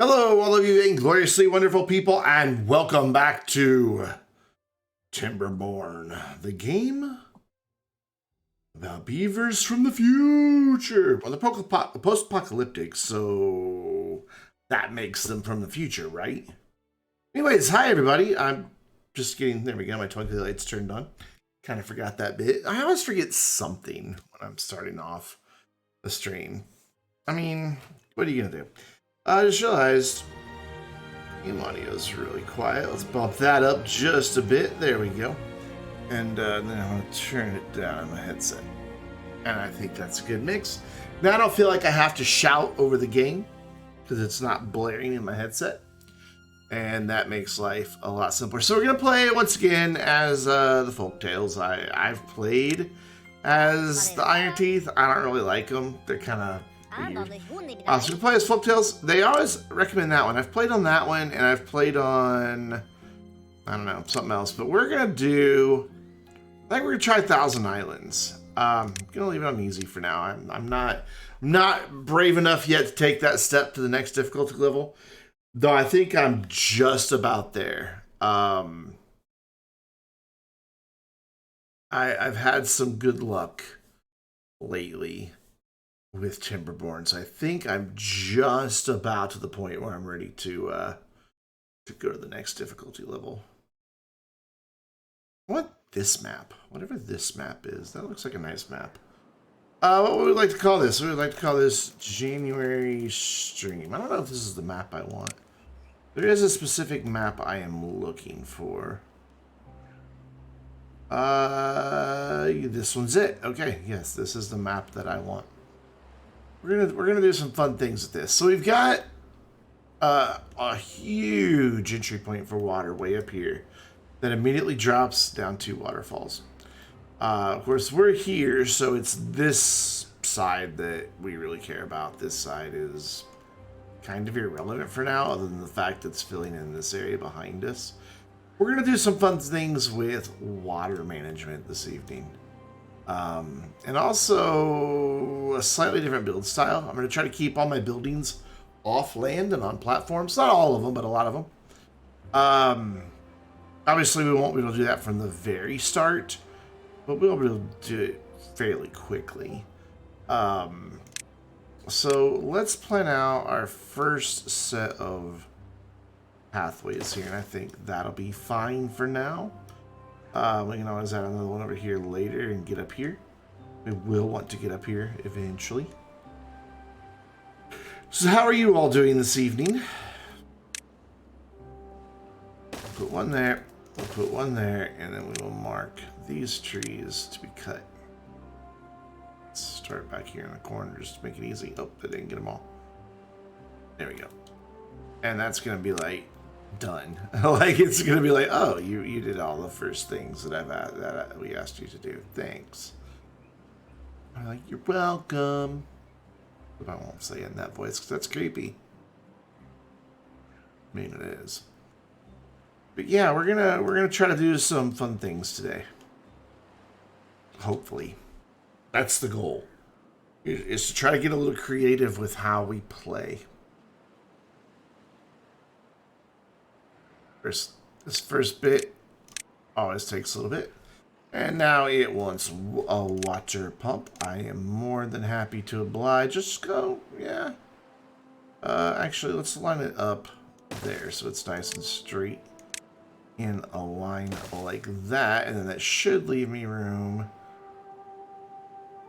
Hello, all of you vaingloriously wonderful people, and welcome back to Timberborn, the game about beavers from the future. Well, the post-apocalyptic, so that makes them from the future, right? Anyways, hi everybody. I'm just getting, there we go, my twinkly lights turned on. Kind of forgot that bit. I always forget something when I'm starting off the stream. I mean, what are you gonna do? I just realized game audio is really quiet. Let's bump that up just a bit. There we go. And then I'm going to turn it down on my headset. And I think that's a good mix. Now I don't feel like I have to shout over the game because it's not blaring in my headset. And that makes life a lot simpler. So we're going to play once again as the Folktales. I've played as the Iron Teeth. I don't really like them. They're kind of weird. So we play as Folktales. They always recommend that one. I've played on that one, and I've played on, I don't know, something else. But we're gonna do, I think we're gonna try Thousand Islands. I'm gonna leave it on easy for now. I'm not brave enough yet to take that step to the next difficulty level, though I think I'm just about there. I've had some good luck lately with Timberborn, so I think I'm just about to the point where I'm ready to go to the next difficulty level. What this map? Whatever this map is, that looks like a nice map. What would we like to call this? We would like to call this January Stream. I don't know if this is the map I want. There is a specific map I am looking for. This one's it. Okay, yes, this is the map that I want. We're gonna do some fun things with this. So we've got a huge entry point for water way up here that immediately drops down two waterfalls. Of course, we're here, so it's this side that we really care about. This side is kind of irrelevant for now, other than the fact that it's filling in this area behind us. We're gonna do some fun things with water management this evening. And also a slightly different build style. I'm going to try to keep all my buildings off land and on platforms. Not all of them, but a lot of them. Obviously, we won't be able to do that from the very start, but we'll be able to do it fairly quickly. So let's plan out our first set of pathways here, and I think that'll be fine for now. We can always add another one over here later and get up here. We will want to get up here eventually. So how are you all doing this evening? Put one there, we'll put one there, and then we will mark these trees to be cut. Let's start back here in the corner just to make it easy. Oh, I didn't get them all. There we go. And that's going to be like done. Like it's gonna be like, oh, you did all the first things that we asked you to do. Thanks. I'm like, you're welcome. But I won't say it in that voice because that's creepy. I mean, it is. But yeah, we're gonna try to do some fun things today. Hopefully, that's the goal. Is to try to get a little creative with how we play. This first bit always takes a little bit. And now it wants a water pump. I am more than happy to oblige. Just go, yeah. Actually, let's line it up there so it's nice and straight in a line like that. And then that should leave me room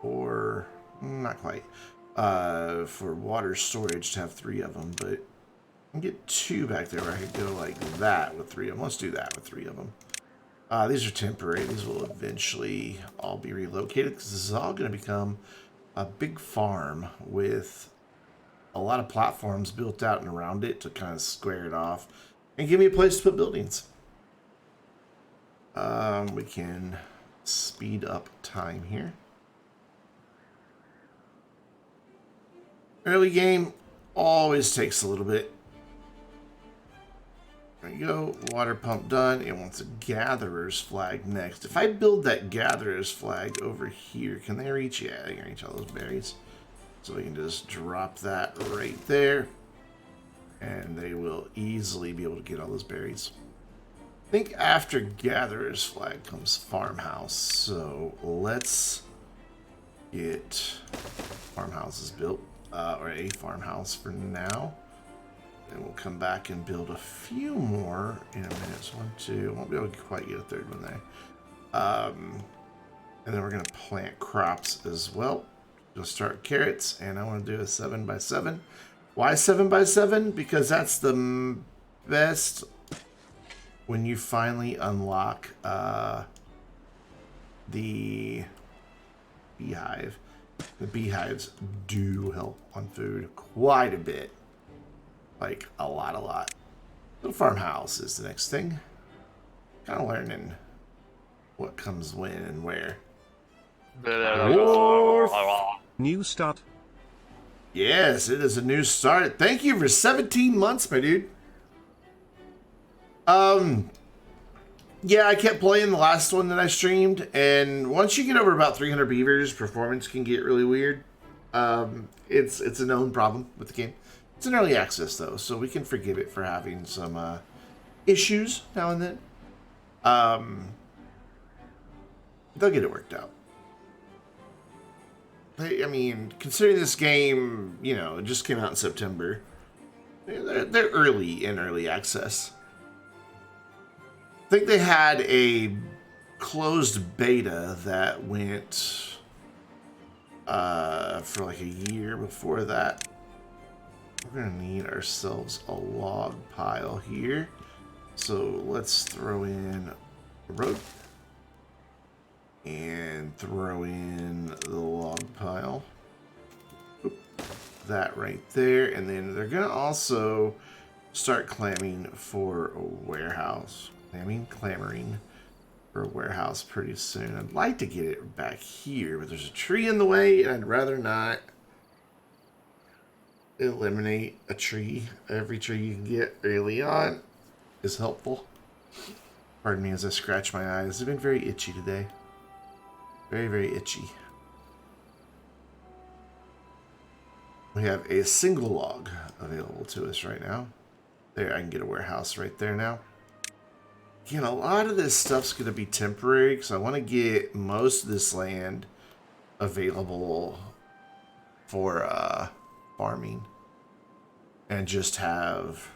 for, not quite, for water storage to have 3 of them, but I can get 2 back there where I could go like that with 3 of them. Let's do that with 3 of them. These are temporary. These will eventually all be relocated because this is all going to become a big farm with a lot of platforms built out and around it to kind of square it off and give me a place to put buildings. We can speed up time here. Early game always takes a little bit. There you go, water pump done. It wants a gatherer's flag next. If I build that gatherer's flag over here, can they reach? Yeah, they can reach all those berries. So we can just drop that right there. And they will easily be able to get all those berries. I think after Gatherer's Flag comes Farmhouse. So let's get farmhouses built. Or a farmhouse for now. And we'll come back and build a few more in a minute. So 1, 2. Won't be able to quite get a third one there. And then we're going to plant crops as well. We'll start carrots, and I want to do a 7x7. Why 7x7? Because that's the best when you finally unlock the beehive. The beehives do help on food quite a bit. Like, a lot. The farmhouse is the next thing. Kind of learning what comes when and where. New start. Yes, it is a new start. Thank you for 17 months, my dude. Yeah, I kept playing the last one that I streamed, and once you get over about 300 beavers, performance can get really weird. It's a known problem with the game. It's an early access, though, so we can forgive it for having some issues now and then. They'll get it worked out. I mean, considering this game, you know, it just came out in September, they're early in early access. I think they had a closed beta that went for like a year before that. We're gonna need ourselves a log pile here. So let's throw in a road and throw in the log pile. Oop, that right there. And then they're gonna also start clamoring for a warehouse. Clamoring for a warehouse pretty soon. I'd like to get it back here, but there's a tree in the way, and I'd rather not eliminate a tree. Every tree you can get early on is helpful. Pardon me as I scratch my eyes. They've been very itchy today. Very itchy. We have a single log available to us right now. There, I can get a warehouse right there now. Again, a lot of this stuff's going to be temporary because I want to get most of this land available for farming. And just have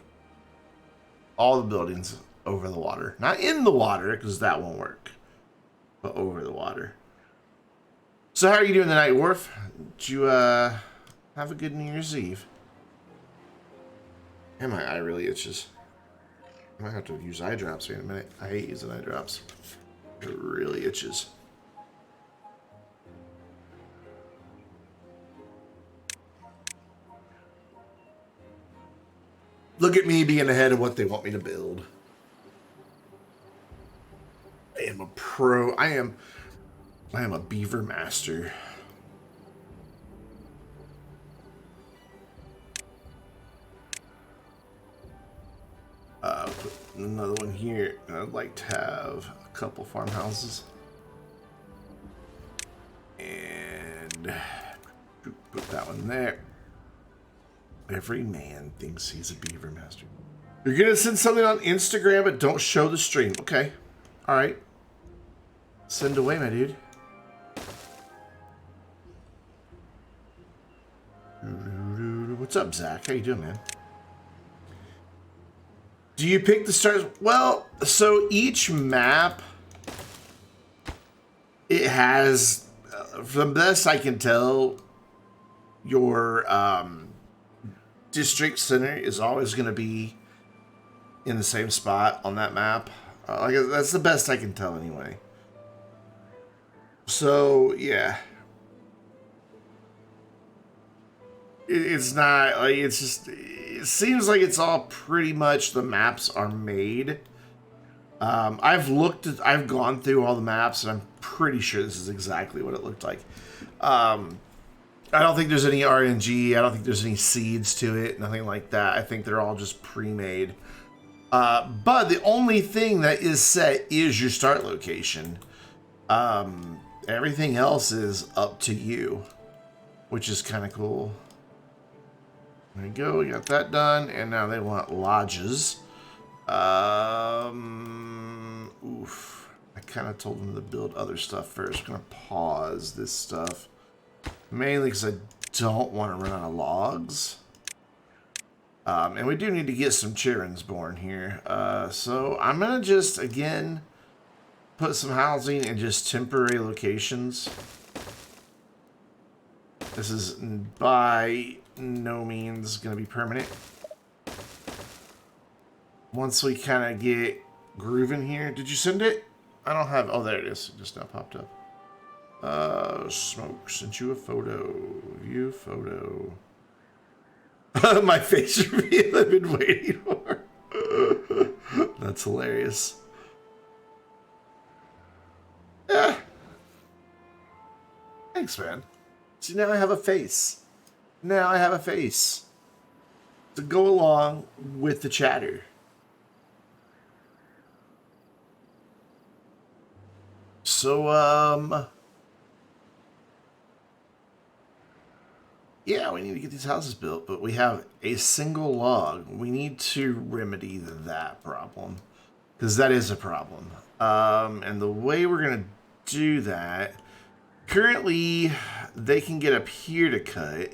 all the buildings over the water. Not in the water, because that won't work. But over the water. So how are you doing tonight, Worf? Did you have a good New Year's Eve? And my eye really itches. I might have to use eye drops here in a minute. I hate using eye drops. It really itches. Look at me being ahead of what they want me to build. I am a pro. I am a beaver master. Put another one here. I'd like to have a couple farmhouses. And put that one there. Every man thinks he's a beaver master. You're gonna send something on Instagram, but don't show the stream. Okay. All right. Send away, my dude. What's up, Zach? How you doing, man? Do you pick the stars? Well, so each map, it has, from the best I can tell, your district center is always going to be in the same spot on that map. That's the best I can tell anyway. So, yeah. It's not, like, it's just, it seems like it's all pretty much the maps are made. I've gone through all the maps, and I'm pretty sure this is exactly what it looked like. I don't think there's any RNG. I don't think there's any seeds to it, nothing like that. I think they're all just pre-made. But the only thing that is set is your start location. Everything else is up to you, which is kind of cool. There we go, we got that done, and now they want lodges. Oof. I kind of told them to build other stuff first. I'm going to pause this stuff. Mainly because I don't want to run out of logs. And we do need to get some children's born here. So I'm going to just, again, put some housing in just temporary locations. This is by no means going to be permanent. Once we kind of get grooving here. Did you send it? I don't have... Oh, there it is. It just now popped up. Smoke sent you a photo. View photo. My face reveal I've been waiting for. That's hilarious. Yeah. Thanks, man. See, now I have a face. Now I have a face to go along with the chatter. So, yeah, we need to get these houses built, but we have a single log. We need to remedy that problem, because that is a problem. And the way we're going to do that, currently, they can get up here to cut.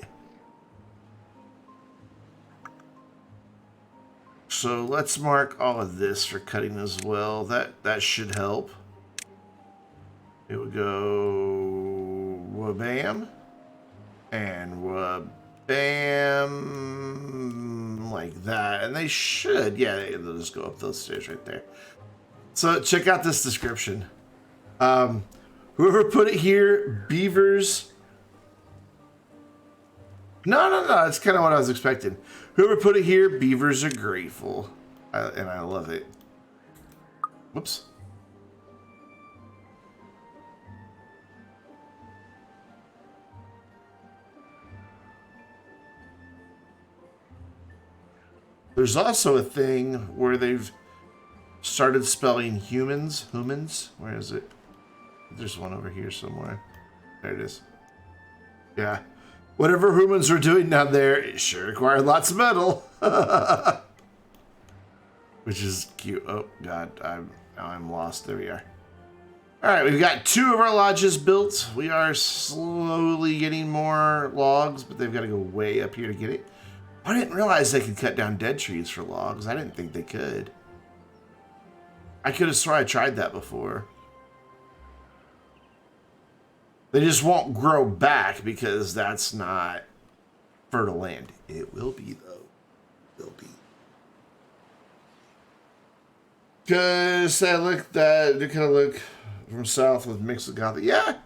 So let's mark all of this for cutting as well. That should help. It would go wabam and wabam like that, and they should, yeah, they'll just go up those stairs right there. So check out this description. Whoever put it here, Beavers. No, it's kind of what I was expecting. Whoever put it here, Beavers are grateful, and I love it. Whoops. There's also a thing where they've started spelling humans. Where is it? There's one over here somewhere. There it is. Yeah. Whatever humans are doing down there, it sure required lots of metal. Which is cute. Oh, God. Now I'm lost. There we are. Alright, we've got 2 of our lodges built. We are slowly getting more logs, but they've got to go way up here to get it. I didn't realize they could cut down dead trees for logs. I didn't think they could. I could have sworn I tried that before. They just won't grow back because that's not fertile land. It will be, though. It will be. Because they kind of look from south with mixed with Gothic. Yeah.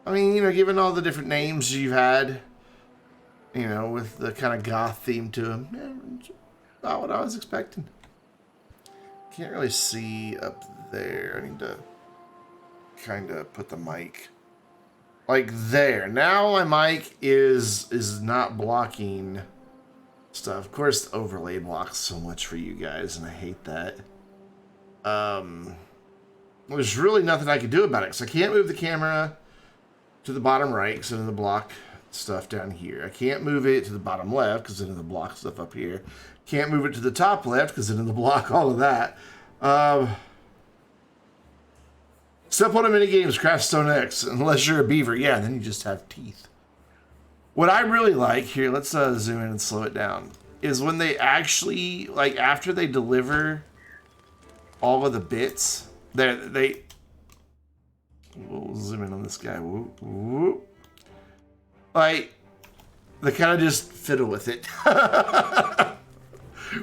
I mean, you know, given all the different names you've had, you know, with the kind of goth theme to them. Yeah, not what I was expecting. Can't really see up there. I need to kind of put the mic like there. Now my mic is not blocking stuff. Of course, the overlay blocks so much for you guys, and I hate that. There's really nothing I can do about it, because I can't move the camera to the bottom right, because it's in the block stuff down here. I can't move it to the bottom left because into the block stuff up here. Can't move it to the top left because into the block all of that. Step 1 of minigames, Craftstone X. Unless you're a beaver, yeah, then you just have teeth. What I really like here, let's zoom in and slow it down, is when they actually, like, after they deliver all of the bits, we'll zoom in on this guy. Whoop, whoop. Like, they kind of just fiddle with it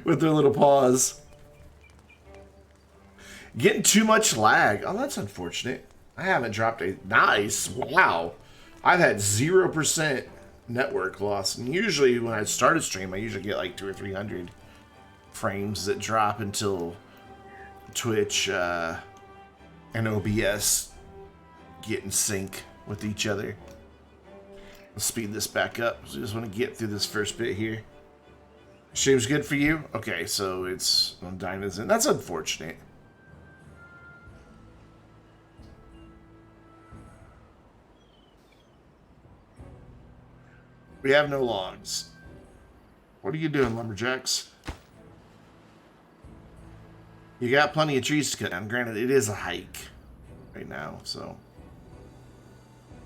with their little paws. Getting too much lag. Oh, that's unfortunate. I haven't dropped a... Nice. Wow. I've had 0% network loss. And usually when I start a stream, I usually get like 200 or 300 frames that drop until Twitch and OBS get in sync with each other. Let's speed this back up. So I just want to get through this first bit here. Stream's good for you? Okay, so it's on diamonds in. That's unfortunate. We have no logs. What are you doing, lumberjacks? You got plenty of trees to cut down. Granted, it is a hike right now, so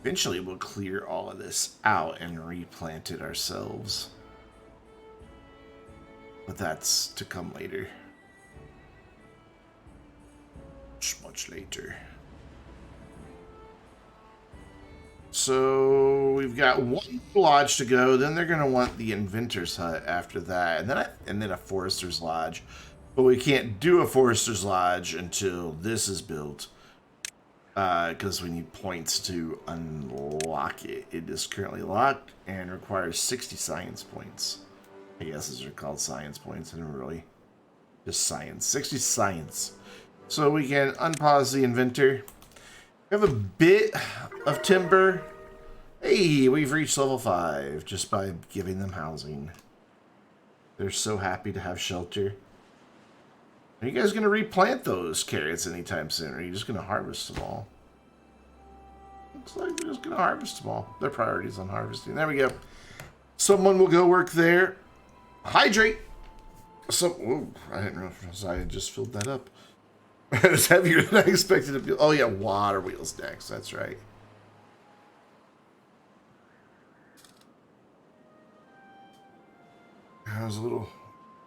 eventually we'll clear all of this out and replant it ourselves. But that's to come later. Much later. So we've got one lodge to go. Then they're gonna want the inventor's hut after that, and then a forester's lodge. But we can't do a forester's lodge until this is built, because we need points to unlock it. It is currently locked and requires 60 science points. I guess these are called science points, and really just science. 60 science. So we can unpause the inventor. We have a bit of timber. Hey, we've reached level 5 just by giving them housing. They're so happy to have shelter. Are you guys going to replant those carrots anytime soon? Or are you just going to harvest them all? Looks like they're just going to harvest them all. Their priorities on harvesting. There we go. Someone will go work there. Hydrate. Whoa, I didn't realize I had just filled that up. It was heavier than I expected it to be. Oh yeah, water wheels next. That's right. That was a little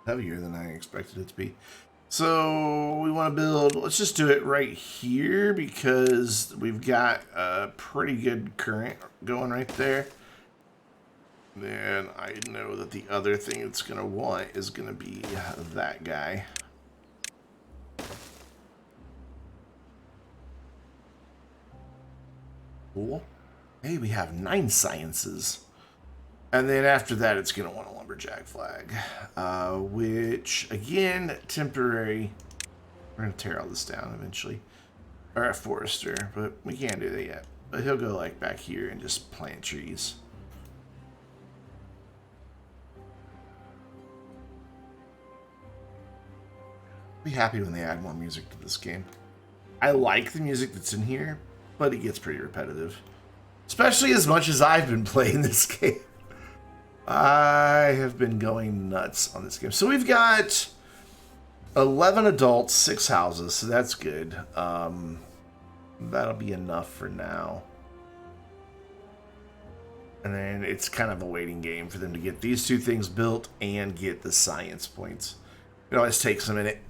heavier than I expected it to be. So we want to build. Let's just do it right here because we've got a pretty good current going right there. Then I know that the other thing it's going to want is going to be that guy. Cool. Hey, we have 9 sciences. And then after that, it's going to want a lumberjack flag. Which, again, temporary. We're going to tear all this down eventually. Or a forester, but we can't do that yet. But he'll go like back here and just plant trees. Be happy when they add more music to this game. I like the music that's in here, but it gets pretty repetitive. Especially as much as I've been playing this game. I have been going nuts on this game. So we've got 11 adults, 6 houses, so that's good. That'll be enough for now. And then it's kind of a waiting game for them to get these 2 things built and get the science points. It always takes a minute.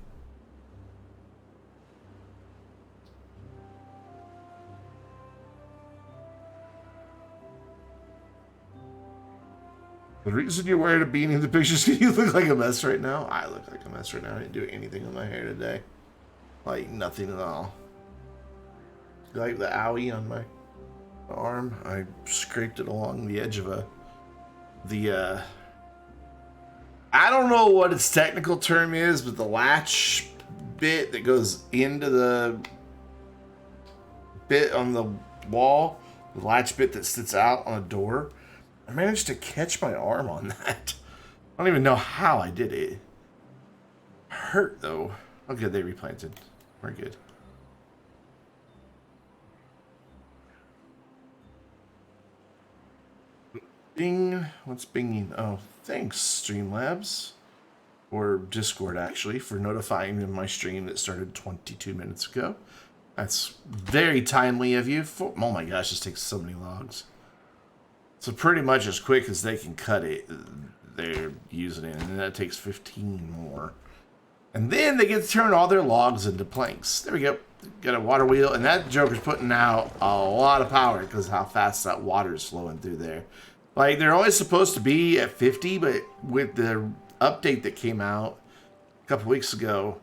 The reason you're wearing a beanie in the pictures, you look like a mess right now. I look like a mess right now. I didn't do anything with my hair today. Like, nothing at all. Like the owie on my arm, I scraped it along the edge of I don't know what its technical term is, but the latch bit that goes into the bit on the wall, the latch bit that sits out on a door, I managed to catch my arm on that. I don't even know how I did it. Hurt though. Oh good, they replanted. We're good. Bing. What's binging? Oh, thanks, Streamlabs. Or Discord, actually, for notifying me of my stream that started 22 minutes ago. That's very timely of you. Oh my gosh, this takes so many logs. So pretty much as quick as they can cut it, they're using it. And then that takes 15 more. And then they get to turn all their logs into planks. There we go. Got a water wheel. And that joker's putting out a lot of power because of how fast that water is flowing through there. Like, they're always supposed to be at 50, but with the update that came out a couple weeks ago,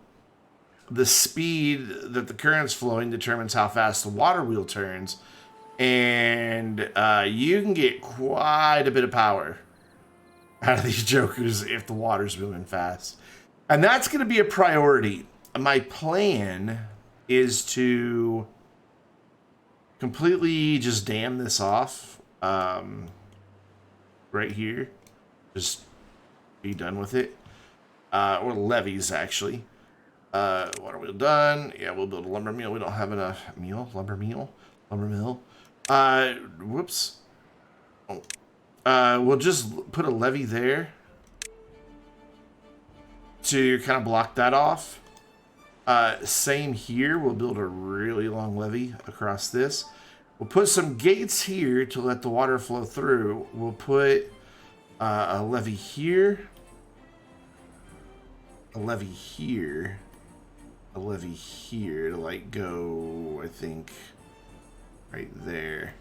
the speed that the current's flowing determines how fast the water wheel turns. And you can get quite a bit of power out of these jokers if the water's moving fast. And that's going to be a priority. My plan is to completely just dam this off right here. Just be done with it. Or levees, actually. Water wheel done. Yeah, we'll build a lumber mill. We don't have enough lumber mill. Whoops. Oh. We'll just put a levee there. to kind of block that off. Same here. We'll build a really long levee across this. We'll put some gates here to let the water flow through. We'll put a levee here, a levee here, a levee here to like go, I think, right there.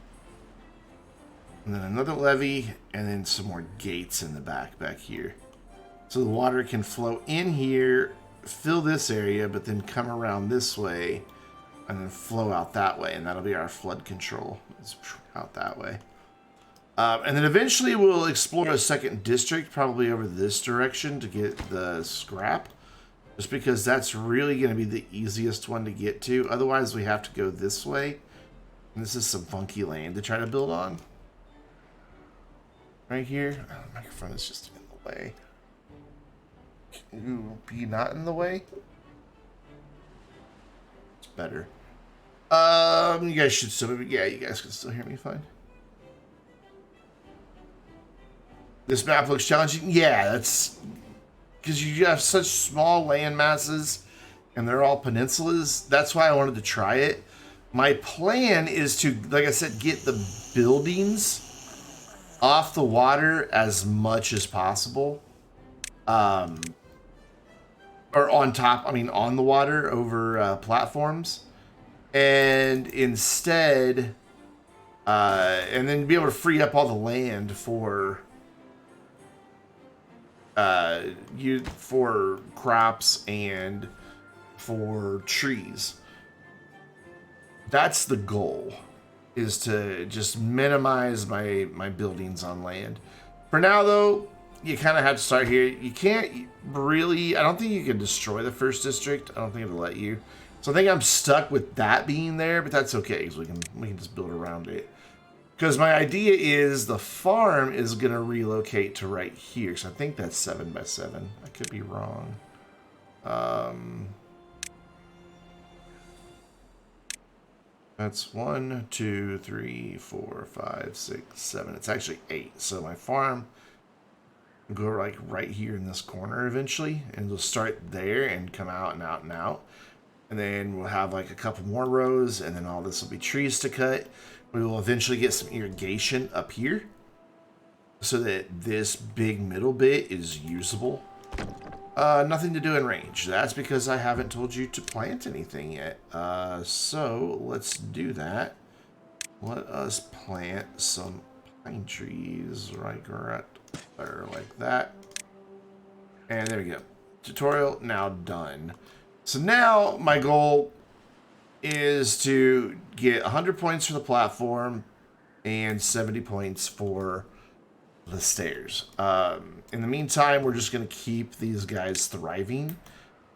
And then another levee, and then some more gates in the back here. So the water can flow in here, fill this area, but then come around this way, and then flow out that way. And that'll be our flood control. It's out that way. And then eventually we'll explore a second district, probably over this direction to get the scrap. Just because that's really going to be the easiest one to get to. Otherwise, we have to go this way. And this is some funky land to try to build on. Right here. Oh, the microphone is just in the way. Can you be not in the way? It's better. You guys should still... Yeah, you guys can still hear me fine. This map looks challenging. Yeah, that's... Because you have such small land masses, and they're all peninsulas. That's why I wanted to try it. My plan is to, like I said, get the buildings off the water as much as possible. Or on top, I mean on the water over platforms. And instead, and then be able to free up all the land for for crops and for trees. That's the goal, is to just minimize my buildings on land. For now, though, you kind of have to start here. You can't really... I don't think you can destroy the first district. I don't think it'll let you. So I think I'm stuck with that being there, but that's okay, because we can just build around it. Because my idea is the farm is going to relocate to right here. So I think that's 7 by 7. I could be wrong. That's 1, 2, 3, 4, 5, 6, 7. It's actually 8. So my farm will go like right here in this corner eventually. And we'll start there and come out and out and out. And then we'll have like a couple more rows. And then all this will be trees to cut. We will eventually get some irrigation up here so that this big middle bit is usable. Nothing to do in range. That's because I haven't told you to plant anything yet. So let's do that. Let us plant some pine trees right there like that. And there we go. Tutorial now done. So now my goal is to get 100 points for the platform and 70 points for the stairs. In the meantime, we're just going to keep these guys thriving.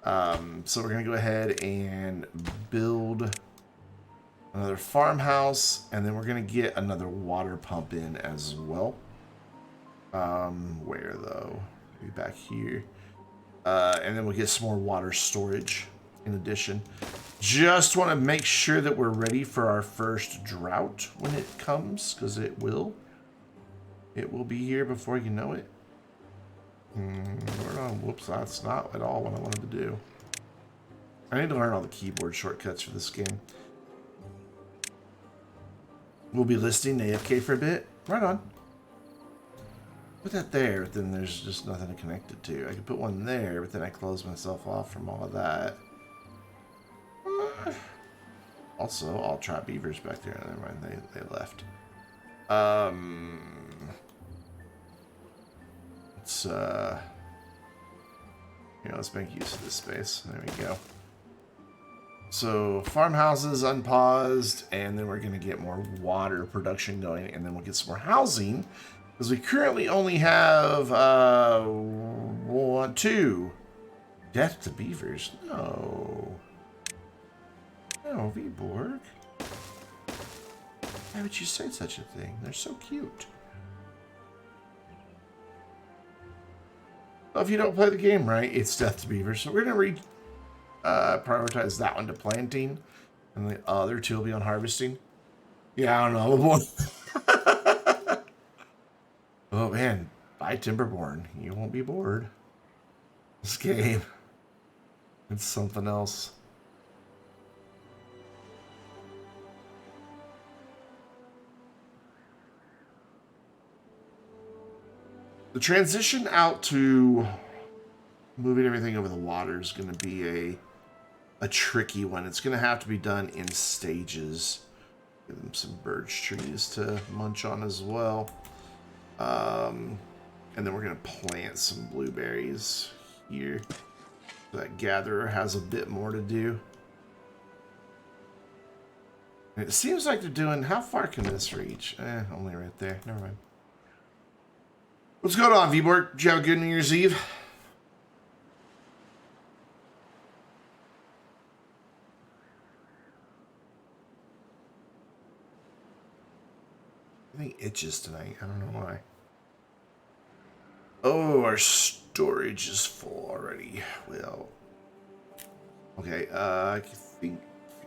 So we're going to go ahead and build another farmhouse, and then we're going to get another water pump in as well. Where though? Maybe back here. And then we'll get some more water storage in addition. Just want to make sure that we're ready for our first drought when it comes, because it will. It will be here before you know it. Whoops, that's not at all what I wanted to do. I need to learn all the keyboard shortcuts for this game. We'll be listing AFK for a bit. Right on. Put that there, then there's just nothing to connect it to. I could put one there, but then I close myself off from all of that. Also, I'll try beavers back there. Never mind, they left. Let's make use of this space. There we go. So farmhouses unpaused, and then we're going to get more water production going, and then we'll get some more housing, because we currently only have 1, 2. Death to beavers. No. No, Viborg. Why would you say such a thing? They're so cute. Well, if you don't play the game right, it's death to beavers. So we're going to prioritize that one to planting, and the other two will be on harvesting. Yeah, I don't know. Oh man, buy Timberborn. You won't be bored. This game. It's something else. The transition out to moving everything over the water is going to be a tricky one. It's going to have to be done in stages. Give them some birch trees to munch on as well. And then we're going to plant some blueberries here. So that gatherer has a bit more to do. And it seems like they're doing... How far can this reach? Only right there. Never mind. What's going on, V-Borg? Did you have a good New Year's Eve? I think itches tonight. I don't know why. Oh, our storage is full already. Well, okay. I think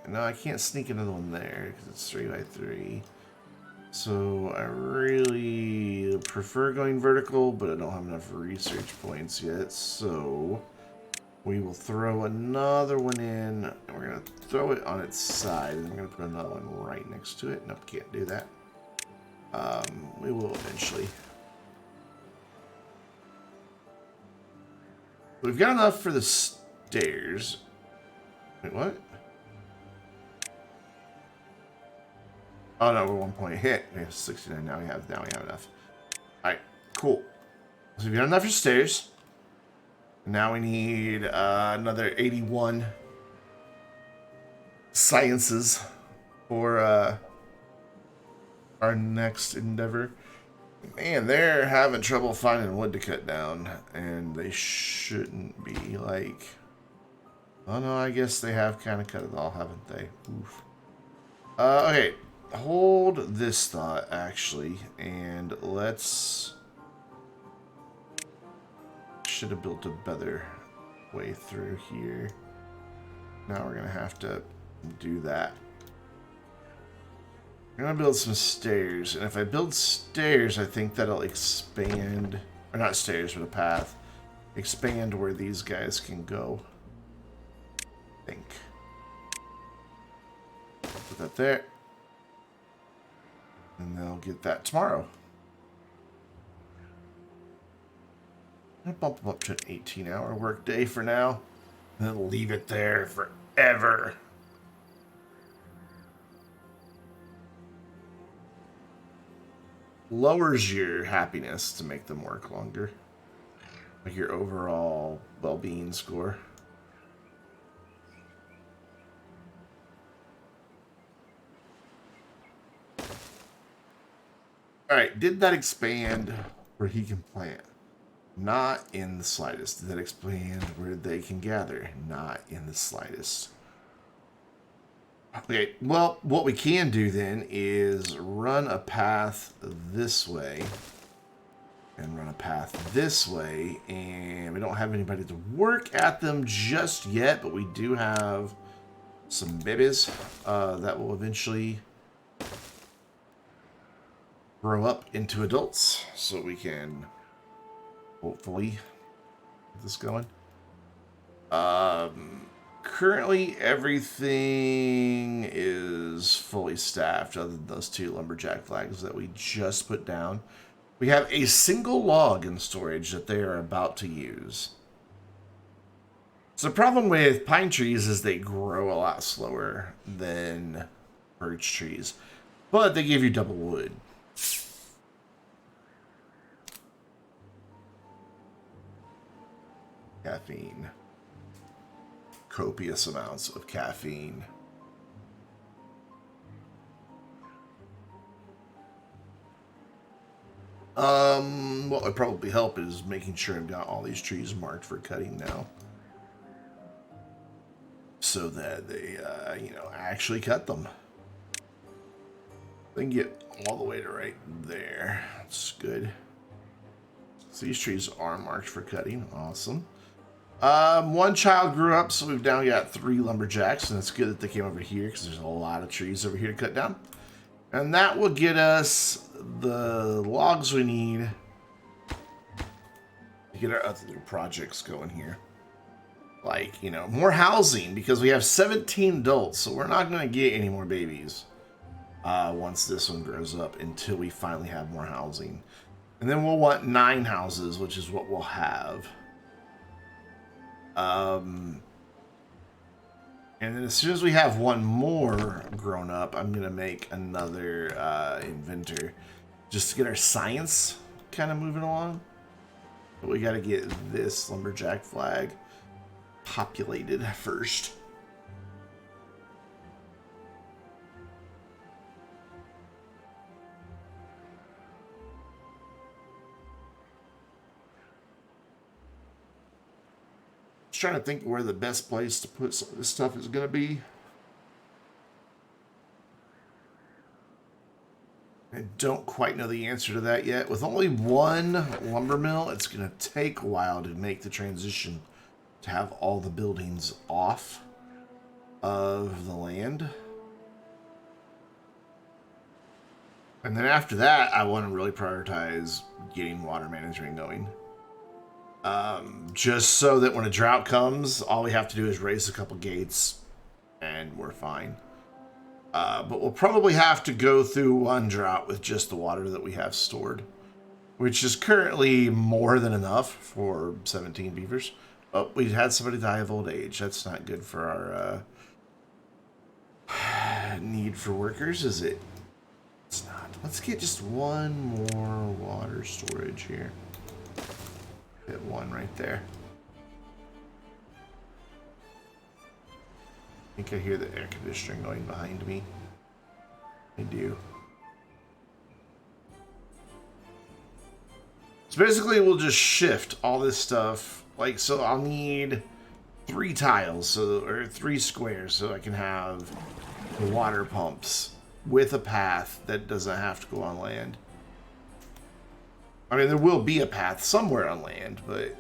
no, I can't sneak another one there because it's 3x3. So I really prefer going vertical, but I don't have enough research points yet. So we will throw another one in, and we're gonna throw it on its side, and we're gonna put another one right next to it. Nope, can't do that. We will eventually. We've got enough for the stairs. Wait, what? Oh no, we're 1 point hit. We have 69. Now we have enough. Alright, cool. So we've got enough for stairs. Now we need another 81 sciences for our next endeavor. Man, they're having trouble finding wood to cut down, and they shouldn't be. Like, oh no, I guess they have kind of cut it all, haven't they? Oof. Okay, hold this thought actually, and let's. Should have built a better way through here. Now we're gonna have to do that. I'm gonna build some stairs, and if I build stairs, I think that'll expand, or not stairs, but a path, expand where these guys can go. I think. Put that there, and they'll get that tomorrow. I'm gonna bump them up to an 18-hour workday for now, and then leave it there forever. Lowers your happiness to make them work longer. Like your overall well-being score. Alright, did that expand where he can plant? Not in the slightest. Did that expand where they can gather? Not in the slightest. Okay, well, what we can do then is run a path this way and run a path this way, and we don't have anybody to work at them just yet, but we do have some babies that will eventually grow up into adults, so we can hopefully get this going. Currently, everything is fully staffed other than those 2 lumberjack flags that we just put down. We have a single log in storage that they are about to use. So the problem with pine trees is they grow a lot slower than birch trees, but they give you double wood. Caffeine. Copious amounts of caffeine. What would probably help is making sure I've got all these trees marked for cutting now, so that they, actually cut them. They can get all the way to right there. That's good. So these trees are marked for cutting. Awesome. 1 child grew up, so we've now got 3 lumberjacks, and it's good that they came over here because there's a lot of trees over here to cut down. And that will get us the logs we need to get our other little projects going here. like, you know, more housing because we have 17 adults, so we're not going to get any more babies once this one grows up until we finally have more housing. And then we'll want 9 houses, which is what we'll have. And then as soon as we have one more grown up, I'm going to make another inventor just to get our science kind of moving along. But we got to get this lumberjack flag populated first. Just trying to think where the best place to put some of this stuff is going to be. I don't quite know the answer to that yet. With only one lumber mill, it's going to take a while to make the transition to have all the buildings off of the land. And then after that, I want to really prioritize getting water management going. Just so that when a drought comes, all we have to do is raise a couple gates and we're fine. But we'll probably have to go through one drought with just the water that we have stored, which is currently more than enough for 17 beavers. Oh, we had somebody die of old age. That's not good for our need for workers, is it? It's not. Let's get just one more water storage here. Hit one right there. I think I hear the air conditioner going behind me. I do. So basically we'll just shift all this stuff. Like, so I'll need 3 tiles, or 3 squares, so I can have the water pumps with a path that doesn't have to go on land. I mean, there will be a path somewhere on land, but...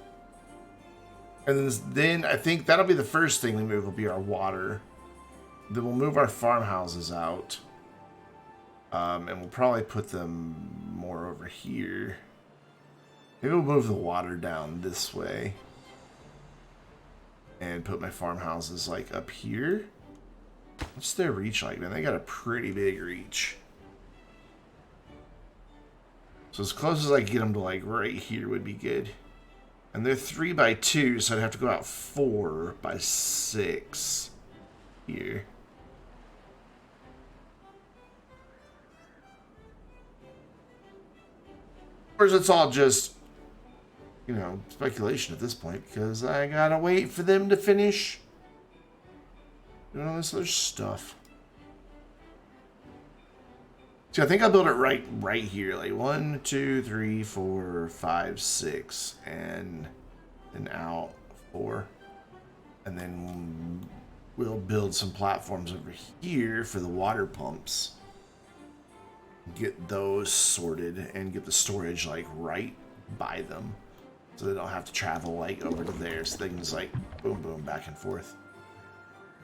And then I think that'll be the first thing we move, will be our water. Then we'll move our farmhouses out. And we'll probably put them more over here. Maybe we'll move the water down this way. And put my farmhouses, like, up here. What's their reach like, man? They got a pretty big reach. So as close as I can get them to, like, right here would be good. And they're 3 by 2, so I'd have to go out 4 by 6 here. Of course, it's all just, you know, speculation at this point, because I gotta wait for them to finish doing all this other stuff. See, I think I'll build it right here, like 1, 2, 3, 4, 5, 6, and then out 4, and then we'll build some platforms over here for the water pumps. Get those sorted and get the storage like right by them, so they don't have to travel like over to there. So they can just like boom, boom, back and forth.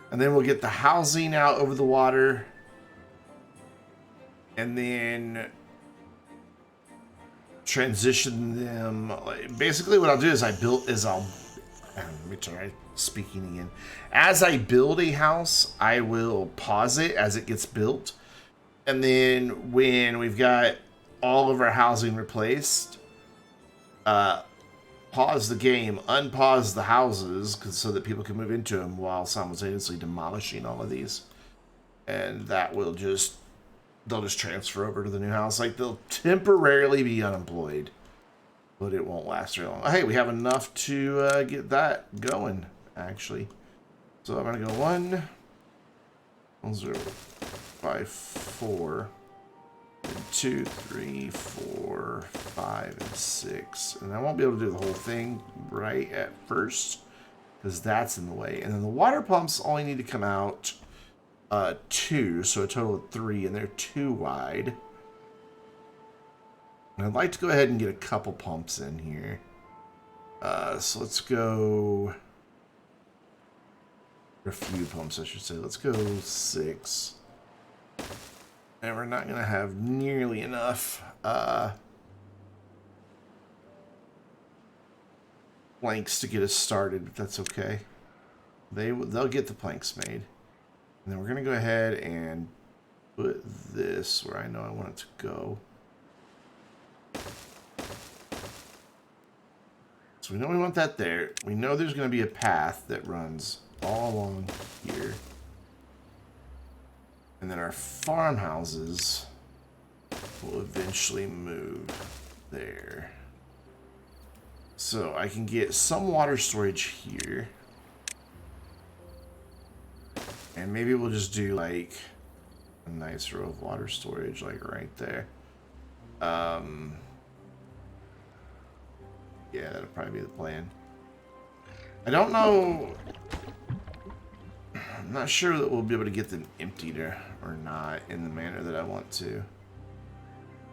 And then we'll get the housing out over the water. And then transition them. Basically what I'll do is let me try speaking again. As I build a house, I will pause it as it gets built. And then when we've got all of our housing replaced, pause the game, unpause the houses so that people can move into them while simultaneously demolishing all of these. And that will just... they'll just transfer over to the new house. Like, they'll temporarily be unemployed, but it won't last very long. Hey, we have enough to get that going, actually. So I'm going to go 1, 0, 5, 4, 2, 3, 4, 5, and 6. And I won't be able to do the whole thing right at first, because that's in the way. And then the water pumps only need to come out 2, so a total of 3, and they're 2 wide. And I'd like to go ahead and get a couple pumps in here. So let's go... or a few pumps, I should say. Let's go 6. And we're not going to have nearly enough planks to get us started, but that's okay. They'll get the planks made. And then we're going to go ahead and put this where I know I want it to go. So we know we want that there. We know there's going to be a path that runs all along here. And then our farmhouses will eventually move there. So I can get some water storage here. And maybe we'll just do like a nice row of water storage like right there. Yeah, that'll probably be the plan. I don't know. I'm not sure that we'll be able to get them emptied or not in the manner that I want to.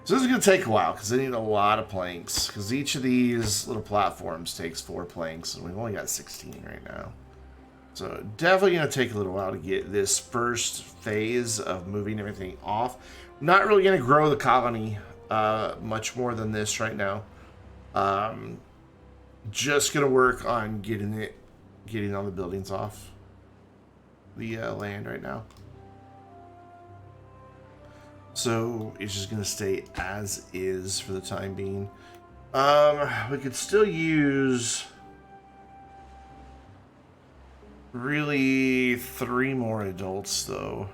So this is going to take a while because I need a lot of planks. Because each of these little platforms takes 4 planks, and we've only got 16 right now. So definitely going to take a little while to get this first phase of moving everything off. Not really going to grow the colony much more than this right now. Just going to work on getting all the buildings off the land right now. So it's just going to stay as is for the time being. We could still use really 3 more adults though.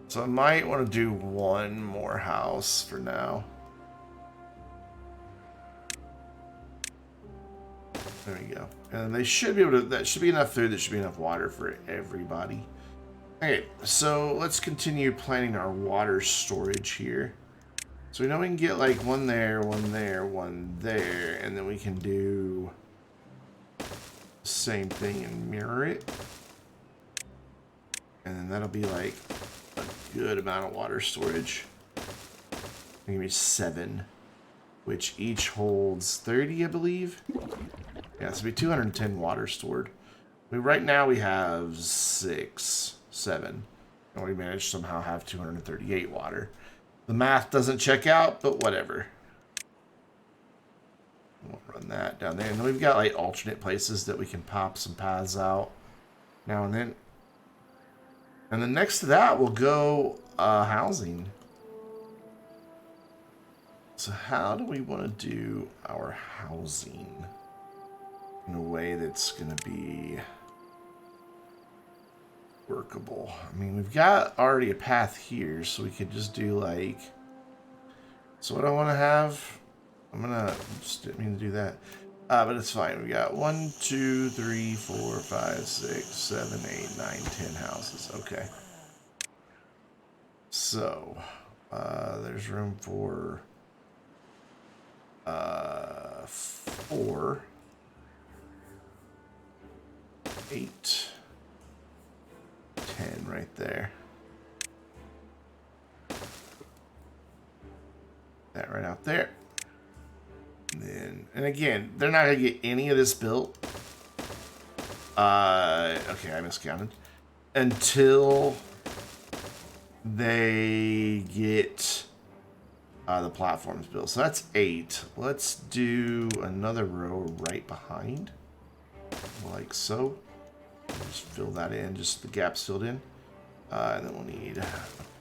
So I might want to do 1 more house for now. There we go. And they should be able to, that should be enough food, that should be enough water for everybody. Okay, so let's continue planning our water storage here. So we know we can get like 1 there, 1 there, 1 there, and then we can do the same thing and mirror it. And then that'll be like a good amount of water storage. Maybe 7, which each holds 30, I believe. Yeah, so it'll be 210 water stored. Right now we have 6, 7, and we managed to somehow have 238 water. The math doesn't check out, but whatever. We'll run that down there. And then we've got like alternate places that we can pop some paths out now and then. And then next to that, we'll go housing. So how do we want to do our housing in a way that's going to be workable? I mean, we've got already a path here, so we could just do like... So what I want to have... I'm going to... just didn't mean to do that. But it's fine. We got 1, 2, 3, 4, 5, 6, 7, 8, 9, 10 houses. Okay. So, there's room for 4, 8, 10 right there. That right out there. And then, and again, they're not gonna get any of this built. Okay, I miscounted. Until they get the platforms built. So that's 8. Let's do another row right behind, like so. Just fill that in, just the gaps filled in. And then we'll need a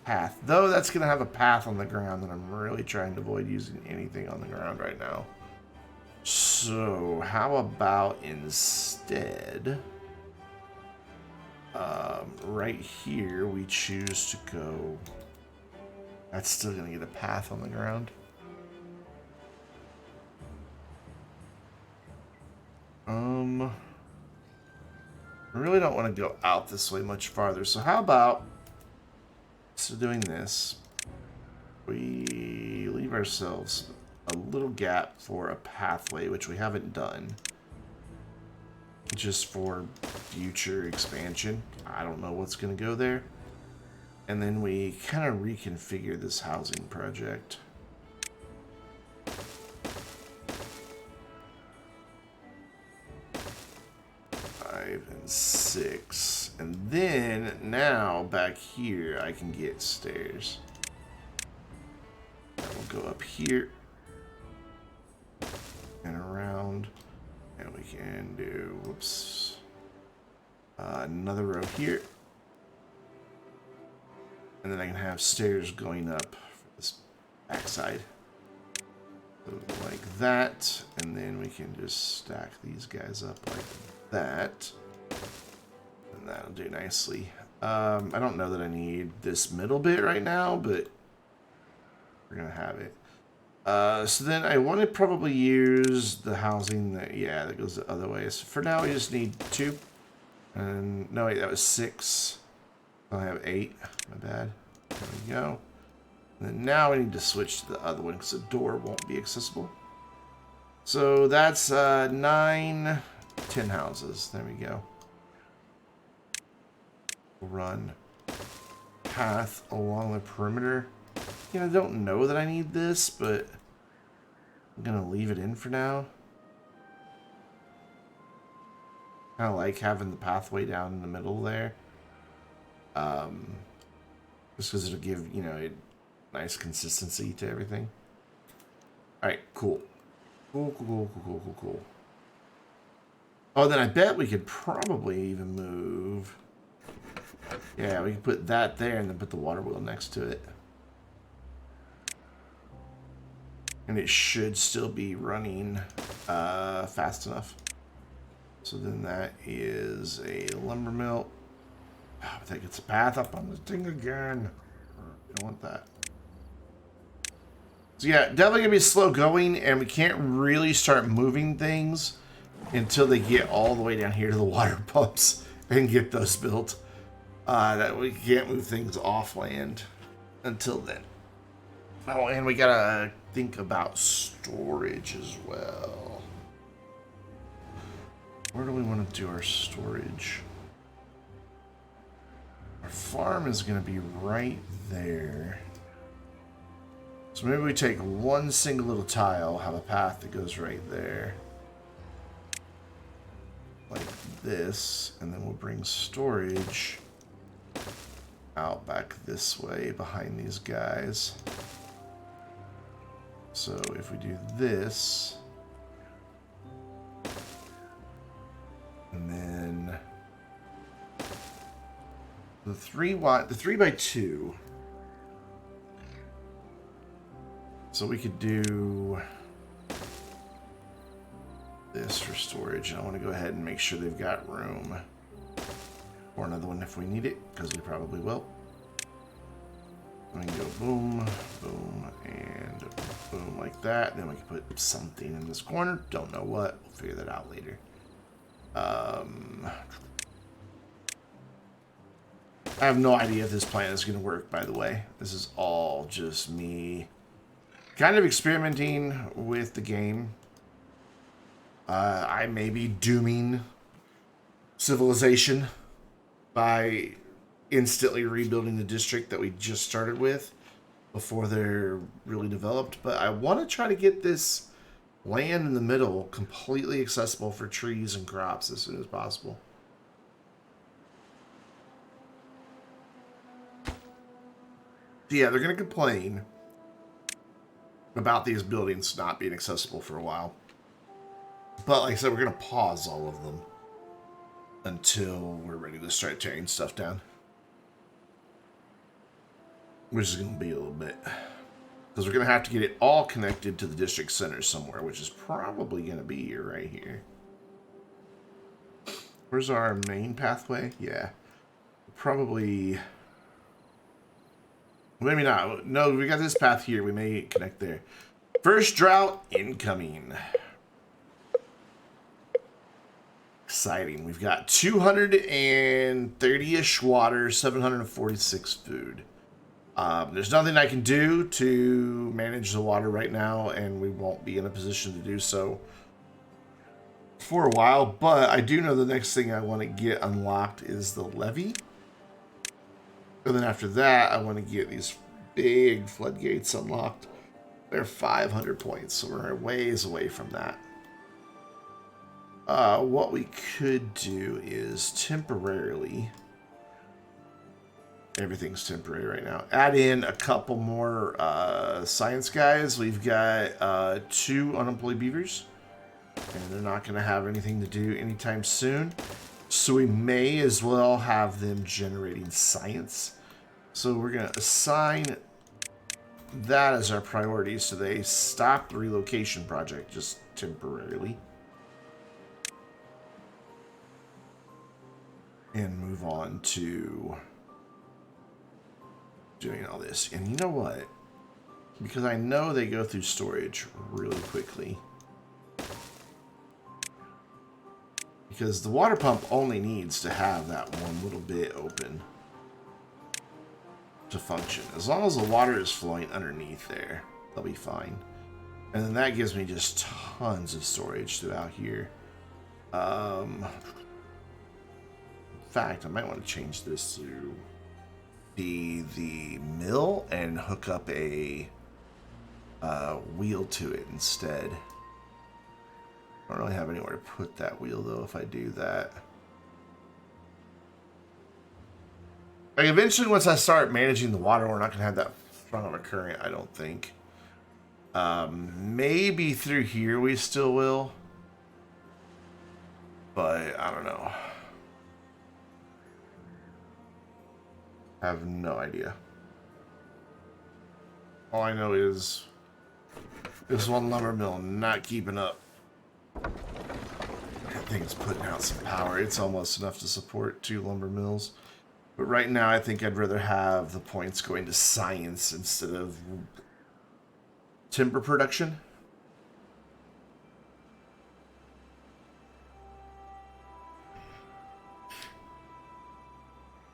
path. Though that's going to have a path on the ground, and I'm really trying to avoid using anything on the ground right now. So how about instead, right here, we choose to go... That's still going to get a path on the ground. I really don't want to go out this way much farther. So how about, instead of doing this, we leave ourselves a little gap for a pathway, which we haven't done, just for future expansion. I don't know what's going to go there. And then we kind of reconfigure this housing project. 5 and 6. And then now back here I can get stairs. That will go up here and around. And we can do, whoops, Another row here. And then I can have stairs going up for this backside. So like that. And then we can just stack these guys up like that. And that'll do nicely. I don't know that I need this middle bit right now, but we're going to have it. So then I want to probably use the housing that, yeah, that goes the other way. So for now, we just need 2. And no, wait, that was 6. I have 8. My bad. There we go. And then now we need to switch to the other one because the door won't be accessible. So that's 9, 10 houses. There we go. Run path along the perimeter. I don't know that I need this, but I'm gonna leave it in for now. Kind of like having the pathway down in the middle there. Just because it'll give, a nice consistency to everything. Alright, cool. Cool. Oh, then I bet we could probably even move. Yeah, we can put that there and then put the water wheel next to it. And it should still be running fast enough. So then that is a lumber mill. Oh, that gets a path up on the thing again. I don't want that. So yeah, definitely gonna be slow going, and we can't really start moving things until they get all the way down here to the water pumps and get those built. That we can't move things off land until then. Oh, and we gotta think about storage as well. Where do we want to do our storage? Our farm is going to be right there. So maybe we take one single little tile, have a path that goes right there. Like this, and then we'll bring storage out back this way behind these guys. So if we do this, and then the 3x2. So we could do this for storage. I want to go ahead and make sure they've got room for another one if we need it, because we probably will. We can go boom, boom, and boom like that. Then we can put something in this corner. Don't know what. We'll figure that out later. I have no idea if this plan is going to work, by the way. This is all just me kind of experimenting with the game. I may be dooming civilization by instantly rebuilding the district that we just started with before they're really developed. But I want to try to get this land in the middle completely accessible for trees and crops as soon as possible. Yeah, they're going to complain about these buildings not being accessible for a while. But like I said, we're going to pause all of them until we're ready to start tearing stuff down. Which is going to be a little bit. Because we're going to have to get it all connected to the district center somewhere, which is probably going to be right here. Where's our main pathway? Yeah. Probably... Maybe not. No, we got this path here. We may connect there. First drought incoming. Exciting. We've got 230-ish water, 746 food. There's nothing I can do to manage the water right now, and we won't be in a position to do so for a while. But I do know the next thing I want to get unlocked is the levee. And then after that, I want to get these big floodgates unlocked. They're 500 points, so we're ways away from that. What we could do is temporarily... Everything's temporary right now. Add in a couple more science guys. We've got 2 unemployed beavers. And they're not going to have anything to do anytime soon. So we may as well have them generating science. So we're going to assign that as our priority so they stop the relocation project just temporarily. And move on to doing all this. And you know what? Because I know they go through storage really quickly. Because the water pump only needs to have that one little bit open to function. As long as the water is flowing underneath there, they'll be fine. And then that gives me just tons of storage throughout here. In fact, I might want to change this to be the mill and hook up a wheel to it instead. I don't really have anywhere to put that wheel, though, if I do that. Like, eventually, once I start managing the water, we're not going to have that strong of a current, I don't think. Maybe through here we still will. But, I don't know. I have no idea. All I know is this one lumber mill not keeping up. That thing's putting out some power. It's almost enough to support 2 lumber mills. But right now, I think I'd rather have the points going to science instead of timber production.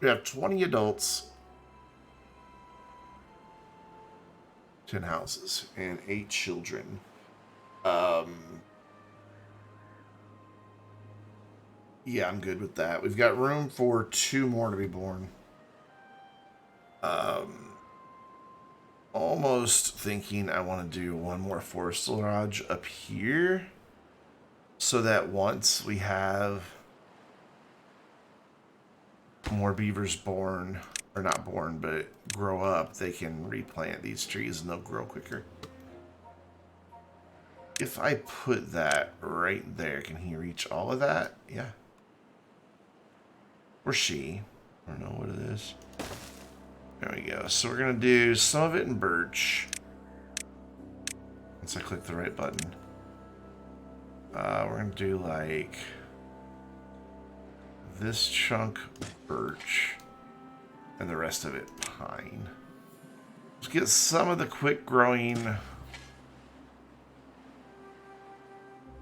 We have 20 adults, 10 houses, and 8 children. Yeah, I'm good with that. We've got room for 2 more to be born. Almost thinking I want to do 1 more forest lodge up here, so that once we have more beavers born, or not born, but grow up, they can replant these trees and they'll grow quicker. If I put that right there, can he reach all of that? Yeah. Or she. I don't know what it is. There we go. So we're going to do some of it in birch. Once I click the right button. We're going to do like this chunk birch and the rest of it pine. Let's get some of the quick growing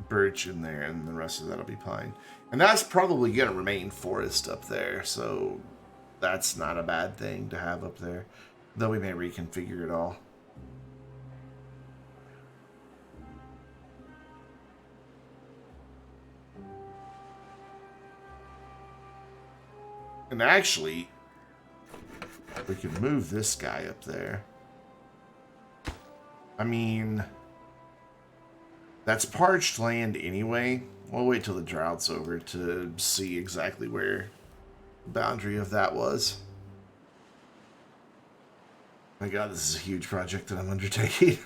birch in there, and the rest of that'll be pine. And that's probably going to remain forest up there, so that's not a bad thing to have up there, though we may reconfigure it all. And actually, we could move this guy up there. I mean, that's parched land anyway. We'll wait till the drought's over to see exactly where the boundary of that was. My god, this is a huge project that I'm undertaking.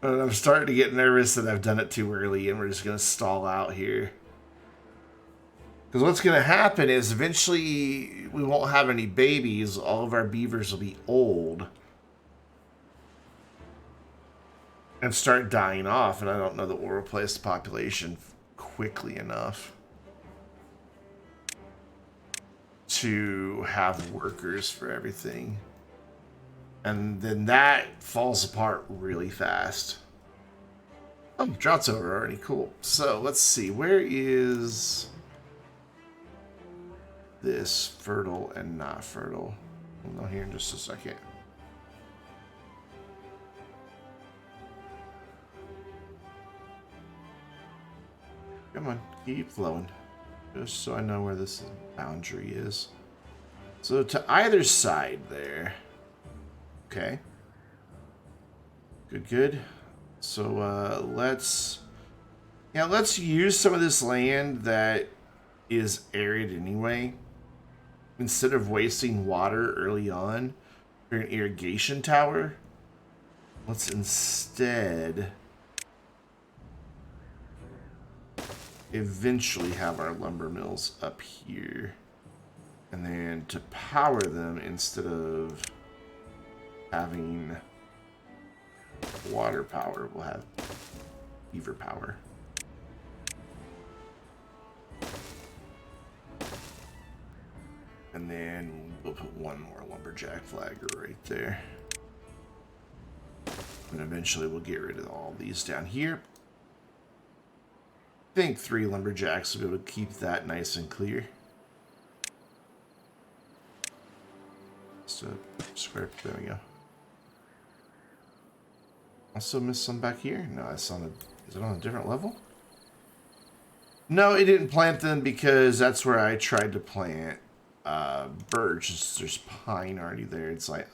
And I'm starting to get nervous that I've done it too early and we're just going to stall out here. Because what's going to happen is eventually we won't have any babies. All of our beavers will be old and start dying off, and I don't know that we'll replace the population quickly enough to have workers for everything. And then that falls apart really fast. Oh, drought's over already. Cool. So let's see. Where is this fertile and not fertile? We'll know here in just a second. Come on, keep flowing. Just so I know where this boundary is. So to either side there. Okay. Good, good. So let's use some of this land that is arid anyway. Instead of wasting water early on for an irrigation tower, let's instead eventually have our lumber mills up here. And then to power them, instead of having water power, we'll have beaver power. And then we'll put one more lumberjack flagger right there. And eventually we'll get rid of all these down here. I think 3 lumberjacks will be able to keep that nice and clear. So, square, there we go. Also missed some back here? No, it's on a, is it on a different level? No, it didn't plant them because that's where I tried to plant birch. There's pine already there. It's like,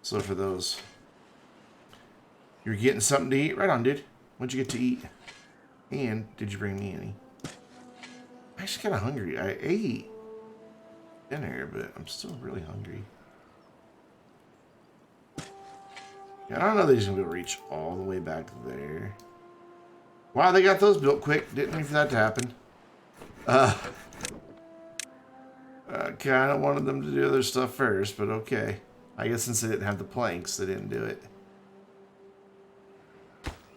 So for those, you're getting something to eat? Right on, dude. What'd you get to eat? And did you bring me any? I'm actually kind of hungry. I ate dinner, but I'm still really hungry. Yeah, I don't know that he's going to be able to reach all the way back there. Wow, they got those built quick. Didn't wait for that to happen. I kind of wanted them to do other stuff first, but okay. I guess since they didn't have the planks, they didn't do it.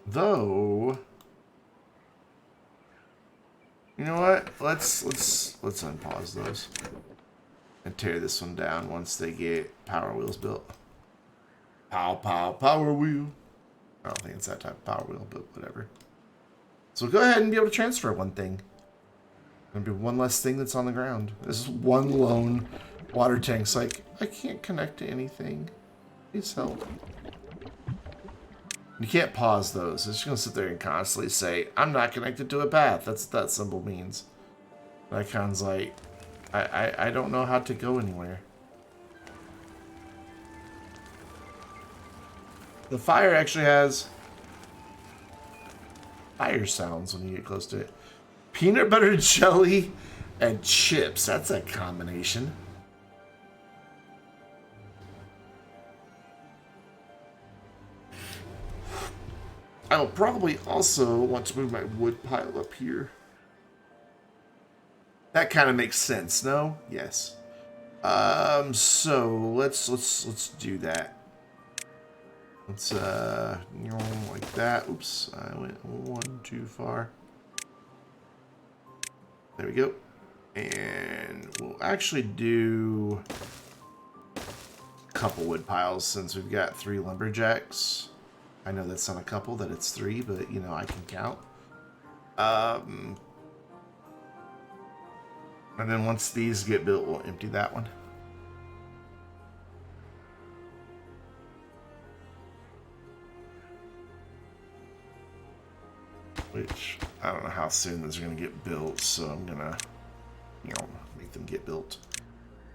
Though, you know what? Let's unpause those and tear this one down once they get power wheels built. Power wheel. I don't think it's that type of power wheel, but whatever. So go ahead and be able to transfer one thing. Gonna be one less thing that's on the ground. This is one lone water tank's like, I can't connect to anything. Please help. You can't pause those. It's just gonna sit there and constantly say, I'm not connected to a path. That's what that symbol means. The icon's like, I don't know how to go anywhere. The fire actually has fire sounds when you get close to it. Peanut butter jelly and chips. That's a combination. I will probably also want to move my wood pile up here. That kind of makes sense, no? Yes. So let's do that. Let's like that. Oops, I went one too far. There we go. And we'll actually do a couple wood piles since we've got 3 lumberjacks. I know that's not a couple, that it's 3, but you know, I can count. And then once these get built, we'll empty that one. Which, I don't know how soon those are going to get built, so I'm going to, you know, make them get built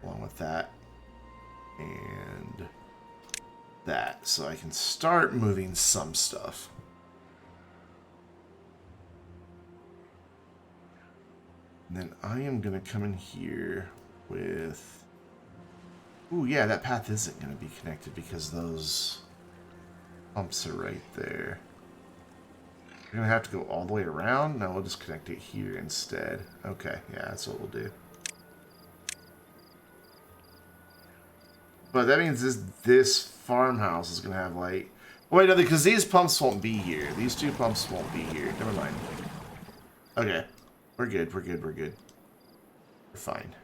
along with that. And that, so I can start moving some stuff. And then I am going to come in here with... Ooh, yeah, that path isn't going to be connected because those pumps are right there. We're going to have to go all the way around? No, we'll just connect it here instead. Okay, yeah, that's what we'll do. But that means this farmhouse is going to have, like... Wait, no, because these pumps won't be here. These 2 pumps won't be here. Never mind. Okay. We're good, we're good, we're good. We're fine.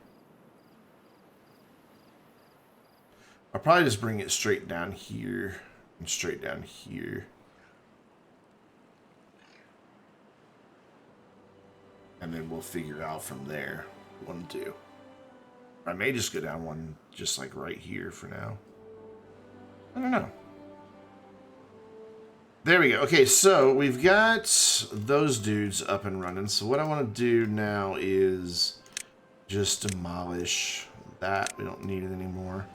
I'll probably just bring it straight down here and straight down here. And then we'll figure out from there. 1, 2. I may just go down one just like right here for now. I don't know. There we go. Okay, so we've got those dudes up and running. So what I want to do now is just demolish that. We don't need it anymore.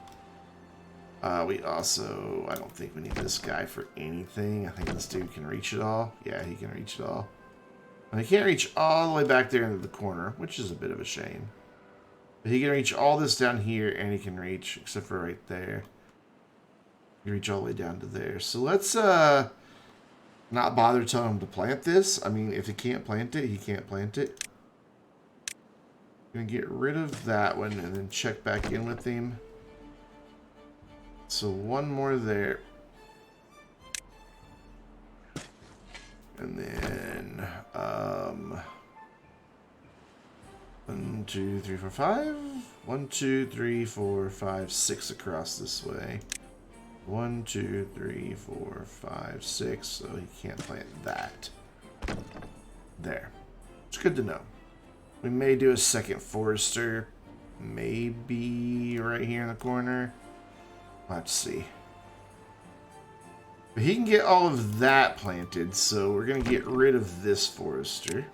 We also, I don't think we need this guy for anything. I think this dude can reach it all. Yeah, he can reach it all. And he can't reach all the way back there into the corner, which is a bit of a shame. But he can reach all this down here, and he can reach, except for right there. He can reach all the way down to there. So let's not bother telling him to plant this. I mean, if he can't plant it, he can't plant it. Gonna get rid of that one and then check back in with him. So one more there. And then 1, 2, 3, 4, 5. 1, 2, 3, 4, 5, 6 across this way. 1, 2, 3, 4, 5, 6. So he can't plant that. There. It's good to know. We may do a second forester. Maybe right here in the corner. Let's see. But he can get all of that planted, so we're going to get rid of this forester.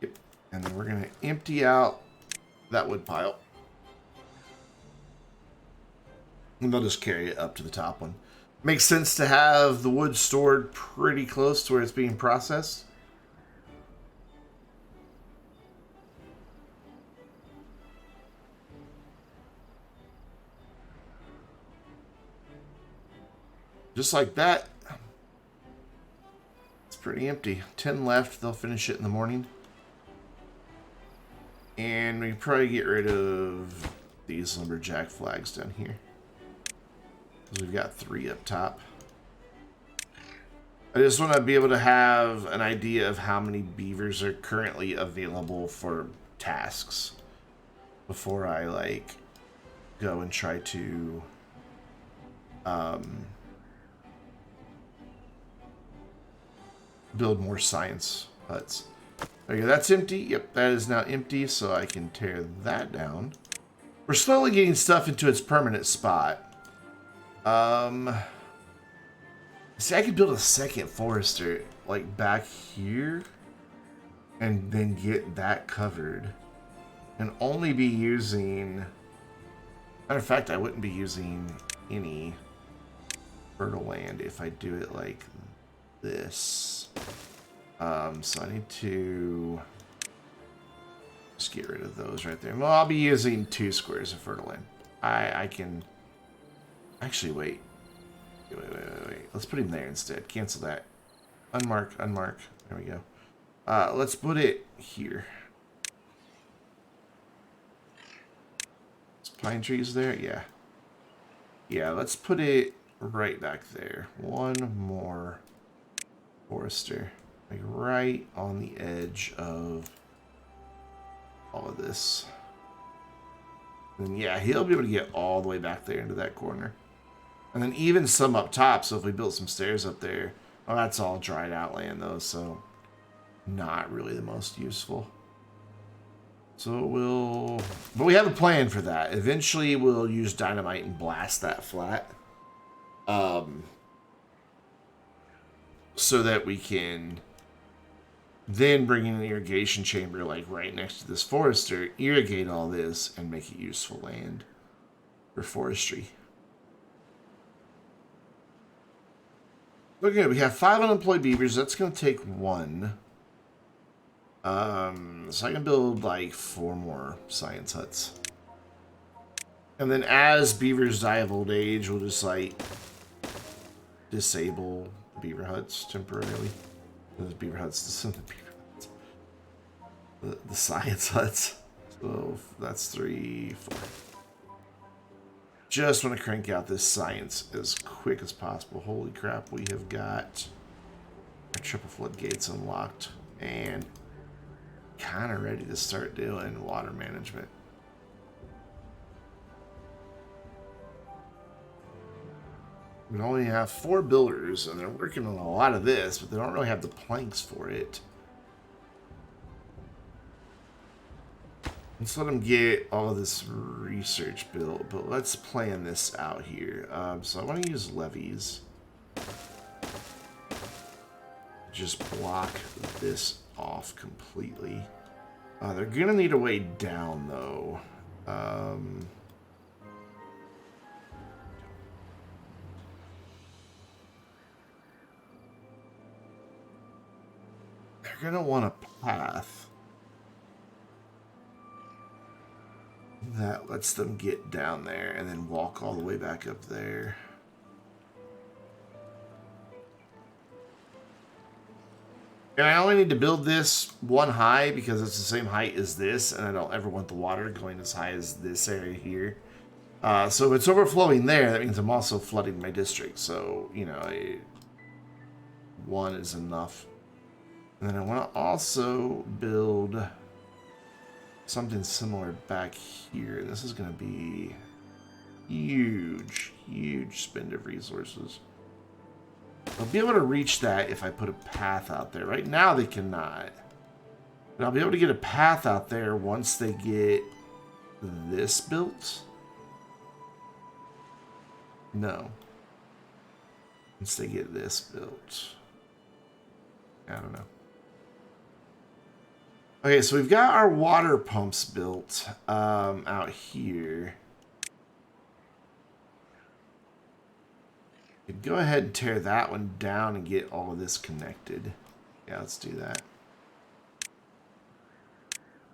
Yep. And then we're going to empty out that wood pile. And they'll just carry it up to the top one. Makes sense to have the wood stored pretty close to where it's being processed. Just like that. It's pretty empty. 10 left. They'll finish it in the morning. And we can probably get rid of these lumberjack flags down here. Because we've got 3 up top. I just want to be able to have an idea of how many beavers are currently available for tasks before I, like, go and try to build more science huts. Okay, that's empty. Yep, that is now empty, so I can tear that down. We're slowly getting stuff into its permanent spot. See, I could build a second forester, like, back here, and then get that covered. And only be using... Matter of fact, I wouldn't be using any fertile land if I do it like this. So I need to just get rid of those right there. Well, I'll be using 2 squares of fertile land. I can actually wait. Wait. Let's put him there instead. Cancel that. Unmark. There we go. Let's put it here. Is pine trees there? Yeah. Yeah, let's put it right back there. One more forester. Like right on the edge of all of this. And yeah, he'll be able to get all the way back there into that corner. And then even some up top, so if we built some stairs up there, well, that's all dried out land though, so not really the most useful. So we'll... But we have a plan for that. Eventually we'll use dynamite and blast that flat. So that we can then bring in an irrigation chamber like right next to this forester, irrigate all this, and make it useful land for forestry. Okay, we have 5 unemployed beavers. That's going to take 1. So I can build like 4 more science huts. And then as beavers die of old age, we'll just like disable beaver huts temporarily. Those beaver huts, the science huts. So that's 3, 4. Just want to crank out this science as quick as possible. Holy crap, we have got our triple floodgates unlocked and kind of ready to start doing water management. We only have 4 builders, and they're working on a lot of this, but they don't really have the planks for it. Let's let them get all of this research built, but let's plan this out here. So I want to use levees. Just block this off completely. They're going to need a way down, though. They're going to want a path that lets them get down there and then walk all the way back up there. And I only need to build this one high because it's the same height as this, and I don't ever want the water going as high as this area here. So if it's overflowing there, that means I'm also flooding my district. So, you know, one is enough. And then I want to also build something similar back here. This is going to be huge, huge spend of resources. I'll be able to reach that if I put a path out there. Right now they cannot. But I'll be able to get a path out there once they get this built. No. Once they get this built. I don't know. Okay, so we've got our water pumps built out here. Could go ahead and tear that one down and get all of this connected. Yeah, let's do that.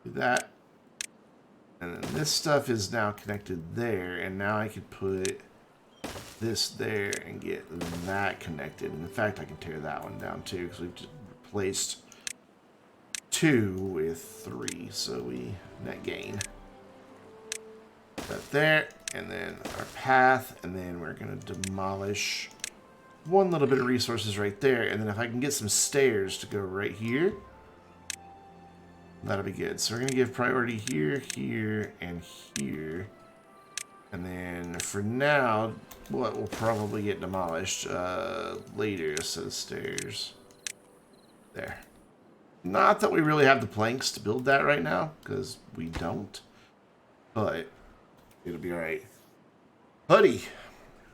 Do that. And then this stuff is now connected there, and now I could put this there and get that connected. And in fact, I can tear that one down too, because we've just replaced 2 with 3, so we net gain. That there, and then our path, and then we're going to demolish one little bit of resources right there, and then if I can get some stairs to go right here, that'll be good. So we're going to give priority here, here, and here. And then for now, what will probably get demolished later, so stairs. There. Not that we really have the planks to build that right now, because we don't. But it'll be alright. Buddy,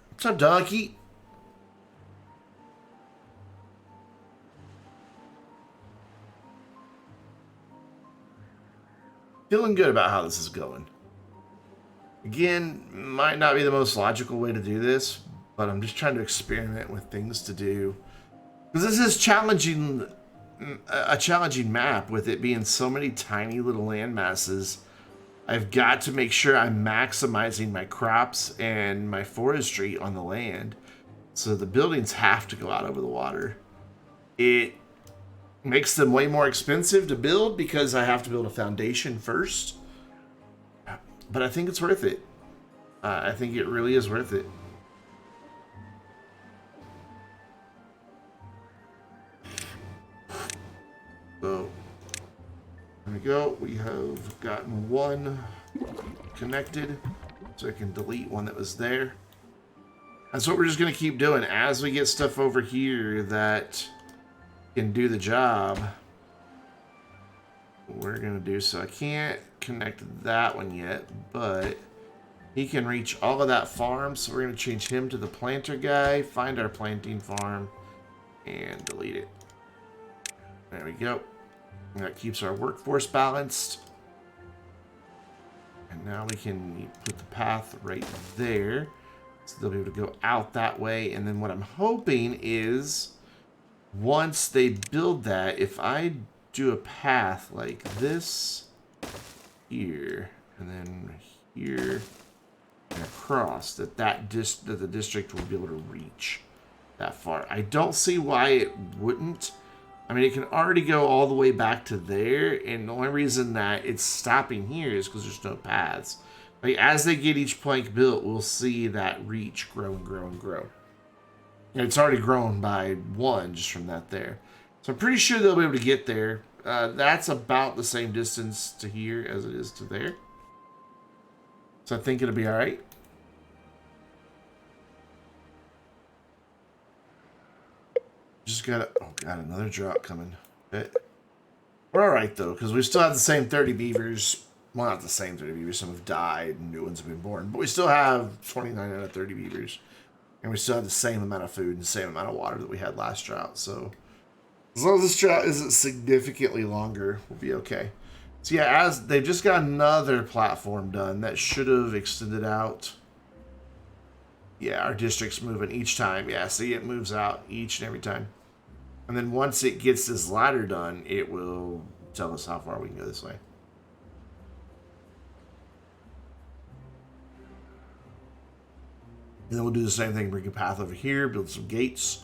what's up, donkey? Feeling good about how this is going. Again, might not be the most logical way to do this, but I'm just trying to experiment with things to do. Because this is challenging, a challenging map with it being so many tiny little land masses. I've got to make sure I'm maximizing my crops and my forestry on the land. So the buildings have to go out over the water. It makes them way more expensive to build because I have to build a foundation first. But I think it's worth it. I think it really is worth it. So, there we go. We have gotten one connected. So I can delete one that was there. That's what we're just going to keep doing. As we get stuff over here that can do the job, we're going to do so. I can't connect that one yet, but he can reach all of that farm. So we're going to change him to the planter guy, find our planting farm, and delete it. There we go. And that keeps our workforce balanced. And now we can put the path right there. So they'll be able to go out that way. And then what I'm hoping is once they build that, if I do a path like this here and then here and across, that the district will be able to reach that far. I don't see why it wouldn't. I mean, it can already go all the way back to there, and the only reason that it's stopping here is because there's no paths. Like, as they get each plank built, we'll see that reach grow and grow and grow. And it's already grown by 1 just from that there. So I'm pretty sure they'll be able to get there. That's about the same distance to here as it is to there. So I think it'll be alright. Just gotta... Oh, God, another drought coming. We're alright, though, because we still have the same 30 beavers. Well, not the same 30 beavers. Some have died and new ones have been born. But we still have 29 out of 30 beavers. And we still have the same amount of food and the same amount of water that we had last drought. So as long as this drought isn't significantly longer, we'll be okay. So yeah, as they've just got another platform done that should have extended out. Yeah, our district's moving each time. Yeah, see, it moves out each and every time. And then once it gets this ladder done, it will tell us how far we can go this way. And then we'll do the same thing, bring a path over here, build some gates.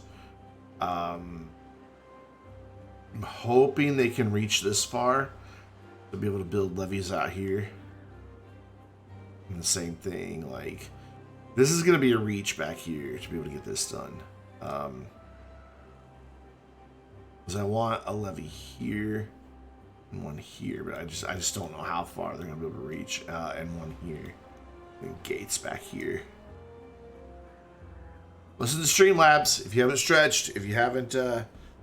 I'm hoping they can reach this far to be able to build levees out here. And the same thing, like, this is going to be a reach back here to be able to get this done. Because I want a levee here and one here, but I just don't know how far they're going to be able to reach. And one here. And gates back here. Listen to Streamlabs. If you haven't stretched, if you haven't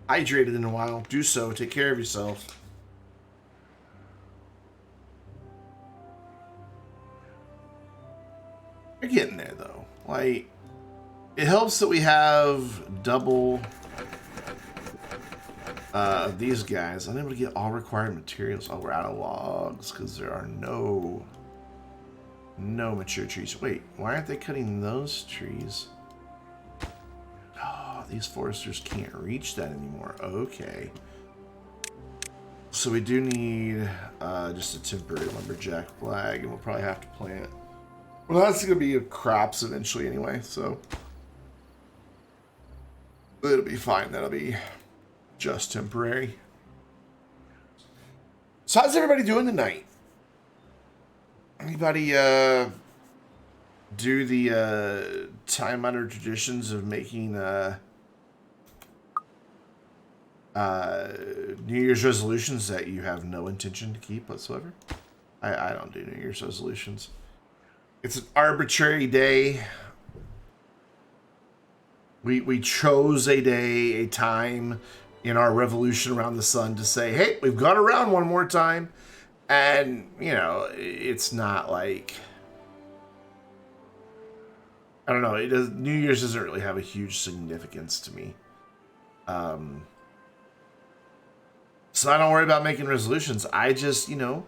hydrated in a while, do so. Take care of yourself. You're getting there, though. Like, it helps that we have double of these guys. I'm able to get all required materials. Oh, we're out of logs because there are no mature trees. Wait, why aren't they cutting those trees? Oh, these foresters can't reach that anymore. Okay. So we do need just a temporary lumberjack flag, and we'll probably have to plant. Well, that's going to be crops eventually anyway, so it'll be fine. That'll be just temporary. So how's everybody doing tonight? Anybody do the time-honored traditions of making New Year's resolutions that you have no intention to keep whatsoever? I don't do New Year's resolutions. It's an arbitrary day. We chose a day, a time in our revolution around the sun to say, hey, we've gone around one more time. And, you know, it's not like, I don't know, New Year's doesn't really have a huge significance to me. So I don't worry about making resolutions. I just, you know,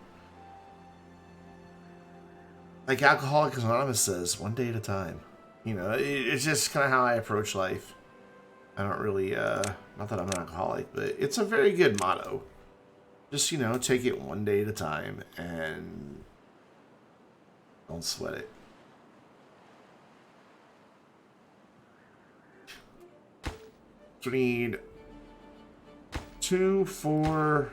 like Alcoholics Anonymous says, one day at a time. You know, it's just kind of how I approach life. I don't really, not that I'm an alcoholic, but it's a very good motto. Just, you know, take it one day at a time and don't sweat it. So we need 2, 4,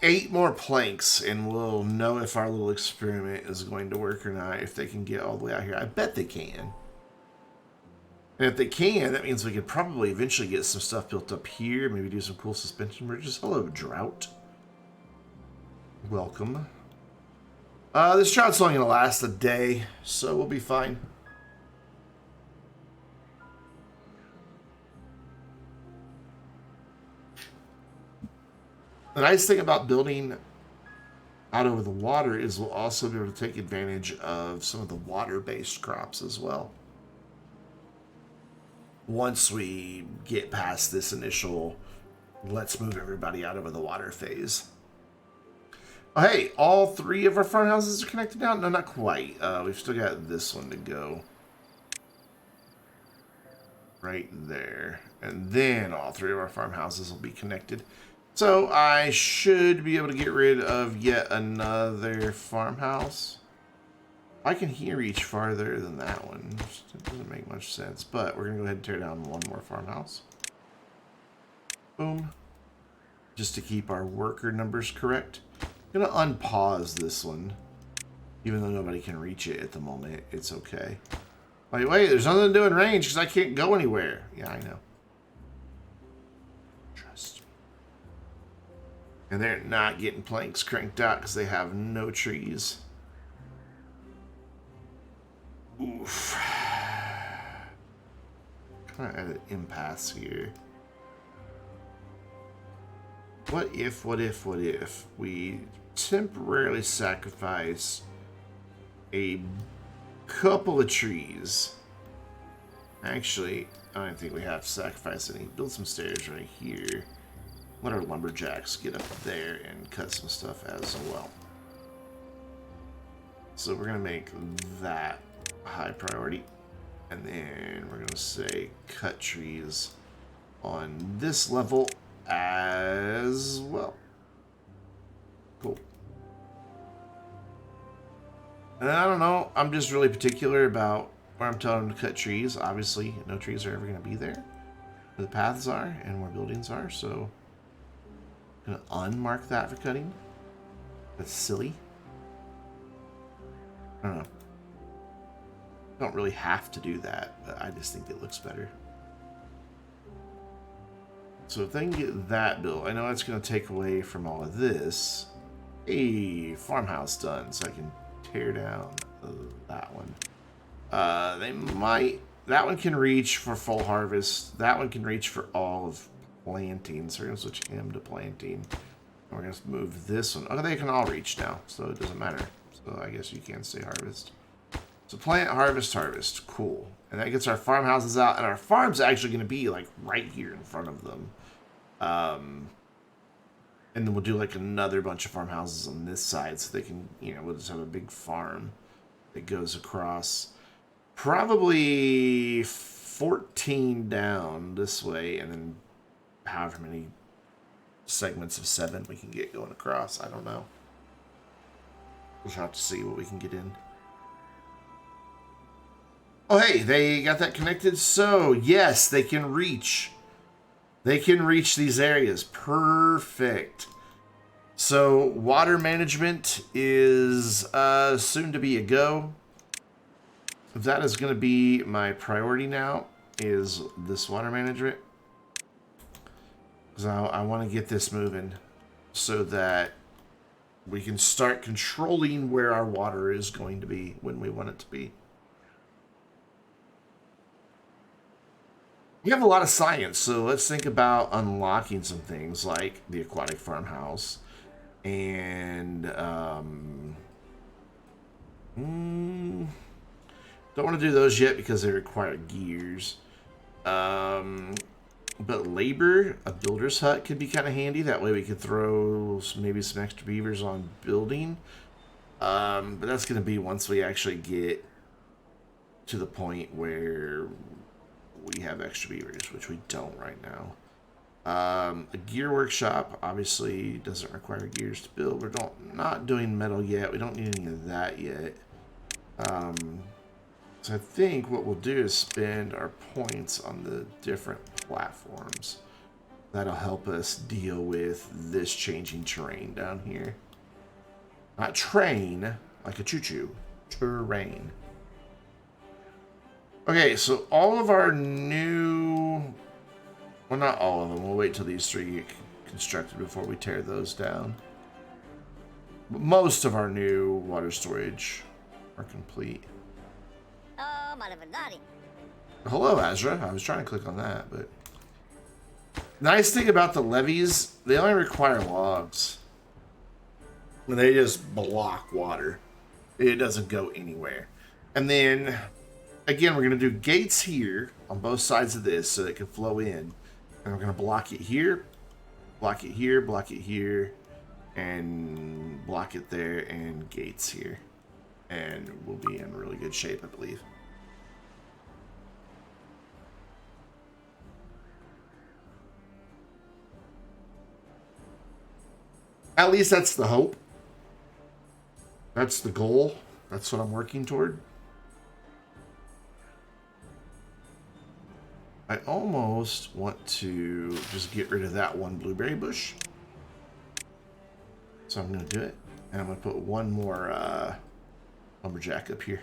8 more planks, and we'll know if our little experiment is going to work or not, if they can get all the way out here. I bet they can. And if they can, that means we could probably eventually get some stuff built up here, maybe do some cool suspension bridges. Hello, drought. Welcome. This drought's only going to last a day, so we'll be fine. The nice thing about building out over the water is we'll also be able to take advantage of some of the water-based crops as well. Once we get past this initial let's move everybody out over the water phase. Oh, hey, all 3 of our farmhouses are connected now? No, not quite. We've still got this one to go. Right there. And then all 3 of our farmhouses will be connected. So I should be able to get rid of yet another farmhouse. I can reach farther than that one. It doesn't make much sense, but we're going to go ahead and tear down one more farmhouse. Boom. Just to keep our worker numbers correct. I'm going to unpause this one. Even though nobody can reach it at the moment, it's okay. Wait, there's nothing to do in range because I can't go anywhere. Yeah, I know. Trust me. And they're not getting planks cranked out because they have no trees. Oof. Kind of at an impasse here. What if we temporarily sacrifice a couple of trees? Actually, I don't think we have to sacrifice any. Build some stairs right here. Let our lumberjacks get up there and cut some stuff as well. So we're going to make that high priority. And then we're going to say cut trees on this level as well. Cool. And I don't know. I'm just really particular about where I'm telling them to cut trees. Obviously, no trees are ever going to be there. where the paths are and where buildings are, so I'm gonna unmark that for cutting. That's silly. I don't know. Don't really have to do that, but I just think it looks better. So if they can get that built, I know it's going to take away from all of this. Hey, farmhouse done, so I can tear down that one. They might... That one can reach for full harvest. That one can reach for all of planting, so we're going to switch him to planting. And we're going to move this one. Oh, they can all reach now, so it doesn't matter. So I guess you can say harvest. So plant, harvest, harvest. Cool. And that gets our farmhouses out. And our farm's actually going to be like right here in front of them. And then we'll do like another bunch of farmhouses on this side. So they can, you know, we'll just have a big farm that goes across. Probably 14 down this way. And then however many segments of 7 we can get going across. I don't know. We'll have to see what we can get in. Oh, hey, they got that connected. So, yes, they can reach. They can reach these areas. Perfect. So, water management is soon to be a go. That is going to be my priority now, is this water management. Because I want to get this moving so that we can start controlling where our water is going to be when we want it to be. We have a lot of science, so let's think about unlocking some things like the aquatic farmhouse. And, don't want to do those yet because they require gears. But labor, a builder's hut could be kind of handy. That way we could throw maybe some extra beavers on building. But that's going to be once we actually get to the point where we have extra beavers, which we don't right now. A gear workshop obviously doesn't require gears to build. We're not doing metal yet. We don't need any of that yet. So I think what we'll do is spend our points on the different platforms. That'll help us deal with this changing terrain down here. Not train, like a choo-choo. Terrain. Okay, so all of our new... Well, not all of them. We'll wait till these 3 get constructed before we tear those down. But most of our new water storage are complete. Hello, Azra. I was trying to click on that, but... Nice thing about the levees, they only require logs. And they just block water. It doesn't go anywhere. And then, again, we're going to do gates here on both sides of this so it can flow in. And we're going to block it here, block it here, block it here, and block it there, and gates here. And we'll be in really good shape, I believe. At least that's the hope. That's the goal. That's what I'm working toward. I almost want to just get rid of that one blueberry bush. So I'm going to do it. And I'm going to put one more lumberjack up here.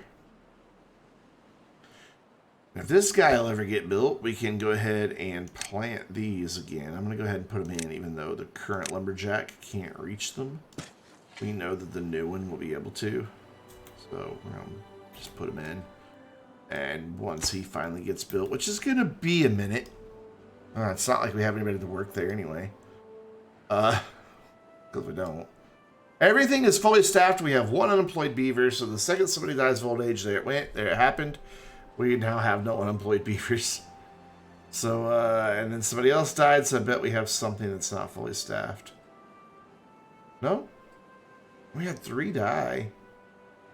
If this guy will ever get built, we can go ahead and plant these again. I'm going to go ahead and put them in, even though the current lumberjack can't reach them. We know that the new one will be able to. So we're going to just put them in. And once he finally gets built, which is going to be a minute. It's not like we have anybody to work there anyway. Because we don't. Everything is fully staffed. We have 1 unemployed beaver. So the second somebody dies of old age, there it went. There it happened. We now have no unemployed beavers. So, and then somebody else died, so I bet we have something that's not fully staffed. No? We had 3 die.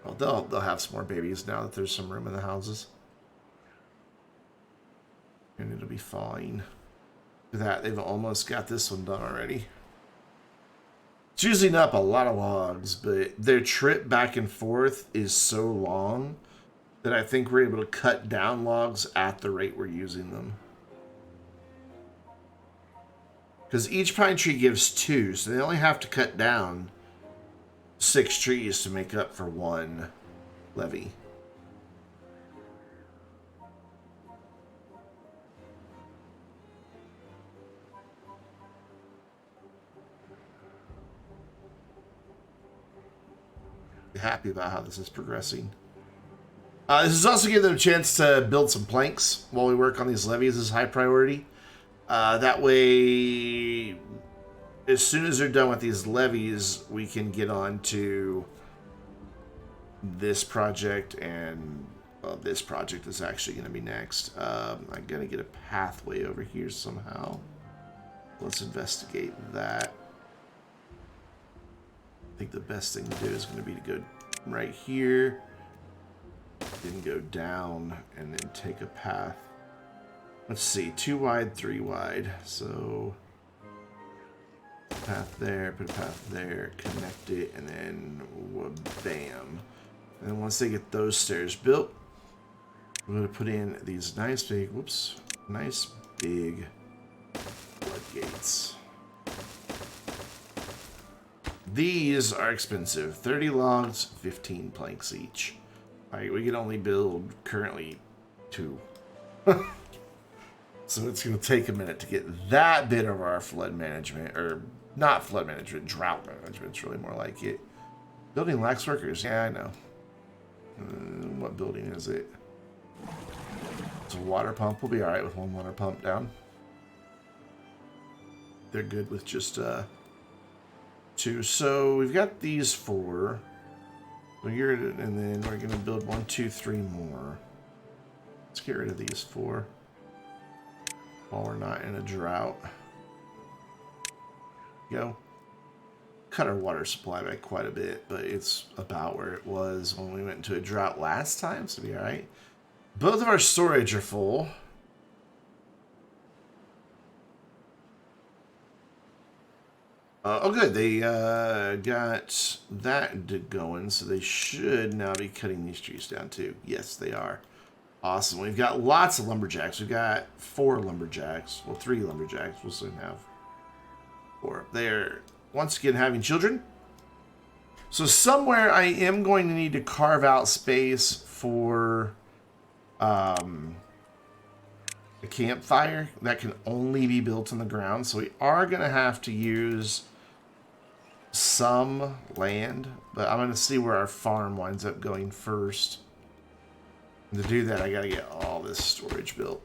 Well, they'll have some more babies now that there's some room in the houses. And it'll be fine. Look at that, they've almost got this one done already. It's using up a lot of logs, but their trip back and forth is so long that I think we're able to cut down logs at the rate we're using them. Because each pine tree gives 2, so they only have to cut down 6 trees to make up for 1 levy. Happy about how this is progressing. This is also giving them a chance to build some planks while we work on these levees as high priority. That way, as soon as they're done with these levees, we can get on to this project, and this project is actually going to be next. I'm going to get a pathway over here somehow. Let's investigate that. I think the best thing to do is going to be to go right here, then go down, and then take a path. Let's see, 2 wide, 3 wide. So, path there, put a path there, connect it, and then bam. And then once they get those stairs built, we're going to put in these nice big, nice big floodgates. These are expensive. 30 logs, 15 planks each. Alright, we can only build currently 2. So it's going to take a minute to get that bit of our flood management, or not flood management, drought management. It's really more like it. Building lacks workers. Yeah, I know. What building is it? It's a water pump. We'll be alright with 1 water pump down. They're good with just 2. So we've got these 4. So here, and then we're going to build 1, 2, 3 more. Let's get rid of these 4 while we're not in a drought. Go. Cut our water supply back quite a bit, but it's about where it was when we went into a drought last time, so it'll be alright. Both of our storage are full. Oh, good. They got that going, so they should now be cutting these trees down too. Yes, they are. Awesome. We've got lots of lumberjacks. We've got 4 lumberjacks. Well, 3 lumberjacks. We'll soon have 4. They're, once again, having children. So somewhere I am going to need to carve out space for a campfire that can only be built on the ground. So we are going to have to use some land, but I'm going to see where our farm winds up going first. And to do that, I got to get all this storage built,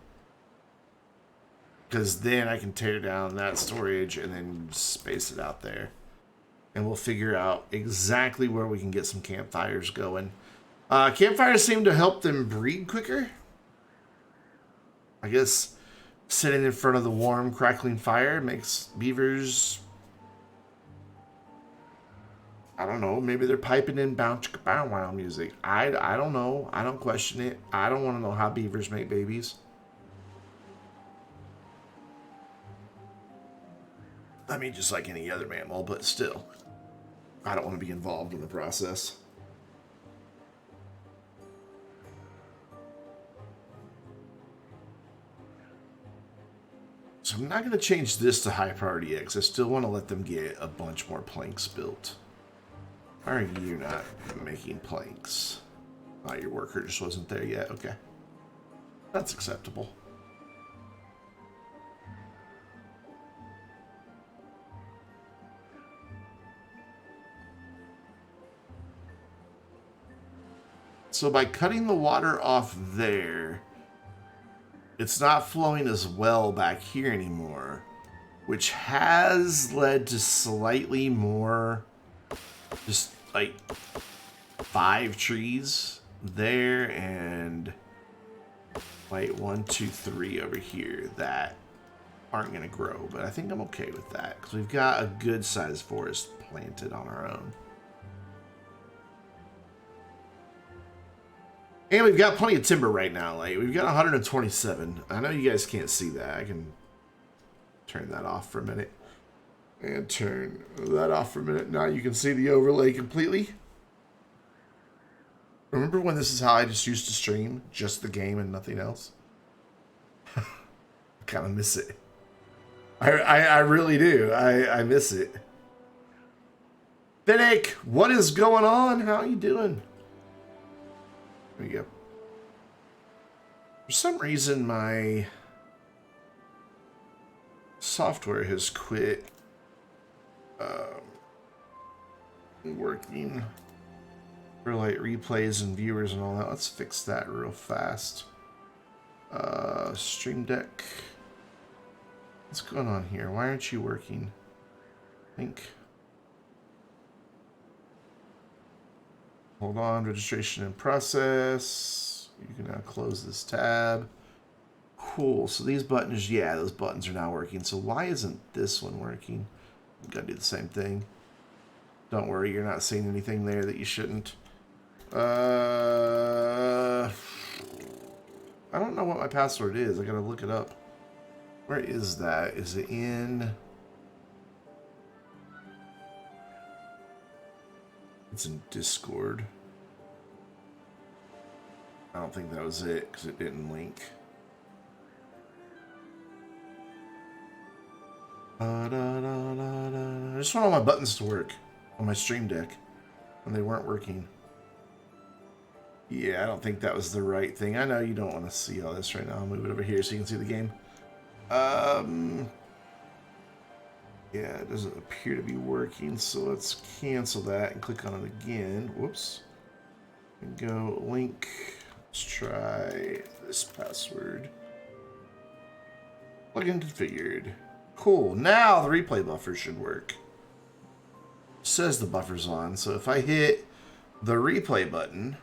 because then I can tear down that storage and then space it out there, and we'll figure out exactly where we can get some campfires going. Campfires seem to help them breed quicker. I guess sitting in front of the warm, crackling fire makes beavers, I don't know, maybe they're piping in bow wow music. I don't know. I don't question it. I don't want to know how beavers make babies. I mean, just like any other mammal, but still, I don't want to be involved in the process. So I'm not going to change this to high priority X. I still want to let them get a bunch more planks built. Why are you not making planks? Oh, your worker just wasn't there yet. Okay. That's acceptable. So by cutting the water off there, it's not flowing as well back here anymore, which has led to slightly more, just like 5 trees there, and like 1, 2, 3 over here that aren't going to grow. But I think I'm okay with that, because we've got a good sized forest planted on our own. And we've got plenty of timber right now. Like, we've got 127. I know you guys can't see that. I can turn that off for a minute. And turn that off for a minute. Now you can see the overlay completely. Remember when this is how I just used to stream? Just the game and nothing else? I kind of miss it. I really do. I miss it. Finnick, what is going on? How are you doing? There we go. For some reason, my software has quit working for like replays and viewers and all that. Let's fix that real fast. Stream Deck. What's going on here? Why aren't you working? I think. Hold on, registration in process. You can now close this tab. Cool, so these buttons, yeah, those buttons are now working. So why isn't this one working? You gotta do the same thing. Don't worry, you're not seeing anything there that you shouldn't. I don't know what my password is. I gotta look it up. Where is that? Is it in... It's in Discord. I don't think that was it, because it didn't link. I just want all my buttons to work on my Stream Deck, and they weren't working. Yeah, I don't think that was the right thing. I know you don't want to see all this right now. I'll move it over here so you can see the game. Yeah, it doesn't appear to be working, so let's cancel that and click on it again. Whoops. And go link. Let's try this password. Plugin configured. Cool. Now the replay buffer should work. It says the buffer's on, so if I hit the replay button,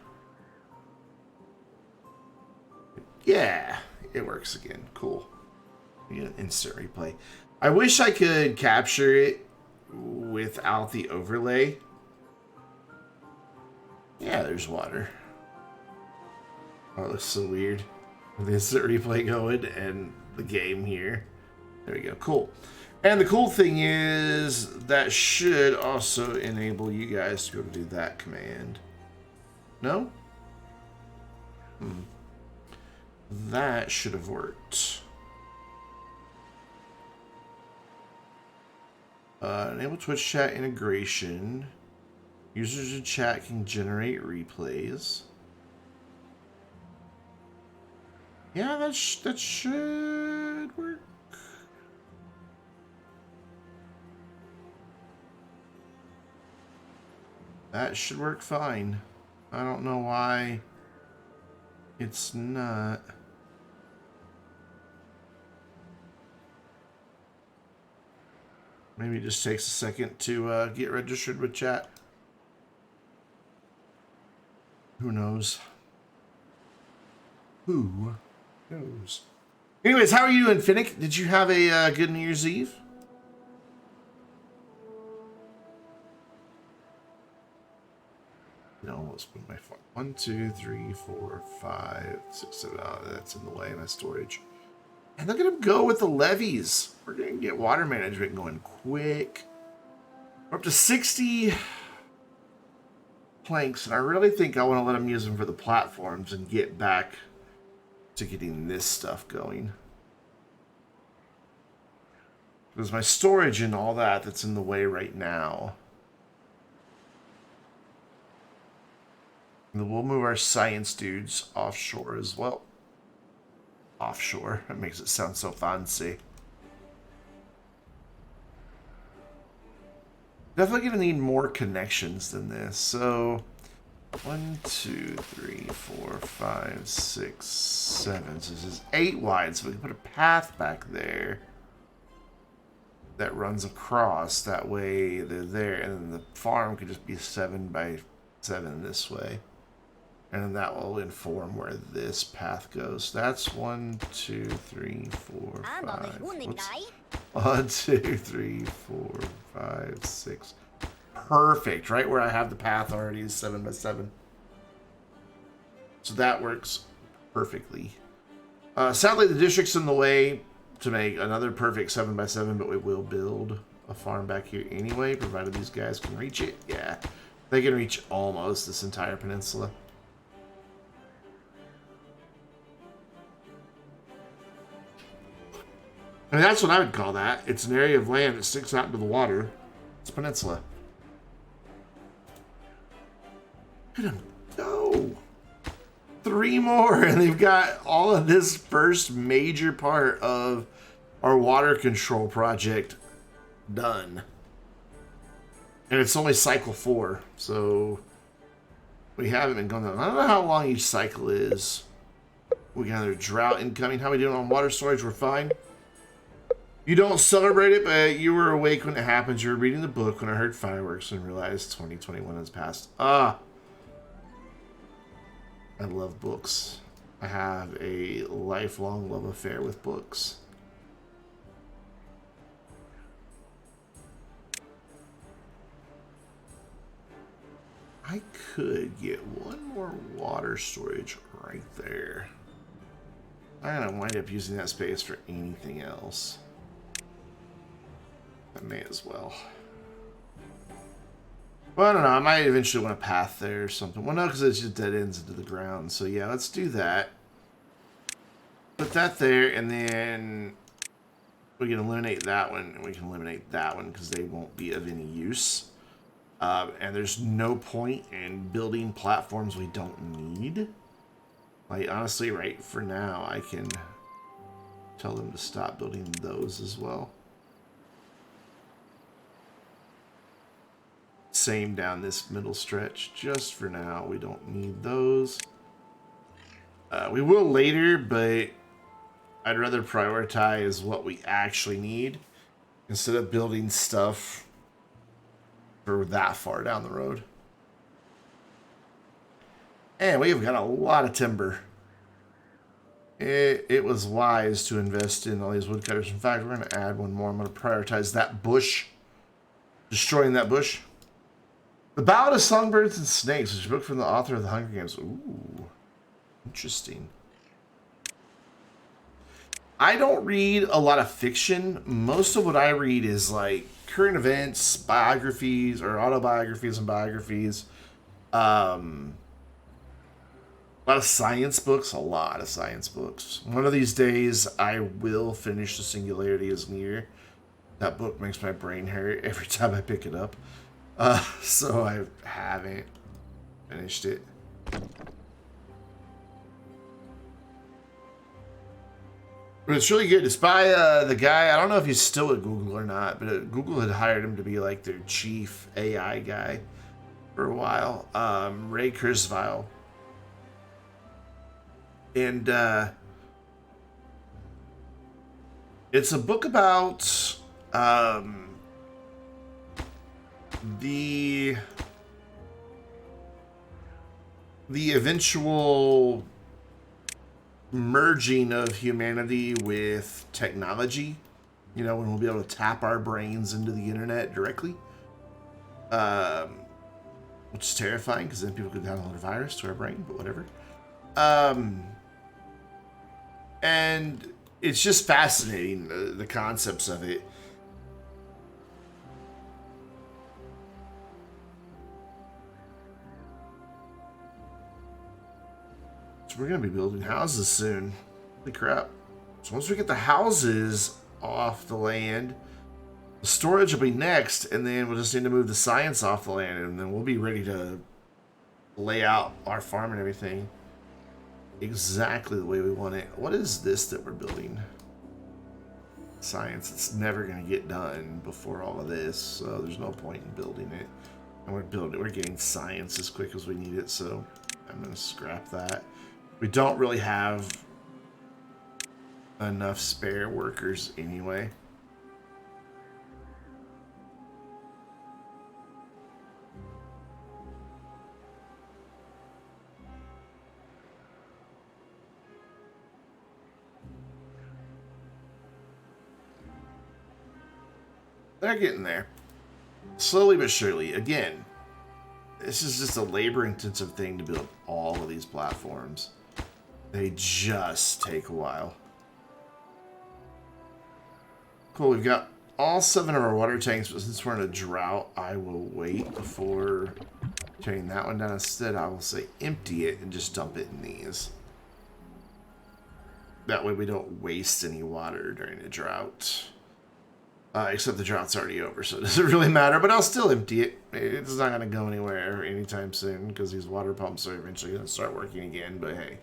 yeah, it works again. Cool. Instant replay. I wish I could capture it without the overlay. Yeah, there's water. Oh, it looks so weird. With the instant replay going and the game here. There we go. Cool. And the cool thing is that should also enable you guys to be able to do that command. No? That should have worked. Enable Twitch chat integration. Users in chat can generate replays. Yeah, that should work. That should work fine. I don't know why it's not. Maybe it just takes a second to get registered with chat. Who knows? Who knows? Anyways, how are you doing, Finnick? Did you have a good New Year's Eve? No, let's put my phone. 1, 2, 3, 4, 5, 6, 7. Oh, that's in the way of my storage. And look at him go with the levies. We're going to get water management going quick. We're up to 60 planks, and I really think I want to let him use them for the platforms and get back to getting this stuff going. Because my storage and all that that's in the way right now. And then we'll move our science dudes offshore as well. Offshore. That makes it sound so fancy. Definitely going to need more connections than this. So 1, 2, 3, 4, 5, 6, 7. So this is 8 wide. So we can put a path back there that runs across. That way they're there. And then the farm could just be 7 by 7 this way. And then that will inform where this path goes. That's 1, 2, 3, 4, 5. Whoops. 1, 2, 3, 4, 5, 6. Perfect. Right where I have the path already is 7 by 7. So that works perfectly. Sadly, the district's in the way to make another perfect 7 by 7, but we will build a farm back here anyway, provided these guys can reach it. Yeah, they can reach almost this entire peninsula. I mean, that's what I would call that. It's an area of land that sticks out into the water. It's a peninsula. Look at them go. 3 more, and they've got all of this first major part of our water control project done. And it's only cycle 4, so we haven't been going on. I don't know how long each cycle is. We got another drought incoming. How are we doing on water storage? We're fine. You don't celebrate it, but you were awake when it happens. You were reading the book when I heard fireworks and realized 2021 has passed. I love books. I have a lifelong love affair with books. I could get one more water storage right there. I'm gonna wind up using that space for anything else. I may as well. Well, I don't know. I might eventually want a path there or something. Well, no, because it just dead ends into the ground. So, yeah, let's do that. Put that there, and then we can eliminate that one, and we can eliminate that one because they won't be of any use. And there's no point in building platforms we don't need. Like, honestly, right for now, I can tell them to stop building those as well. Same down this middle stretch. Just for now, we don't need those. We will later, but I'd rather prioritize what we actually need instead of building stuff for that far down the road. And we've got a lot of timber. It was wise to invest in all these woodcutters. In fact, we're going to add one more. I'm going to prioritize that bush. Destroying that bush. The Ballad of Songbirds and Snakes, which is a book from the author of The Hunger Games. Ooh, interesting. I don't read a lot of fiction. Most of what I read is like current events, biographies, or autobiographies and biographies. A lot of science books. A lot of science books. One of these days, I will finish The Singularity is Near. That book makes my brain hurt every time I pick it up. So I haven't finished it. But it's really good. It's by the guy, I don't know if he's still at Google or not, but Google had hired him to be like their chief AI guy for a while. Ray Kurzweil. And it's a book about the eventual merging of humanity with technology. You know, when we'll be able to tap our brains into the internet directly. Which is terrifying because then people could download a virus to our brain, but whatever. And it's just fascinating, the concepts of it. So we're going to be building houses soon. Holy crap. So once we get the houses off the land, the storage will be next, and then we'll just need to move the science off the land, and then we'll be ready to lay out our farm and everything exactly the way we want it. What is this that we're building? Science. It's never going to get done before all of this, so there's no point in building it. And we're getting science as quick as we need it, so I'm going to scrap that. We don't really have enough spare workers anyway. They're getting there. Slowly but surely. Again, this is just a labor-intensive thing to build all of these platforms. They just take a while. Cool, we've got all 7 of our water tanks, but since we're in a drought, I will wait before tearing that one down. Instead, I will say empty it and just dump it in these. That way we don't waste any water during a drought. Except the drought's already over, so it doesn't really matter. But I'll still empty it. It's not going to go anywhere anytime soon because these water pumps are eventually going to start working again. But hey.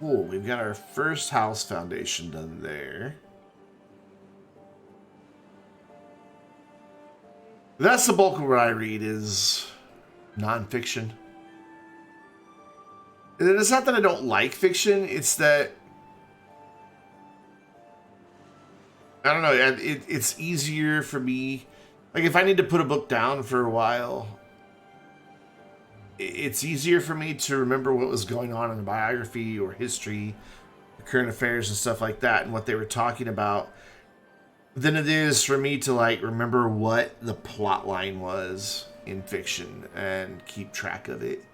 Cool, we've got our first house foundation done there. That's the bulk of what I read is nonfiction. And it's not that I don't like fiction, it's that I don't know, it's easier for me. Like if I need to put a book down for a while, it's easier for me to remember what was going on in the biography or history, current affairs and stuff like that and what they were talking about than it is for me to like remember what the plot line was in fiction and keep track of it.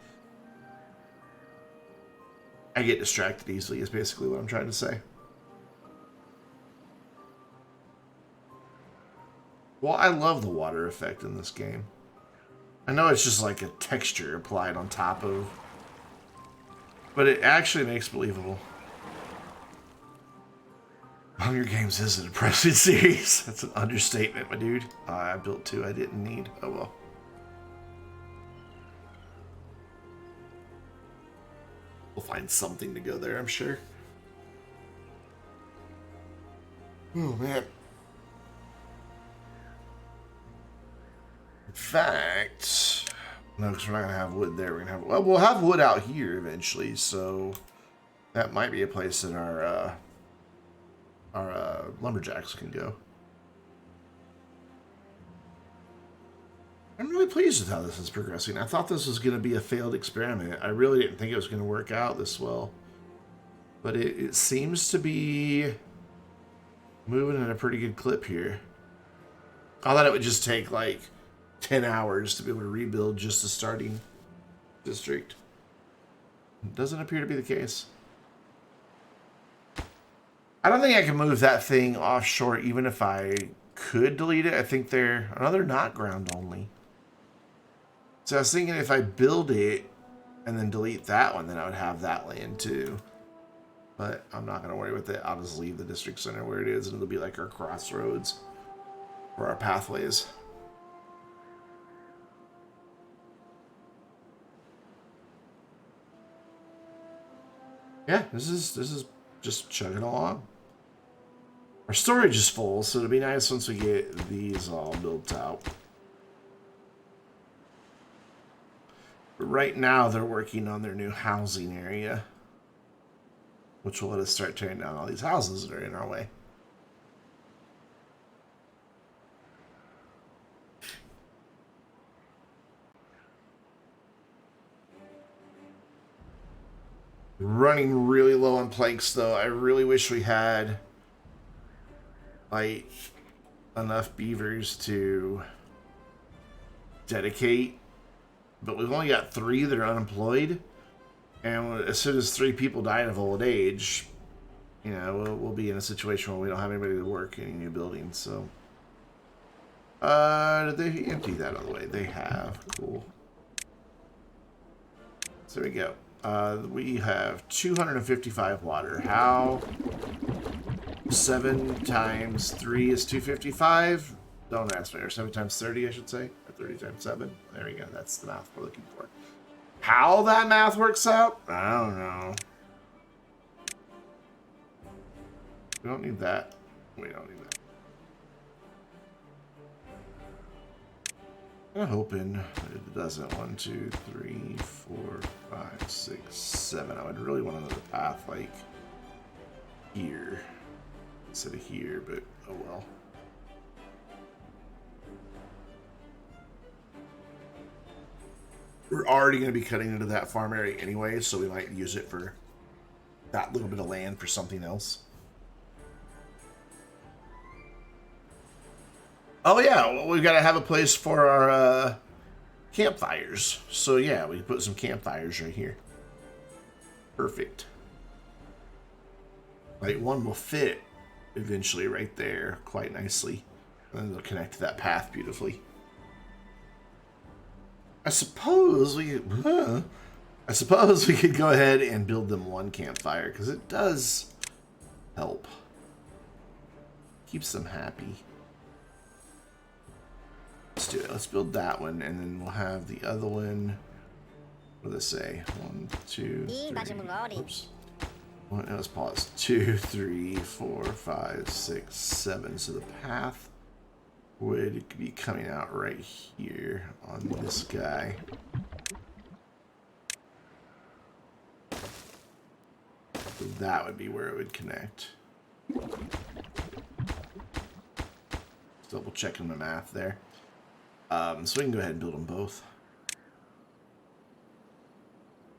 I get distracted easily is basically what I'm trying to say. Well, I love the water effect in this game. I know it's just like a texture applied on top of, but it actually makes believable. Hunger Games is a depressing series. That's an understatement, my dude. I built 2 I didn't need. Oh well. We'll find something to go there, I'm sure. Oh, man. In fact, no, because we're not going to have wood there. We're going to have, well, we'll have wood out here eventually, so that might be a place that our lumberjacks can go. I'm really pleased with how this is progressing. I thought this was going to be a failed experiment. I really didn't think it was going to work out this well. But it seems to be moving at a pretty good clip here. I thought it would just take like 10 hours to be able to rebuild just the starting district. It doesn't appear to be the case. I don't think I can move that thing offshore even if I could delete it. I think they're not ground only. So I was thinking if I build it and then delete that one, then I would have that land too. But I'm not going to worry with it. I'll just leave the district center where it is and it'll be like our crossroads for our pathways. Yeah, this is just chugging along. Our storage is full, so it'll be nice once we get these all built out. But right now, they're working on their new housing area, which will let us start tearing down all these houses that are in our way. Running really low on planks, though. I really wish we had like enough beavers to dedicate, but we've only got 3 that are unemployed, and as soon as 3 people die of old age, you know, we'll be in a situation where we don't have anybody to work in any new buildings. So did they empty that all the way? They have. Cool. So there we go. We have 255 water. How? 7 times 3 is 255. Don't ask me. Or 7 times 30, I should say. Or 30 times 7. There we go. That's the math we're looking for. How that math works out? I don't know. We don't need that. We don't need that. I'm hoping it doesn't. 1, 2, 3, 4, 5, 6, 7. I would really want another path like here instead of here, but oh well. We're already going to be cutting into that farm area anyway, so we might use it for that little bit of land for something else. Oh yeah, well, we've got to have a place for our campfires. So yeah, we can put some campfires right here. Perfect. Like one will fit eventually right there quite nicely. And then it'll connect to that path beautifully. I suppose we I suppose we could go ahead and build them one campfire, because it does help. Keeps them happy. Let's do it. Let's build that one, and then we'll have the other one. What do they say? 1, 2, 3. Oops. Well, let's pause. 2, 3, 4, 5, 6, 7. So the path would be coming out right here on this guy. So that would be where it would connect. Just double checking the math there. So we can go ahead and build them both.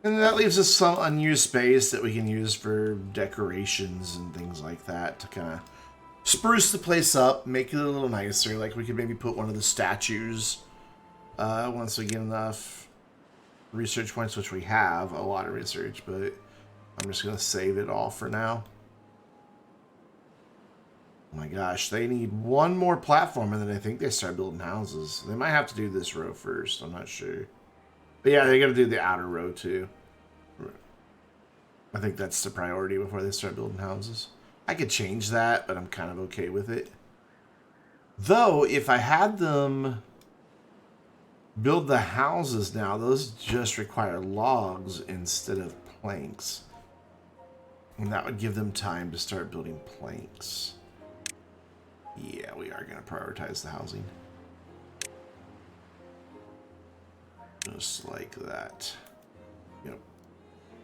And that leaves us some unused space that we can use for decorations and things like that to kind of spruce the place up, make it a little nicer. Like we could maybe put one of the statues once we get enough research points, which we have a lot of research, but I'm just going to save it all for now. Oh my gosh, they need one more platform and then I think they start building houses. They might have to do this row first, I'm not sure. But yeah, they got to do the outer row too. I think that's the priority before they start building houses. I could change that, but I'm kind of okay with it. Though, if I had them build the houses now, those just require logs instead of planks. And that would give them time to start building planks. Yeah, we are going to prioritize the housing. Just like that. Yep.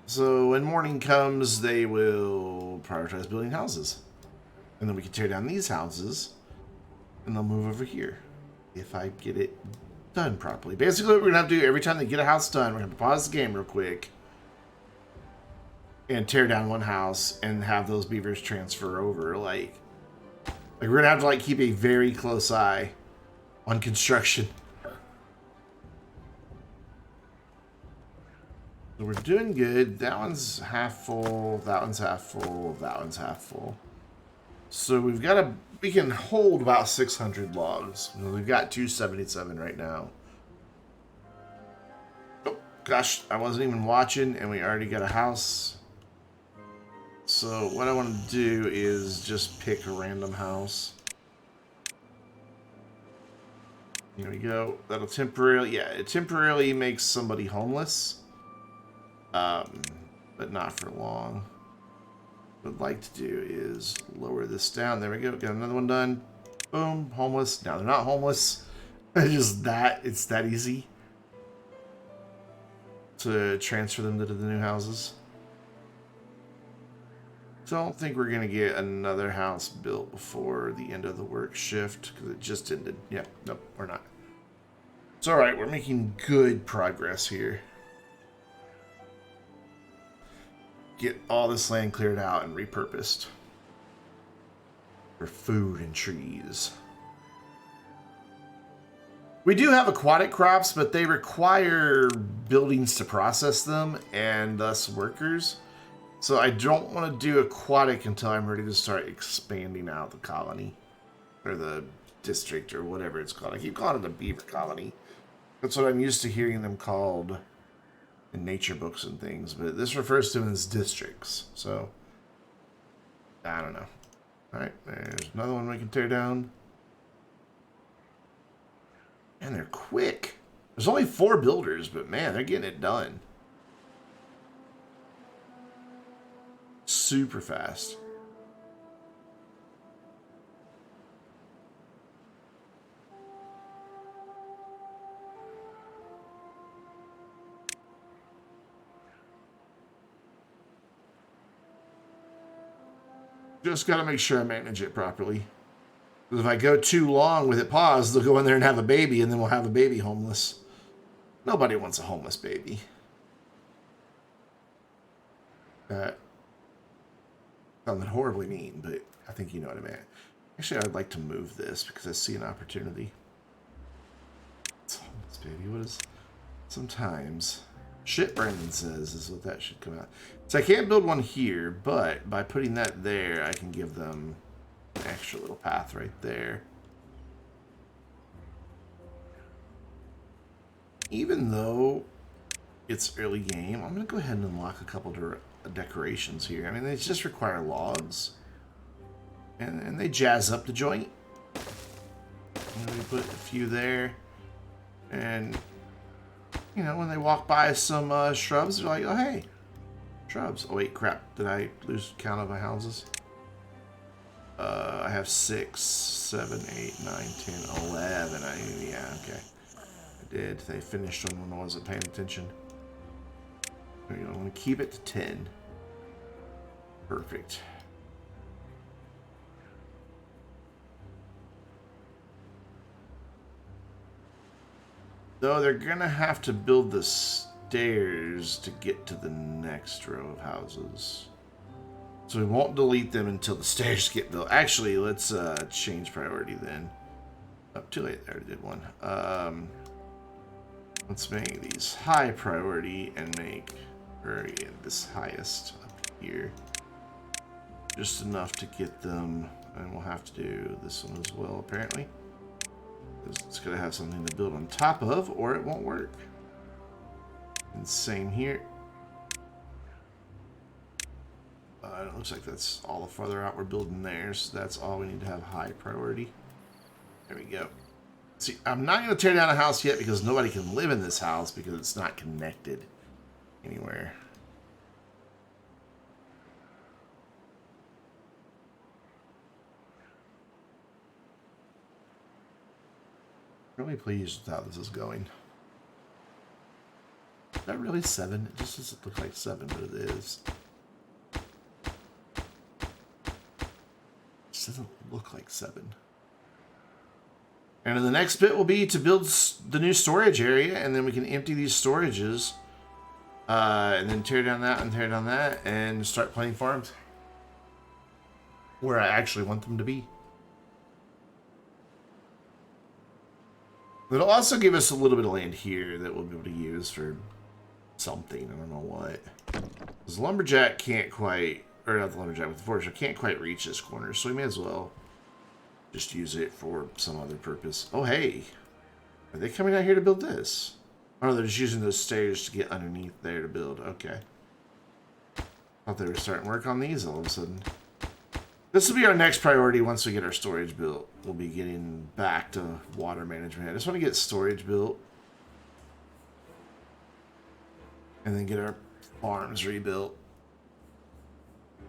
So when morning comes, they will prioritize building houses. And then we can tear down these houses, and they'll move over here. If I get it done properly. Basically, what we're going to have to do every time they get a house done, we're going to pause the game real quick and tear down one house and have those beavers transfer over. Like we're going to have to like keep a very close eye on construction. So we're doing good. That one's half full. That one's half full. That one's half full. So we've got we can hold about 600 logs. We've got 277 right now. Oh, gosh, I wasn't even watching and we already got a house. So what I want to do is just pick a random house. Here we go. That'll temporarily, yeah, it temporarily makes somebody homeless. But not for long. What I'd like to do is lower this down. There we go. Got another one done. Boom. Homeless. Now they're not homeless. It's that easy to transfer them to the new houses. Don't think we're going to get another house built before the end of the work shift because it just ended. Yeah, nope, we're not. It's alright. We're making good progress here. Get all this land cleared out and repurposed for food and trees. We do have aquatic crops, but they require buildings to process them and thus workers. So I don't want to do aquatic until I'm ready to start expanding out the colony or the district or whatever it's called. I keep calling it a beaver colony. That's what I'm used to hearing them called in nature books and things, but this refers to them as districts, so I don't know. Alright, there's another one we can tear down. And they're quick. There's only 4 builders, but man, they're getting it done. Super fast. Just got to make sure I manage it properly. Because if I go too long with it paused, they'll go in there and have a baby, and then we'll have a baby homeless. Nobody wants a homeless baby. That sounded horribly mean, but I think you know what I meant. Actually, I'd like to move this because I see an opportunity. It's homeless baby. What is... Sometimes... Shit, Brandon says, is what that should come out. So I can't build one here, but by putting that there, I can give them an extra little path right there. Even though it's early game. I'm going to go ahead and unlock a couple decorations here. I mean, they just require logs. And they jazz up the joint. And we put a few there. And, you know, when they walk by some shrubs, they're like, oh, hey, shrubs. Oh, wait, crap. Did I lose count of my houses? I have 6, 7, 8, 9, 10, 11. Yeah, okay. I did. They finished one when I wasn't paying attention. There you go. I'm going to keep it to 10. Perfect. Though they're going to have to build the stairs to get to the next row of houses. So we won't delete them until the stairs get built. Actually, let's change priority then. Oh, too late. I already did one. Let's make these high priority and make this highest up here. Just enough to get them. And we'll have to do this one as well, apparently. It's going to have something to build on top of, or it won't work. And same here. It looks like that's all the farther out we're building there, so that's all we need to have high priority. There we go. See, I'm not going to tear down a house yet because nobody can live in this house because it's not connected anywhere. Really pleased with how this is going. Is that really 7? It just doesn't look like 7, but it is. It doesn't look like 7. And then the next bit will be to build the new storage area, and then we can empty these storages, and then tear down that and tear down that, and start planting farms where I actually want them to be. It'll also give us a little bit of land here that we'll be able to use for something. I don't know what. Because the lumberjack can't quite, or not the lumberjack, but the forager can't quite reach this corner, so we may as well just use it for some other purpose. Oh, hey. Are they coming out here to build this? Oh, they're just using those stairs to get underneath there to build. Okay. Thought they were starting work on these all of a sudden. This will be our next priority once we get our storage built. We'll be getting back to water management. I just want to get storage built. And then get our farms rebuilt.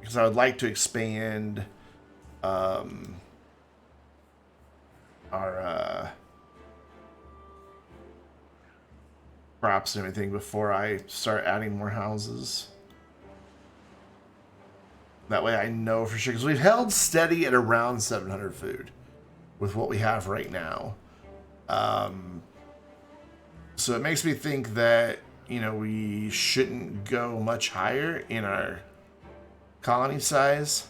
Because I would like to expand our crops and everything before I start adding more houses. That way I know for sure, because we've held steady at around 700 food with what we have right now. So it makes me think that, you know, we shouldn't go much higher in our colony size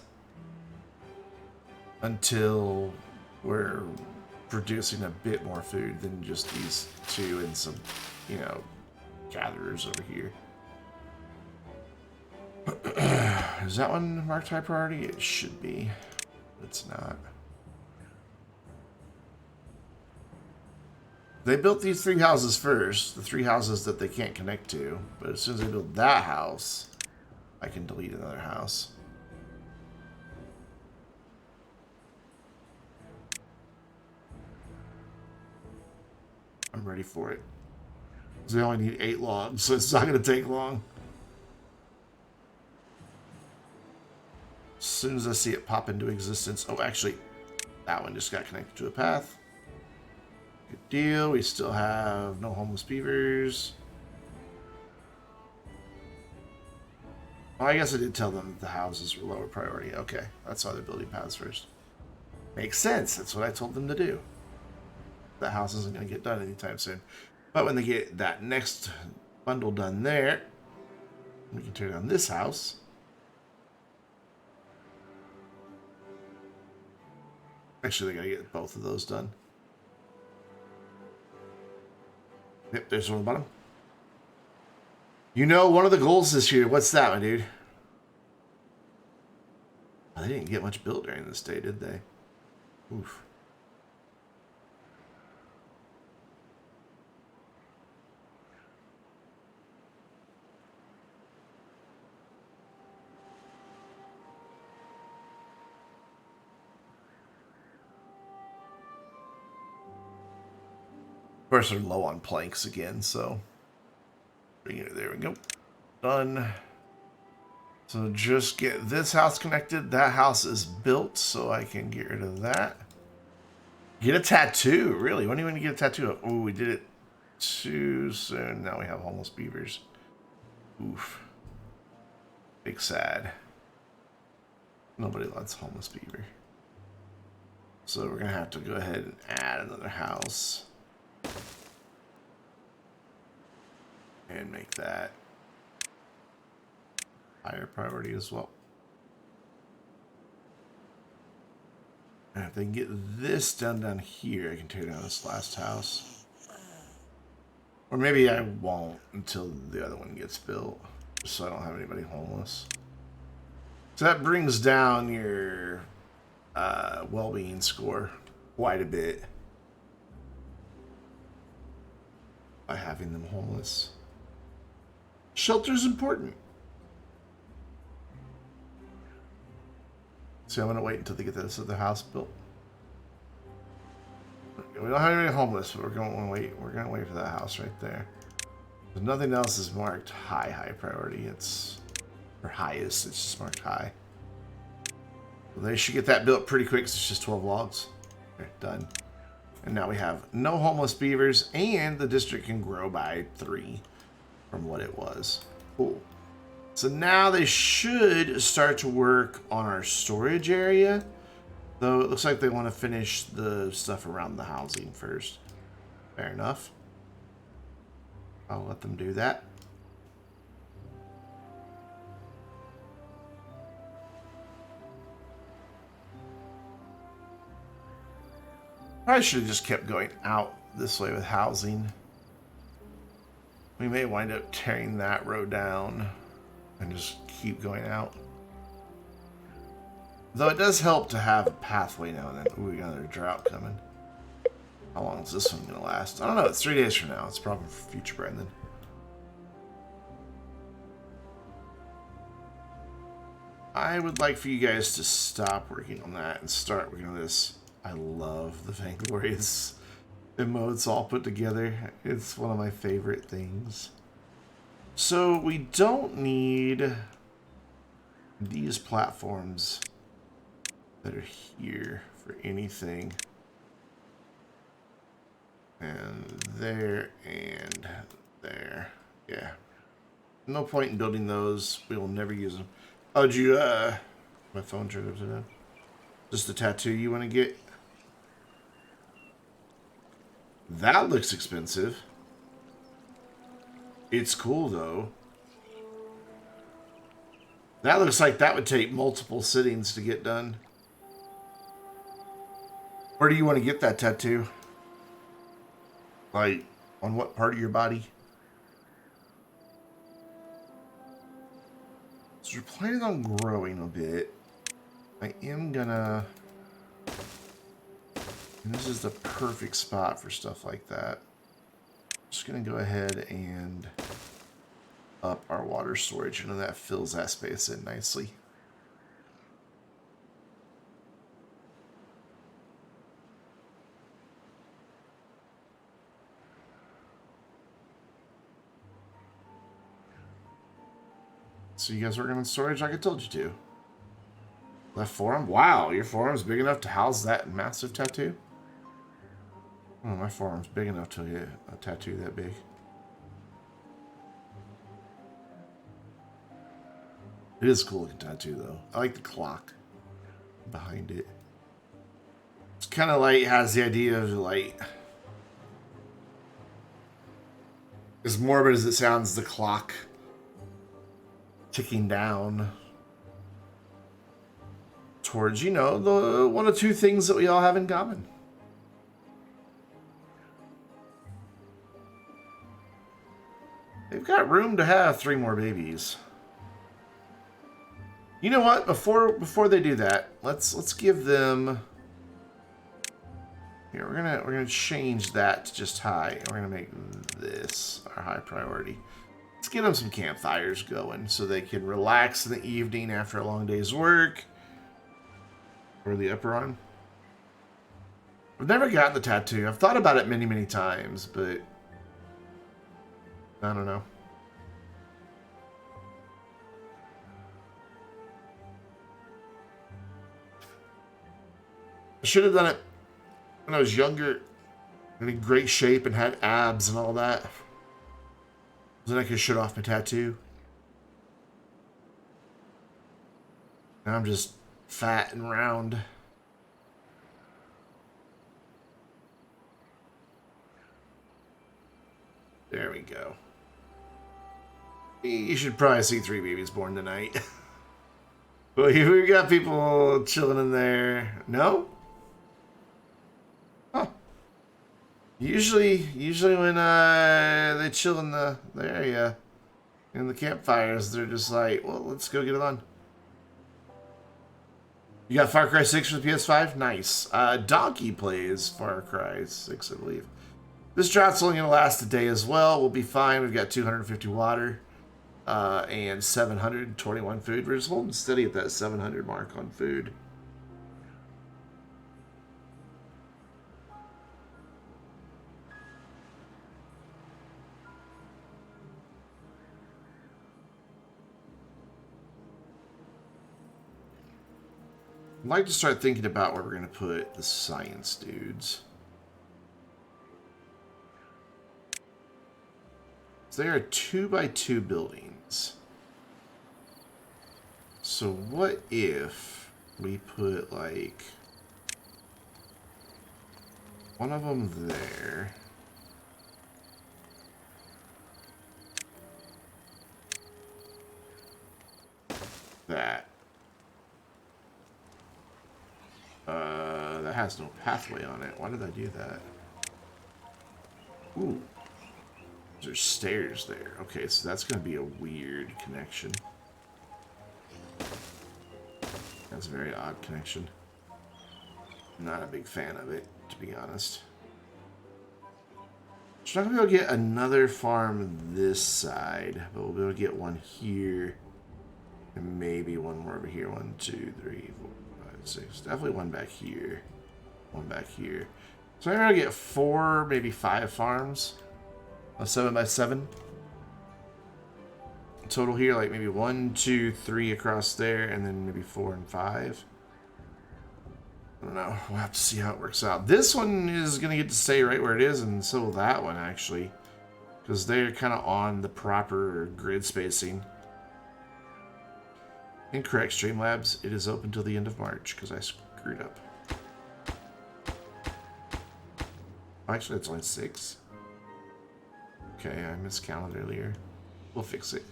until we're producing a bit more food than just these two and some, you know, gatherers over here. Is that one marked high priority? It should be. It's not. They built these 3 houses first, the 3 houses that they can't connect to. But as soon as they build that house, I can delete another house. I'm ready for it. Because they only need 8 logs, so it's not going to take long. As soon as I see it pop into existence. Oh, actually, that one just got connected to a path. Good deal. We still have no homeless beavers. Oh, I guess I did tell them that the houses were lower priority. Okay, that's why they're building paths first. Makes sense. That's what I told them to do. The house isn't going to get done anytime soon. But when they get that next bundle done there, we can tear down this house. Actually, they gotta get both of those done. Yep, there's one on the bottom. You know, one of the goals this year, what's that, my dude? Oh, they didn't get much built during this day, did they? Oof. Of course, they're low on planks again, so there we go. Done. So just get this house connected. That house is built, so I can get rid of that. Get a tattoo, really? When do you want to get a tattoo? Oh, we did it too soon. Now we have homeless beavers. Oof. Big sad. Nobody likes homeless beaver. So we're gonna have to go ahead and add another house. And make that higher priority as well. And if they can get this done down here, I can tear down this last house. Or maybe I won't until the other one gets built, just so I don't have anybody homeless. So that brings down your well-being score quite a bit by having them homeless. Shelter's important. So I'm gonna wait until they get this other house built. We don't have anybody homeless, but we're gonna wait. We're gonna wait for that house right there. But nothing else is marked high priority. It's or highest. It's just marked high. Well, they should get that built pretty quick. It's just 12 logs. Okay, done. And now we have no homeless beavers, and the district can grow by 3 from what it was. Cool. So now they should start to work on our storage area. Though it looks like they want to finish the stuff around the housing first. Fair enough. I'll let them do that. I should have just kept going out this way with housing. We may wind up tearing that road down and just keep going out. Though it does help to have a pathway now and then. Ooh, we got another drought coming. How long is this one going to last? I don't know. It's 3 days from now. It's probably for future Brandon. I would like for you guys to stop working on that and start working on this. I love the Vainglorious emotes all put together. It's one of my favorite things. So we don't need these platforms that are here for anything. And there and there. Yeah. No point in building those. We will never use them. Oh, did you, my phone turned upside down. Just a tattoo you want to get? That looks expensive. It's cool, though. That looks like that would take multiple sittings to get done. Where do you want to get that tattoo? Like, on what part of your body? So we're planning on growing a bit. I am gonna... And this is the perfect spot for stuff like that. Just gonna go ahead and up our water storage. You know, that fills that space in nicely. So you guys working on storage like I told you to. Left forearm? Wow, your forearm's big enough to house that massive tattoo? Oh, my forearm's big enough to get a tattoo that big. It is a cool looking tattoo, though. I like the clock behind it. It's kind of like, has the idea of like, as morbid as it sounds, the clock ticking down towards, you know, the one or two things that we all have in common. They've got room to have 3 more babies. You know what? Before they do that, let's give them. Here, we're gonna change that to just high. We're gonna make this our high priority. Let's get them some campfires going so they can relax in the evening after a long day's work. Or the upper arm. I've never gotten the tattoo. I've thought about it many, many times, but I don't know. I should have done it when I was younger, and in great shape and had abs and all that. Then I could shut off my tattoo. Now I'm just fat and round. There we go. You should probably see 3 babies born tonight. Well, we got people chilling in there. No? Huh. Usually when they chill in the area, in the campfires, they're just like, well, let's go get it on. You got Far Cry 6 for the PS5? Nice. Donkey plays Far Cry 6, I believe. This drought's only going to last a day as well. We'll be fine. We've got 250 water and 721 food. We're just holding steady at that 700 mark on food. I'd like to start thinking about where we're going to put the science dudes. So they are 2x2 buildings. So what if we put like one of them there? That. That has no pathway on it. Why did I do that? Ooh. There's stairs there. Okay, so that's going to be a weird connection. That's a very odd connection. Not a big fan of it, to be honest. So we're not going to be able to get another farm this side, but we'll be able to get one here. And maybe one more over here. 1, 2, 3, 4, 5, 6. Definitely one back here. One back here. So I'm going to get 4, maybe 5 farms. A 7x7 total here, like maybe 1, 2, 3 across there, and then maybe 4 and 5. I don't know. We'll have to see how it works out. This one is going to get to stay right where it is, and so will that one, actually. Because they're kind of on the proper grid spacing. Incorrect, Streamlabs. It is open till the end of March, because I screwed up. Actually, that's only 6. Okay, I miscounted earlier. We'll fix it.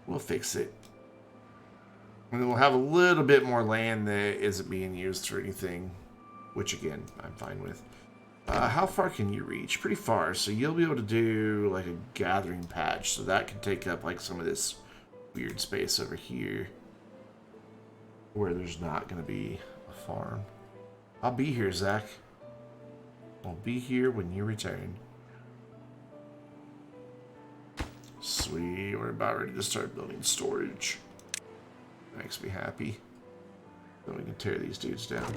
We'll fix it. And then we'll have a little bit more land that isn't being used for anything. Which, again, I'm fine with. How far can you reach? Pretty far. So you'll be able to do, like, a gathering patch. So that can take up, like, some of this weird space over here. Where there's not going to be a farm. I'll be here, Zach. I'll be here when you return. Sweet, we're about ready to start building storage. Makes me happy. Then we can tear these dudes down.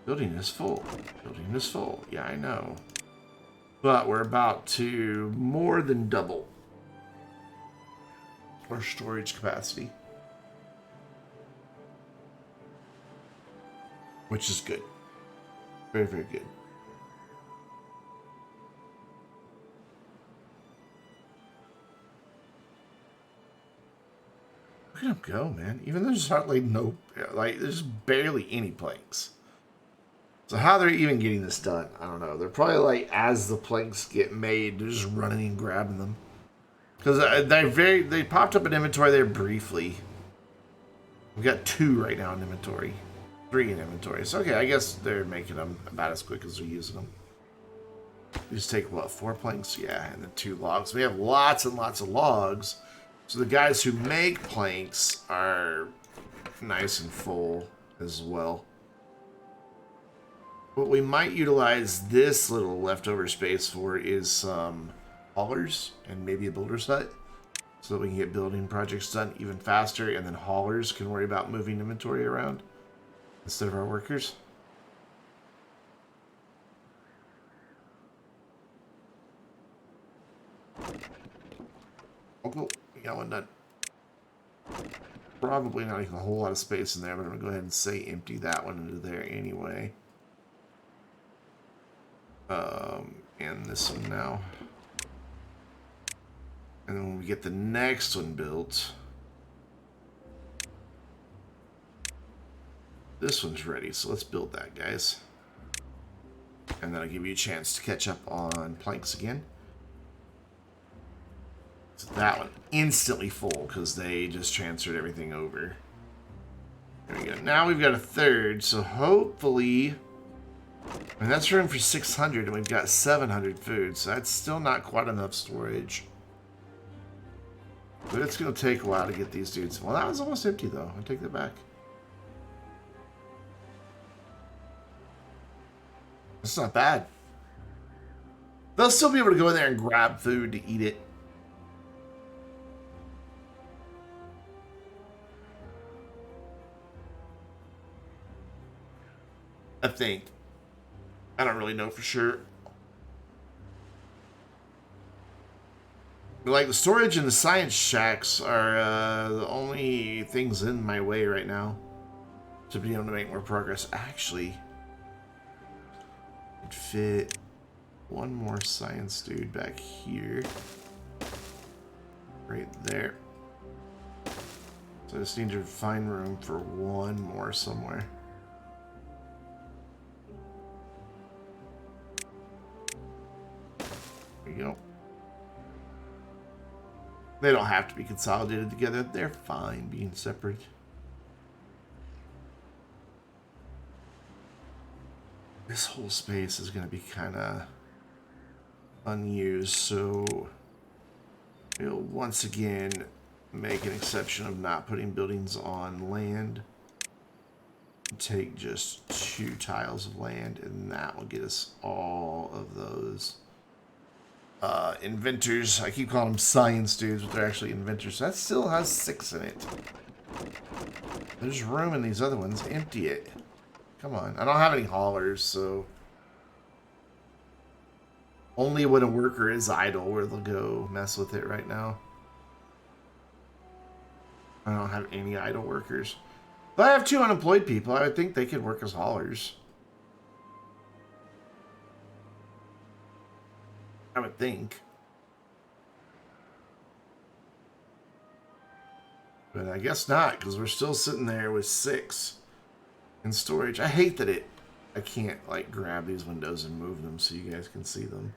Building is full. Building is full. Yeah, I know. But we're about to more than double our storage capacity. Which is good. Very, very good. Look at them go, man. Even though there's hardly no, like, there's barely any planks. So how they're even getting this done, I don't know. They're probably like, as the planks get made, they're just running and grabbing them. Because they popped up in inventory there briefly. We've got 2 right now in inventory. 3 in inventory. So, okay, I guess they're making them about as quick as they're using them. We just take, what, 4 planks? Yeah, and then 2 logs. We have lots and lots of logs. So the guys who make planks are nice and full as well. What we might utilize this little leftover space for is some haulers and maybe a builder's hut. So that we can get building projects done even faster, and then haulers can worry about moving inventory around instead of our workers. Oh, cool. We got one done. Probably not even a whole lot of space in there, but I'm going to go ahead and say empty that one into there anyway. And this one now. And then when we get the next one built, this one's ready, so let's build that, guys. And that'll give you a chance to catch up on planks again. So that one instantly full because they just transferred everything over. There we go. Now we've got a third, so hopefully... I mean, that's room for 600, and we've got 700 food, so that's still not quite enough storage. But it's going to take a while to get these dudes. Well, that was almost empty, though. I'll take that back. That's not bad. They'll still be able to go in there and grab food to eat it. I think. I don't really know for sure. Like, the storage and the science shacks are the only things in my way right now to be able to make more progress. Actually, I'd fit one more science dude back here. Right there. So I just need to find room for one more somewhere. There you go. They don't have to be consolidated together. They're fine being separate. This whole space is going to be kind of unused, so we'll once again make an exception of not putting buildings on land. Take just 2 tiles of land, and that will get us all of those inventors. I keep calling them science dudes, but they're actually inventors. So that still has 6 in it. There's room in these other ones. Empty it. Come on. I don't have any haulers, so only when a worker is idle where they'll go mess with it right now. I don't have any idle workers. But I have 2 unemployed people. I would think they could work as haulers. I would think. But I guess not, because we're still sitting there with 6 in storage. I hate that I can't, like, grab these windows and move them so you guys can see them.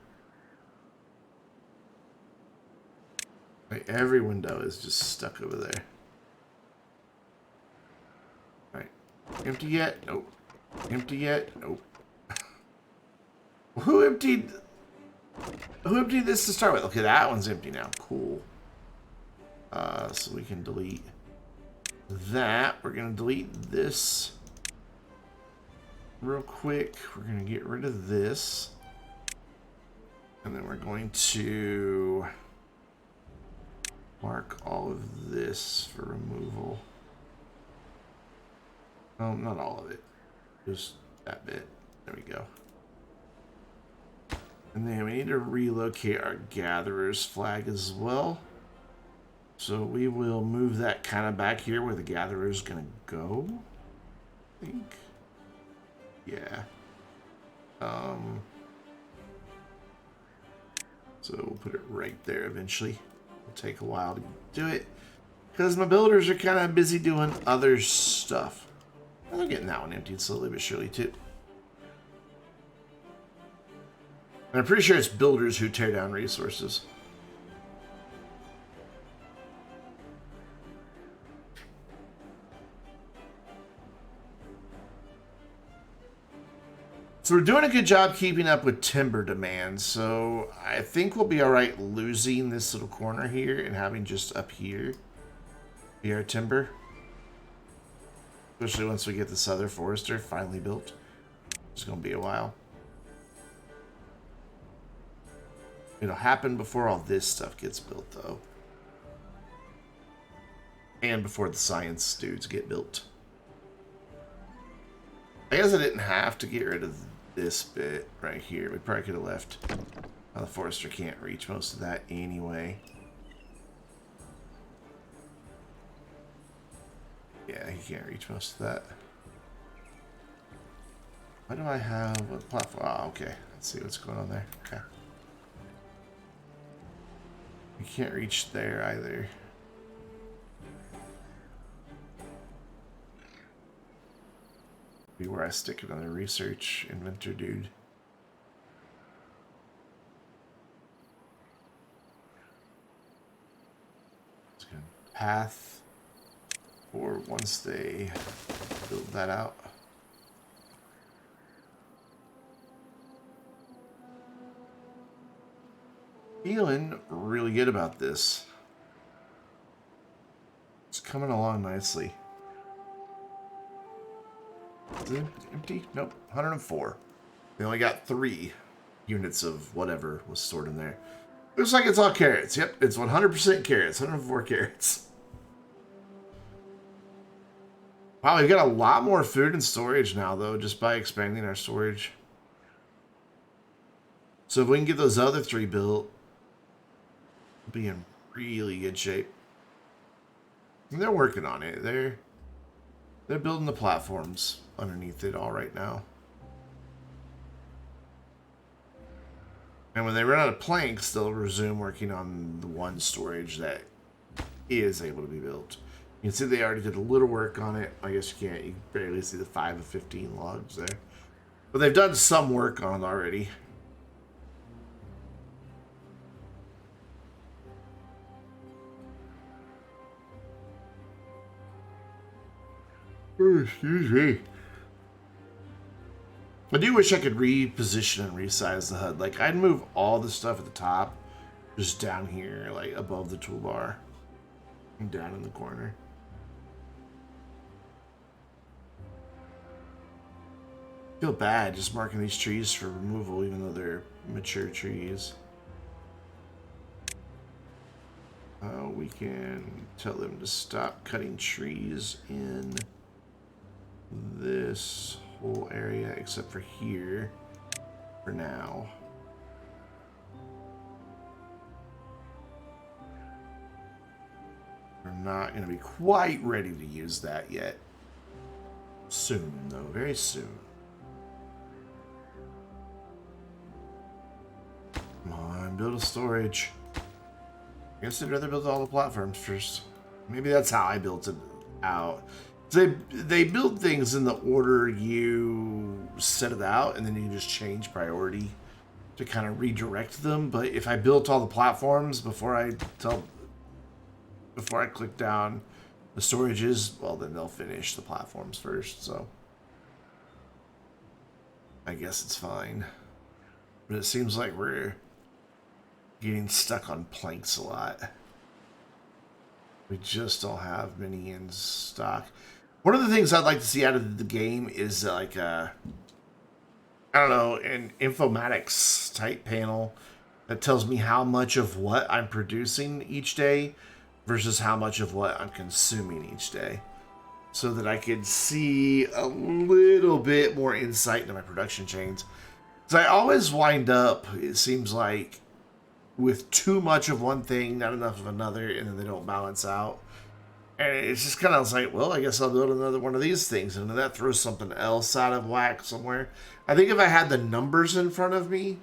Like, every window is just stuck over there. Alright. Empty yet? Nope. Empty yet? Nope. Who emptied this to start with? Okay, that one's empty now. Cool. So we can delete that. We're going to delete this real quick. We're going to get rid of this. And then we're going to mark all of this for removal. Oh, not all of it. Just that bit. There we go. And then we need to relocate our gatherer's flag as well. So we will move that kind of back here where the gatherer's going to go. I think. Yeah. So we'll put it right there eventually. It'll take a while to do it because my builders are kind of busy doing other stuff. And they're getting that one emptied slowly but surely too. And I'm pretty sure it's builders who tear down resources. So we're doing a good job keeping up with timber demand. So I think we'll be all right losing this little corner here and having just up here be our timber. Especially once we get this other forester finally built. It's going to be a while. It'll happen before all this stuff gets built, though. And before the science dudes get built. I guess I didn't have to get rid of this bit right here. We probably could have left. The forester can't reach most of that anyway. Yeah, he can't reach most of that. Why do I have a platform? Oh, okay. Let's see what's going on there. Okay. You can't reach there either. Be where I stick another research inventor dude. It's good. Path for once they build that out. Feeling really good about this. It's coming along nicely. Is it empty? Nope. 104. They only got 3 units of whatever was stored in there. Looks like it's all carrots. Yep, it's 100% carrots. 104 carrots. Wow, we've got a lot more food and storage now, though, just by expanding our storage. So if we can get those other 3 built, we'll be in really good shape. And they're working on it. They're building the platforms underneath it all right now. And when they run out of planks, they'll resume working on the one storage that is able to be built. You can see they already did a little work on it. I guess you can't. You can barely see the 5 of 15 logs there. But they've done some work on it already. Oh, excuse me. I do wish I could reposition and resize the HUD. Like, I'd move all the stuff at the top just down here, like above the toolbar and down in the corner. I feel bad just marking these trees for removal, even though they're mature trees. We can tell them to stop cutting trees in this whole area except for here for now. We're not going to be quite ready to use that yet. Soon, though. Very soon. Come on, build a storage. I guess I'd rather build all the platforms first. Maybe that's how I built it out. They build things in the order you set it out, and then you just change priority to kind of redirect them. But if I built all the platforms before I click down the storages, well, then they'll finish the platforms first. So I guess it's fine. But it seems like we're getting stuck on planks a lot. We just don't have many in stock. One of the things I'd like to see out of the game is like I don't know, an informatics type panel that tells me how much of what I'm producing each day versus how much of what I'm consuming each day, so that I could see a little bit more insight into my production chains. Because I always wind up, it seems like, with too much of one thing, not enough of another, and then they don't balance out. And it's just kind of like, well, I guess I'll build another one of these things, and then that throws something else out of whack somewhere. I think if I had the numbers in front of me,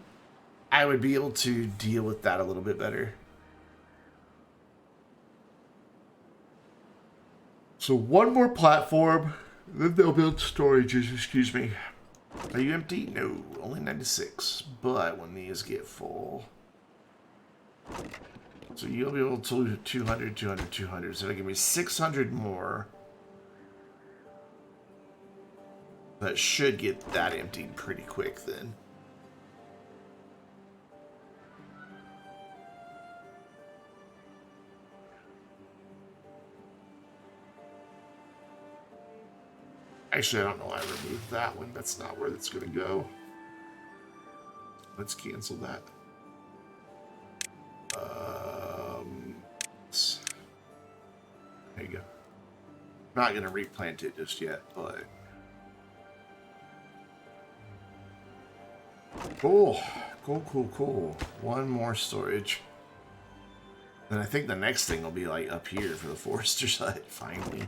I would be able to deal with that a little bit better. So one more platform, then they'll build storages, excuse me. Are you empty? No, only 96. But when these get full... So you'll be able to do 200, 200, 200. So that'll give me 600 more. That should get that emptied pretty quick then. Actually, I don't know why I removed that one. That's not where that's going to go. Let's cancel that. There you go. Not going to replant it just yet, but... Cool. Cool. One more storage. Then I think the next thing will be like up here for the forester's hut, finally.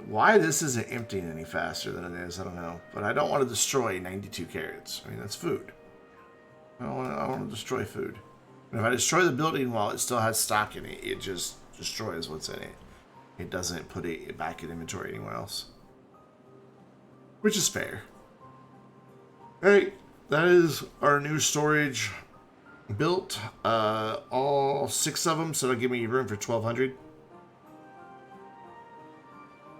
Why this isn't emptying any faster than it is, I don't know. But I don't want to destroy 92 carrots. I mean, that's food. I want to destroy food. And if I destroy the building while it still has stock in it, it just destroys what's in it. It doesn't put it back in inventory anywhere else. Which is fair. Alright, that is our new storage built. All 6 of them, so that'll give me room for 1,200.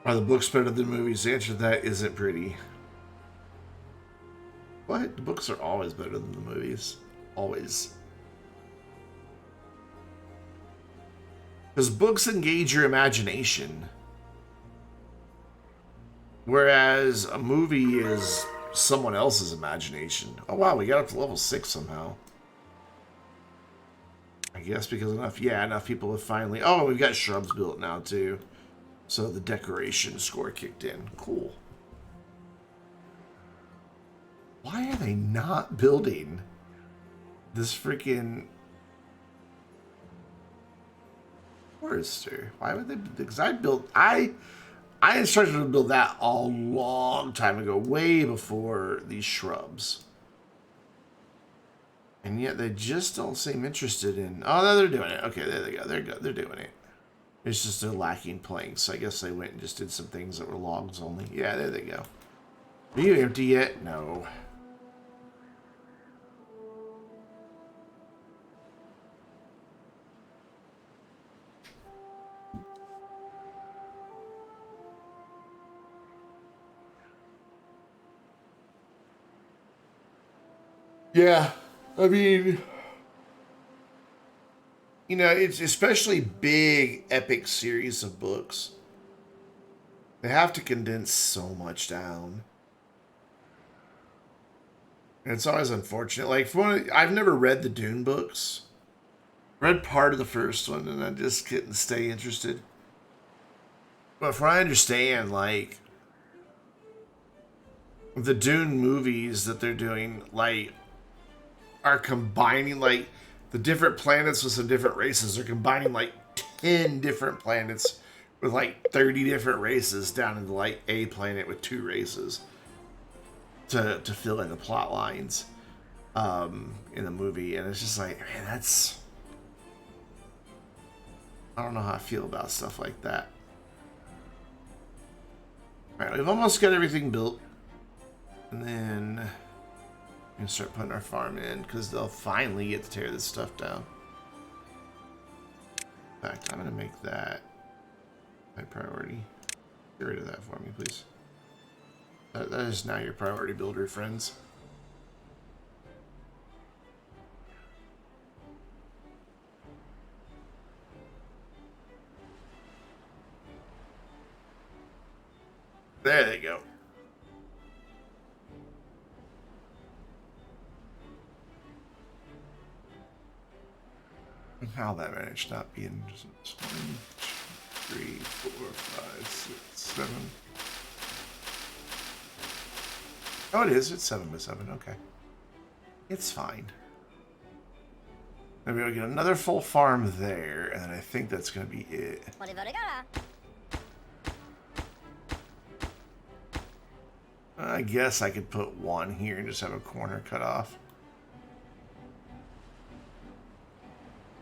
Are the books better than the movies? The answer to that isn't pretty. What? The books are always better than the movies. Always. Because books engage your imagination. Whereas a movie is someone else's imagination. Oh wow, we got up to level 6 somehow. I guess because enough people have finally... Oh, we've got shrubs built now too. So the decoration score kicked in. Cool. Why are they not building this freaking forester? Why would they? Because I instructed them to build that a long time ago, way before these shrubs. And yet they just don't seem interested in... Oh, no, they're doing it. Okay, there they go. They're doing it. It's just they're lacking planks. So I guess they went and just did some things that were logs only. Yeah, there they go. Are you empty yet? No. Yeah, I mean... You know, it's especially big, epic series of books. They have to condense so much down. And it's always unfortunate. Like, I've never read the Dune books. Read part of the first one, and I just couldn't stay interested. But from what I understand, like, the Dune movies that they're doing, like, are combining, like, the different planets with some different races. They're combining like 10 different planets with like 30 different races down into like a planet with 2 races to fill in the plot lines in the movie. And it's just like, man, that's... I don't know how I feel about stuff like that. Alright, we've almost got everything built. And then... we can start putting our farm in, because they'll finally get to tear this stuff down. In fact, I'm going to make that my priority. Get rid of that for me, please. That is now your priority builder, friends. There they go. How that managed not being 1, 2, 3, 4, 5, 6, 7. Oh, it is. It's 7 by 7. Okay. It's fine. Then we'll get another full farm there, and then I think that's going to be it. I guess I could put 1 here and just have a corner cut off.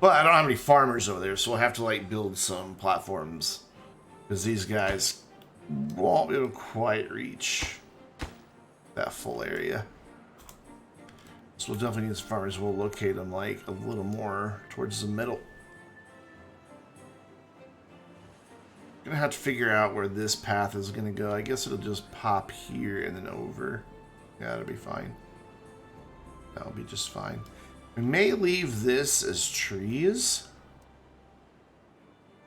But I don't have any farmers over there, so we'll have to like build some platforms. Because these guys won't be able to quite reach that full area. So we'll definitely need some farmers. We'll locate them like a little more towards the middle. Gonna have to figure out where this path is gonna go. I guess it'll just pop here and then over. Yeah, that'll be fine. That'll be just fine. We may leave this as trees.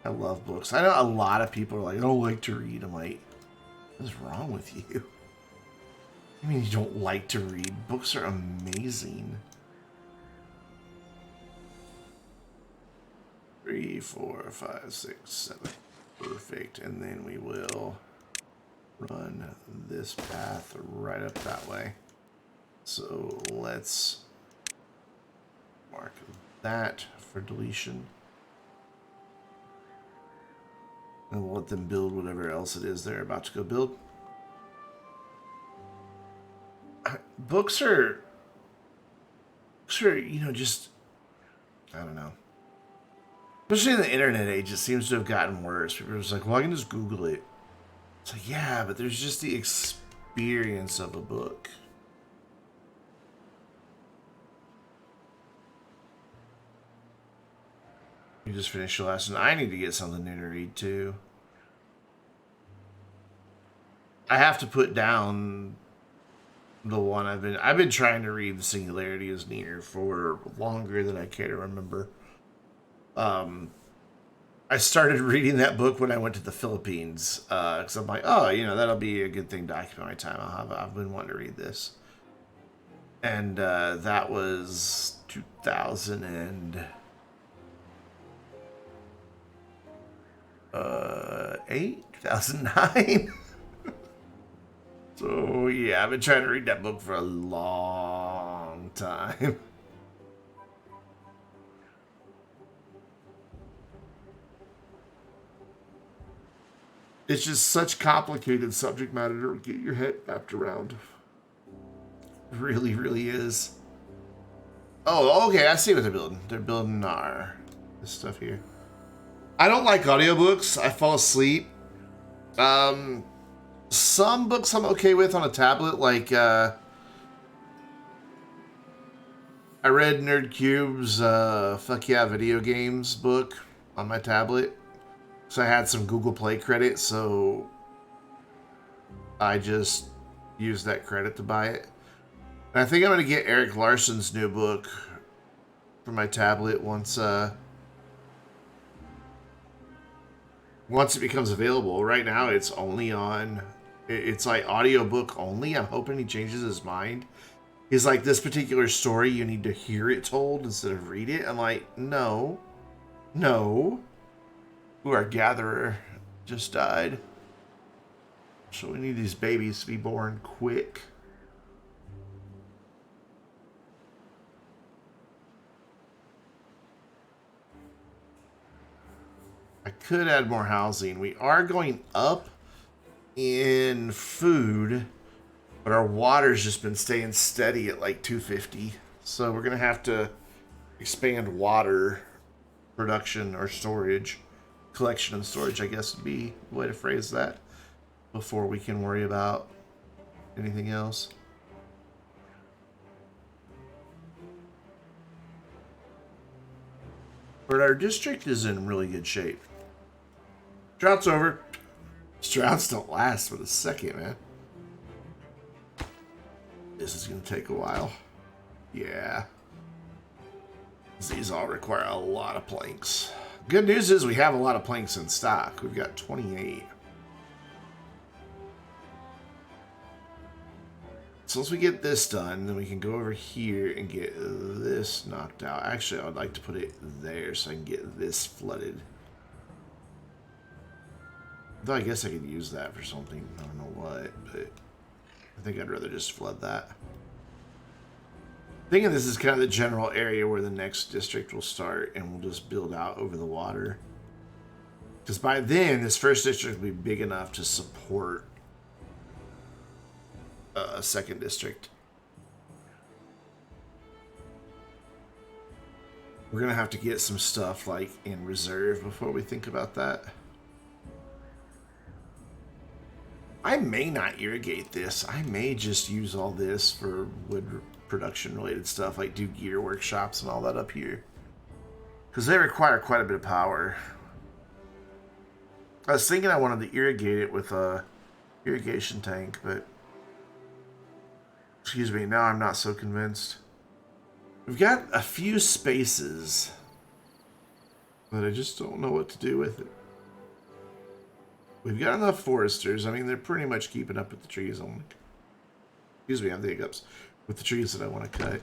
I love books. I know a lot of people are like, I don't like to read. I'm like, what's wrong with you? I mean, you don't like to read. Books are amazing. 3, 4, 5, 6, 7. Perfect. And then we will run this path right up that way. So let's mark that for deletion. And we'll let them build whatever else it is they're about to go build. Books are, you know, just, I don't know. Especially in the internet age, it seems to have gotten worse. People are just like, well, I can just Google it. It's like, yeah, but there's just the experience of a book. You just finished your lesson. I need to get something new to read too. I have to put down the one I've been trying to read. The Singularity is Near for longer than I care to remember. I started reading that book when I went to the Philippines because I'm like, oh, you know, that'll be a good thing to occupy my time. I've been wanting to read this, and that was 2008, 2009. So yeah, I've been trying to read that book for a long time. It's just such complicated subject matter to get your head wrapped around. It really, really is. Oh, okay, I see what they're building. They're building this stuff here. I don't like audiobooks. I fall asleep. Some books I'm okay with on a tablet, like I read Nerd Cube's Fuck Yeah Video Games book on my tablet. So I had some Google Play credit, so I just used that credit to buy it. And I think I'm going to get Eric Larson's new book for my tablet once it becomes available. Right now it's only on, it's like audiobook only. I'm hoping he changes his mind. He's like, this particular story, you need to hear it told instead of read it. I'm like, no. Ooh, our gatherer just died. So we need these babies to be born quick. I could add more housing. We are going up in food, but our water's just been staying steady at like 250. So we're going to have to expand water production or storage. Collection and storage, I guess, would be the way to phrase that before we can worry about anything else. But our district is in really good shape. Drought's over. Droughts don't last but a second, man. This is going to take a while. Yeah. These all require a lot of planks. Good news is we have a lot of planks in stock. We've got 28. So once we get this done, then we can go over here and get this knocked out. Actually, I would like to put it there so I can get this flooded. Though I guess I could use that for something. I don't know what, but I think I'd rather just flood that. Thinking this is kind of the general area where the next district will start, and we'll just build out over the water. Because by then, this first district will be big enough to support a second district. We're going to have to get some stuff like in reserve before we think about that. I may not irrigate this. I may just use all this for wood production related stuff, like do gear workshops and all that up here, because they require quite a bit of power. I was thinking I wanted to irrigate it with a irrigation tank, but excuse me, now I'm not so convinced. We've got a few spaces, but I just don't know what to do with it. We've got enough foresters. I mean, they're pretty much keeping up with the trees only. Excuse me, I have the hiccups. With the trees that I want to cut.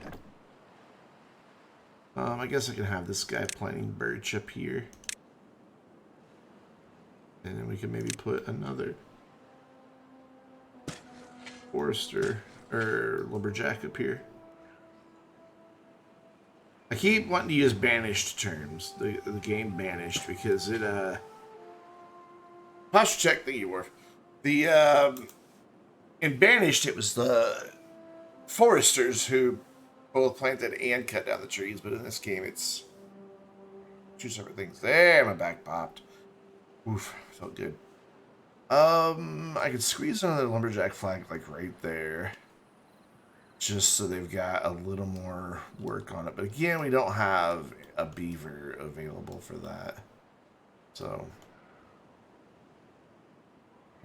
I guess I can have this guy planting birch up here. And then we can maybe put another forester or lumberjack up here. I keep wanting to use banished terms, the game banished, because it posture check that you were. The in Banished, it was the foresters who both planted and cut down the trees, but in this game, it's two separate things. There, my back popped. Oof, felt good. I could squeeze another lumberjack flag like right there, just so they've got a little more work on it. But again, we don't have a beaver available for that, so.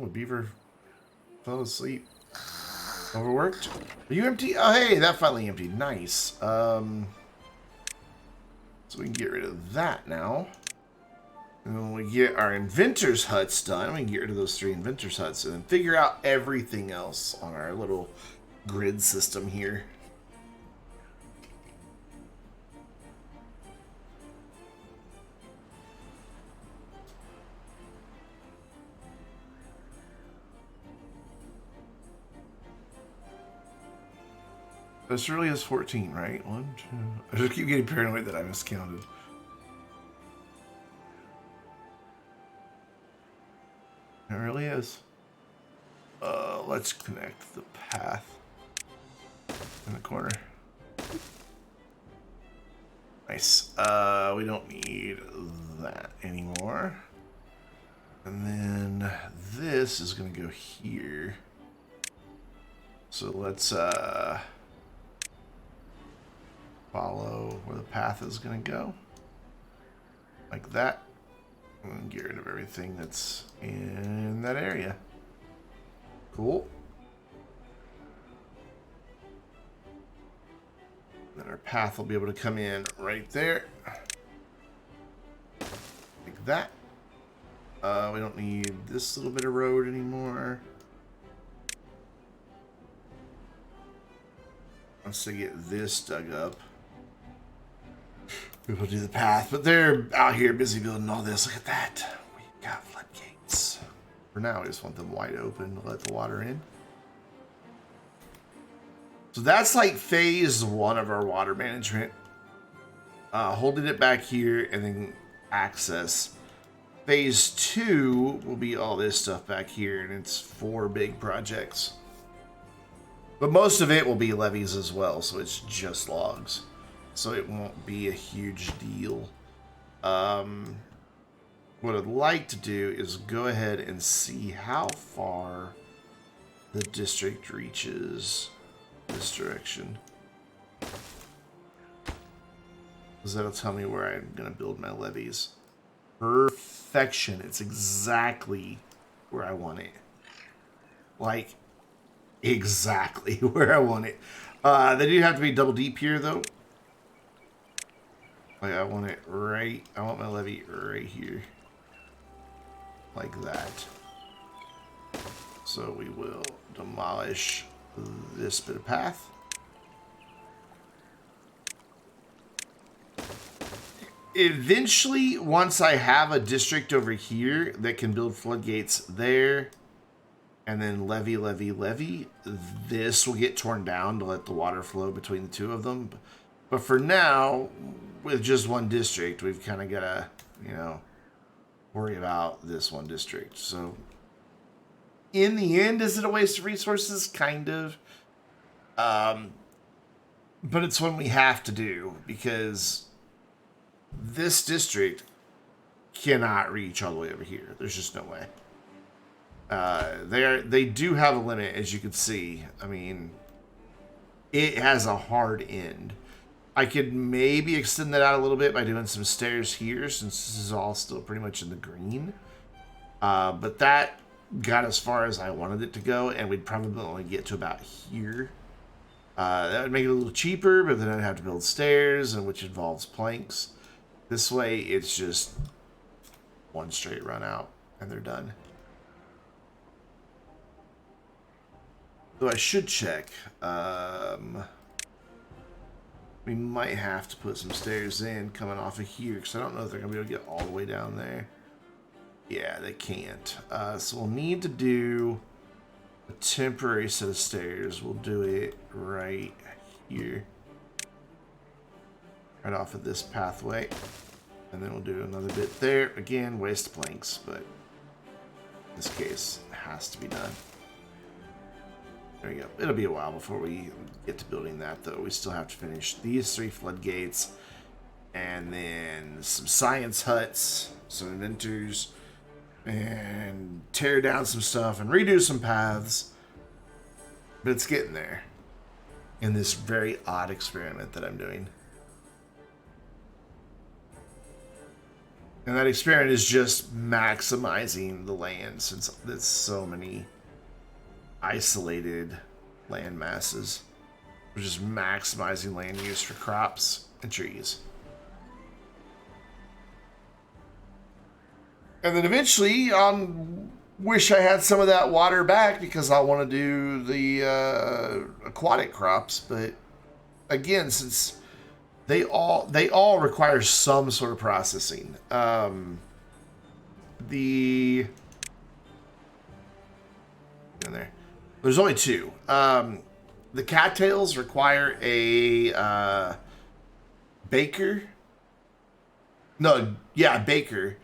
Oh, beaver fell asleep. Overworked? Are you empty? Oh, hey, that finally emptied. Nice. So we can get rid of that now. And when we get our inventors' huts done, we can get rid of those 3 inventors' huts and then figure out everything else on our little grid system here. This really is 14, right? 1, 2. I just keep getting paranoid that I miscounted. It really is. Let's connect the path in the corner. Nice. We don't need that anymore. And then this is going to go here. So let's follow where the path is going to go. Like that. And get rid of everything that's in that area. Cool. Then our path will be able to come in right there. Like that. We don't need this little bit of road anymore. Once they get this dug up, we will do the path. But they're out here busy building all this. Look at that. We got floodgates. For now, we just want them wide open to let the water in. So that's like phase 1 of our water management. Holding it back here and then access. Phase 2 will be all this stuff back here, and it's 4 big projects. But most of it will be levees as well, so it's just logs. So it won't be a huge deal. What I'd like to do is go ahead and see how far the district reaches this direction. Because that'll tell me where I'm going to build my levees. Perfection. It's exactly where I want it. Like, exactly where I want it. They do have to be double deep here, though. Like, I want it right... I want my levee right here. Like that. So we will demolish this bit of path. Eventually, once I have a district over here that can build floodgates there, and then levee, this will get torn down to let the water flow between the two of them. But for now, with just one district, we've kind of got to, you know, worry about this one district. So, in the end, is it a waste of resources? Kind of. But it's one we have to do, because this district cannot reach all the way over here. There's just no way. They do have a limit, as you can see. I mean, it has a hard end. I could maybe extend that out a little bit by doing some stairs here, since this is all still pretty much in the green. But that got as far as I wanted it to go, and we'd probably only get to about here. That would make it a little cheaper, but then I'd have to build stairs, and which involves planks. This way, it's just one straight run out, and they're done. So I should check. We might have to put some stairs in coming off of here, because I don't know if they're going to be able to get all the way down there. Yeah, they can't. So we'll need to do a temporary set of stairs. We'll do it right here. Right off of this pathway. And then we'll do another bit there. Again, waste planks, but this case, it has to be done. There we go. It'll be a while before we get to building that, though. We still have to finish these 3 floodgates, and then some science huts, some inventors, and tear down some stuff and redo some paths. But it's getting there in this very odd experiment that I'm doing. And that experiment is just maximizing the land, since there's so many isolated land masses. We're just maximizing land use for crops and trees. And then eventually I'll wish I had some of that water back, because I want to do the aquatic crops. But again, since they all require some sort of processing. There's only 2. The cattails require a baker. No, yeah, baker.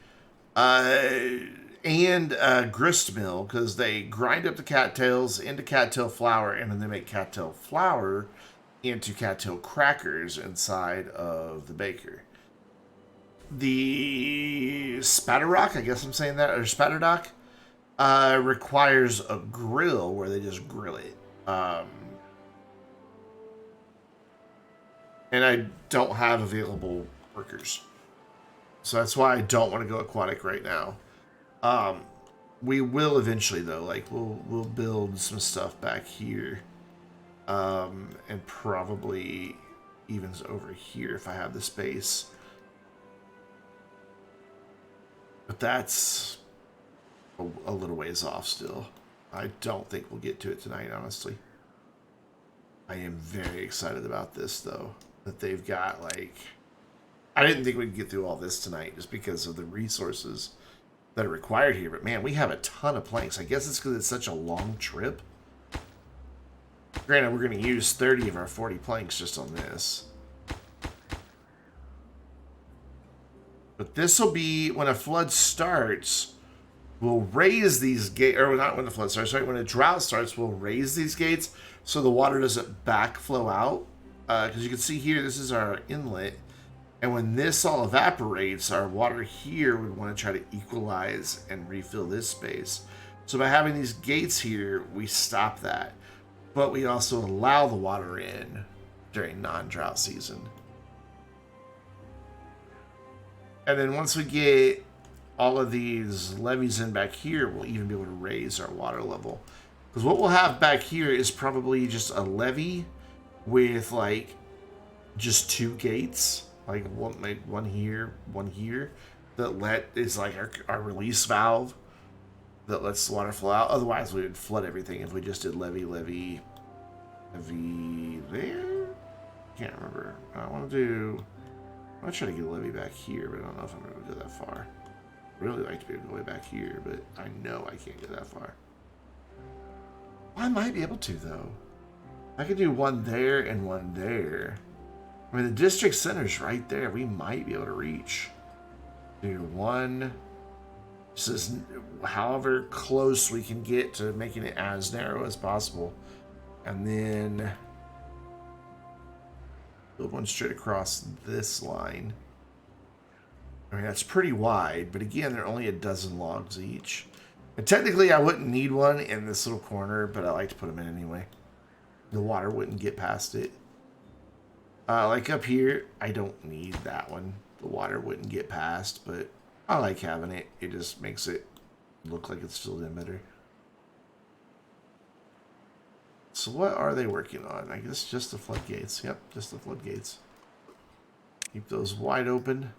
And a grist mill, because they grind up the cattails into cattail flour, and then they make cattail flour into cattail crackers inside of the baker. The spatterdock, I guess I'm saying that, or spatterdock, requires a grill where they just grill it. And I don't have available workers. So that's why I don't want to go aquatic right now. We will eventually, though. Like, we'll build some stuff back here. And probably even over here if I have the space. But that's a little ways off still. I don't think we'll get to it tonight, honestly. I am very excited about this, though. That they've got, like... I didn't think we'd get through all this tonight just because of the resources that are required here. But, man, we have a ton of planks. I guess it's because it's such a long trip. Granted, we're going to use 30 of our 40 planks just on this. But this will be, when a flood starts, we'll raise these gates, or not when the flood starts, right? When a drought starts, we'll raise these gates so the water doesn't backflow out. Because you can see here, this is our inlet. And when this all evaporates, our water here would want to try to equalize and refill this space. So by having these gates here, we stop that. But we also allow the water in during non-drought season. And then once we get all of these levees in back here, we'll even be able to raise our water level. Because what we'll have back here is probably just a levee with like just 2 gates. Like one here, one here. That is like our release valve that lets the water flow out. Otherwise, we would flood everything if we just did levee there? Can't remember. I want to try to get a levee back here, but I don't know if I'm going to go that far. I'd really like to be able to go way back here, but I know I can't get that far. I might be able to, though. I could do one there and one there. I mean, the district center's right there. We might be able to reach. Do one. This is however close we can get to making it as narrow as possible. And then build one straight across this line. I mean, that's pretty wide, but again, they're only a dozen logs each. And technically, I wouldn't need one in this little corner, but I like to put them in anyway. The water wouldn't get past it. Like up here, I don't need that one. The water wouldn't get past, but I like having it. It just makes it look like it's filled in better. So what are they working on? I guess just the floodgates. Yep, just the floodgates. Keep those wide open.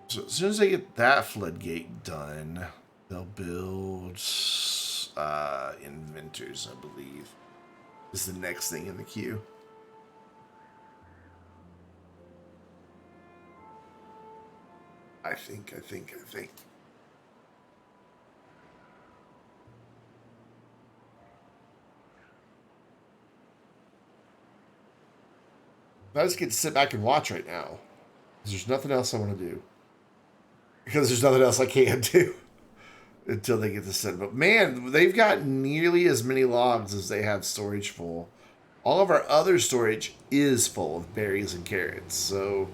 So as soon as they get that floodgate done, they'll build inventors, I believe, is the next thing in the queue. I think. I just get to sit back and watch right now. There's nothing else I want to do. Because there's nothing else I can do until they get to set it up. Man, they've got nearly as many logs as they have storage full. All of our other storage is full of berries and carrots, so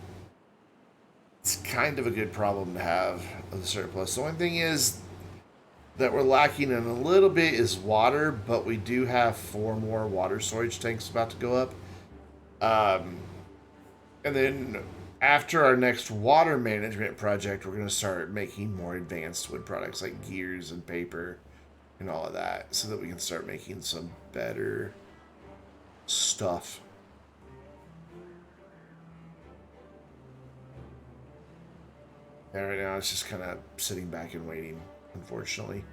it's kind of a good problem to have of the surplus. The only thing is that we're lacking in a little bit is water, but we do have 4 more water storage tanks about to go up. And then after our next water management project, we're going to start making more advanced wood products like gears and paper and all of that so that we can start making some better stuff. And right now it's just kind of sitting back and waiting, unfortunately.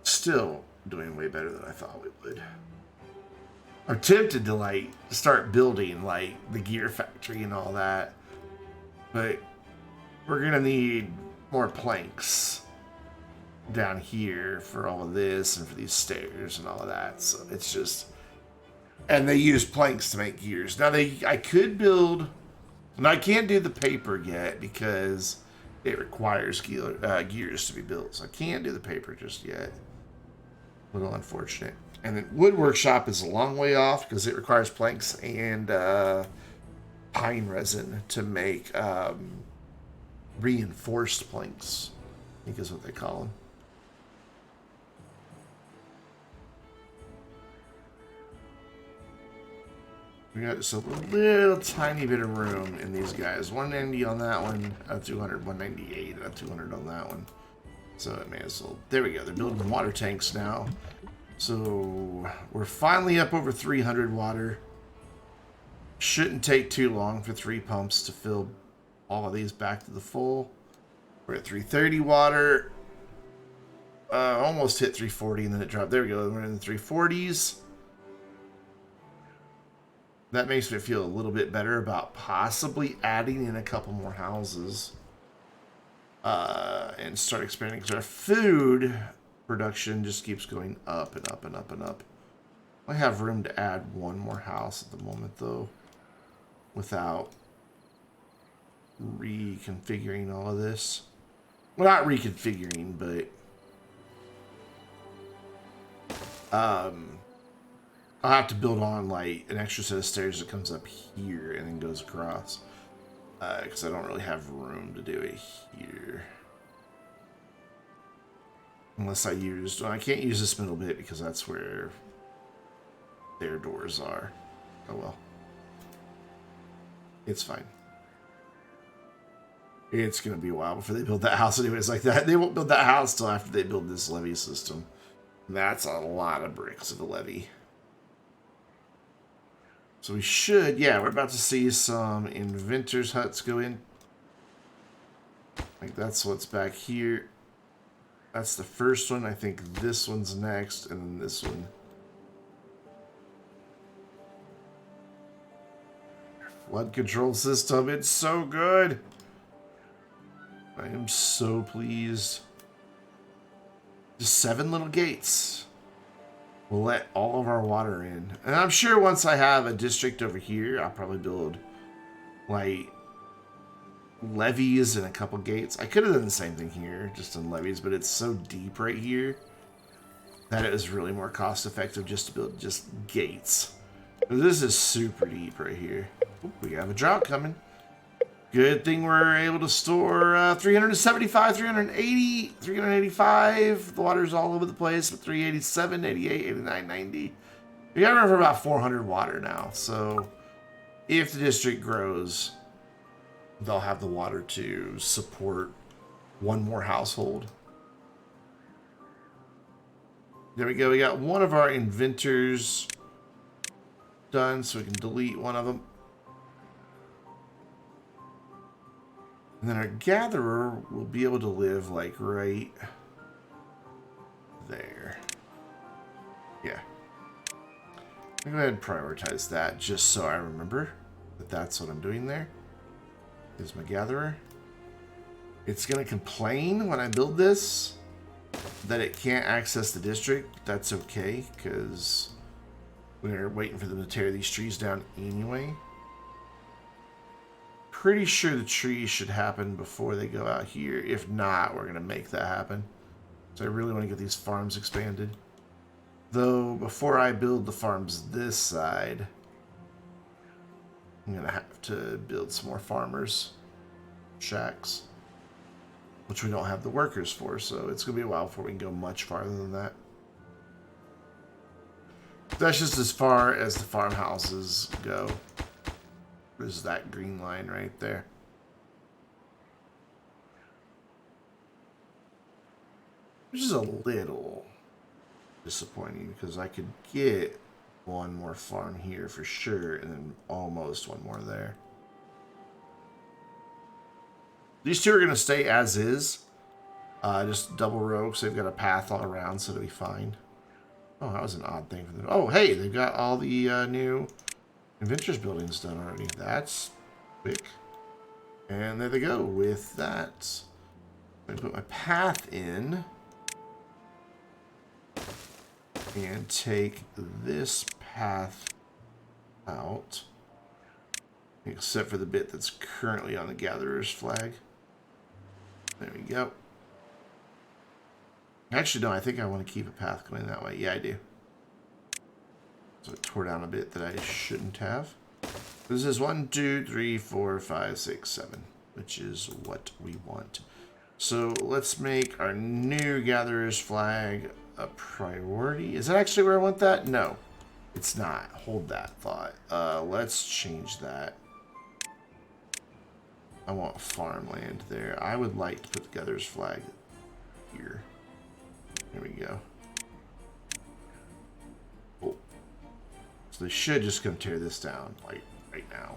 Still doing way better than I thought we would. I'm tempted to like start building like the gear factory and all that, but we're gonna need more planks down here for all of this and for these stairs and all of that. So it's just, and they use planks to make gears. Now I could build, and I can't do the paper yet because it requires gears to be built. So I can't do the paper just yet. A little unfortunate. And then wood workshop is a long way off because it requires planks and pine resin to make reinforced planks, I think is what they call them. We got just a little tiny bit of room in these guys. 190 on that one, 200, 198, 200 on that one. So it may as well. There we go. They're building water tanks now. So we're finally up over 300 water. Shouldn't take too long for 3 pumps to fill all of these back to the full. We're at 330 water. Almost hit 340 and then it dropped. There we go. We're in the 340s. That makes me feel a little bit better about possibly adding in a couple more houses. And start expanding because our food production just keeps going up and up and up and up. I have room to add 1 more house at the moment though, without reconfiguring all of this. Well, not reconfiguring, but I'll have to build on like an extra set of stairs that comes up here and then goes across, because I don't really have room to do it here. Unless I used... Well, I can't use this middle bit because that's where their doors are. Oh well. It's fine. It's going to be a while before they build that house anyways like that. They won't build that house till after they build this levee system. That's a lot of bricks of a levee. So we should... Yeah, we're about to see some inventors' huts go in. Like that's what's back here. That's the first one. I think this one's next, and then this one. Flood control system. It's so good. I am so pleased. Just 7 little gates. We'll let all of our water in. And I'm sure once I have a district over here, I'll probably build, like, levees and a couple gates. I could have done the same thing here, just in levees, but it's so deep right here that it was really more cost effective just to build just gates. But this is super deep right here. Oop, we have a drought coming. Good thing we're able to store 375, 380, 385. The water's all over the place, but 387, 88, 89, 90. We got room for about 400 water now. So if the district grows, they'll have the water to support 1 more household. There we go. We got one of our inventors done, so we can delete one of them. And then our gatherer will be able to live like right there. Yeah. I'll go ahead and prioritize that just so I remember that that's what I'm doing there. Is my gatherer. It's going to complain when I build this. that it can't access the district, that's okay, because we're waiting for them to tear these trees down anyway. Pretty sure the trees should happen before they go out here. If not, we're going to make that happen. So I really want to get these farms expanded. Though, before I build the farms this side, I'm going to have to build some more farmers' shacks, which we don't have the workers for, so it's going to be a while before we can go much farther than that. That's just as far as the farmhouses go. There's that green line right there. Which is a little disappointing because I could get one more farm here for sure and then almost one more there. These two are going to stay as is. Just double row because they've got a path all around, so it'll be fine. Oh, that was an odd thing for them. Oh, hey, they've got all the new Adventures buildings done already. That's quick. And there they go with that. I'm going to put my path in. And take this path out. Except for the bit that's currently on the Gatherer's flag. There we go. Actually, no, I think I want to keep a path going that way. Yeah, I do. So it tore down a bit that I shouldn't have. This is 1, 2, 3, 4, 5, 6, 7, which is what we want. So let's make our new Gatherer's flag a priority. Is that actually where I want that? No, it's not. Hold that thought. Let's change that. I want farmland there. I would like to put the Gatherer's flag here. There we go. Cool. So they should just come tear this down, like, right now.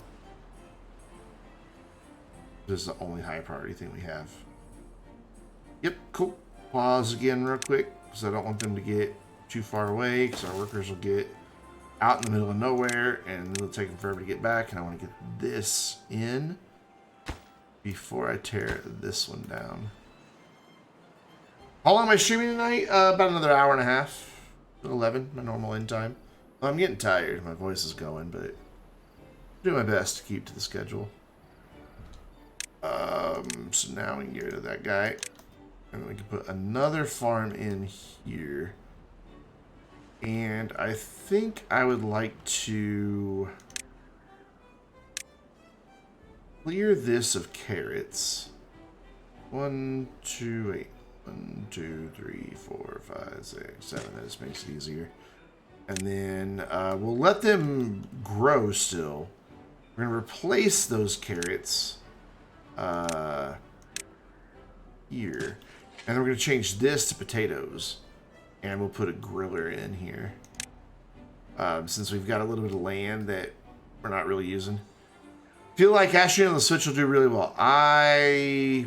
This is the only high priority thing we have. Yep, cool. Pause again real quick, because I don't want them to get too far away, because our workers will get out in the middle of nowhere, and it'll take them forever to get back, and I want to get this in before I tear this one down. How long am I streaming tonight? About another hour and a half. 11, my normal end time. Well, I'm getting tired. My voice is going, but I'm doing my best to keep to the schedule. So now we can get rid of that guy. And we can put another farm in here. And I think I would like to clear this of carrots. 1, 2, 8. 1, 2, 3, 4, 5, 6, 7. That just makes it easier. And then we'll let them grow still. We're going to replace those carrots here. And then we're going to change this to potatoes. And we'll put a griller in here. Since we've got a little bit of land that we're not really using. Feel like Ashley on the Switch will do really well. I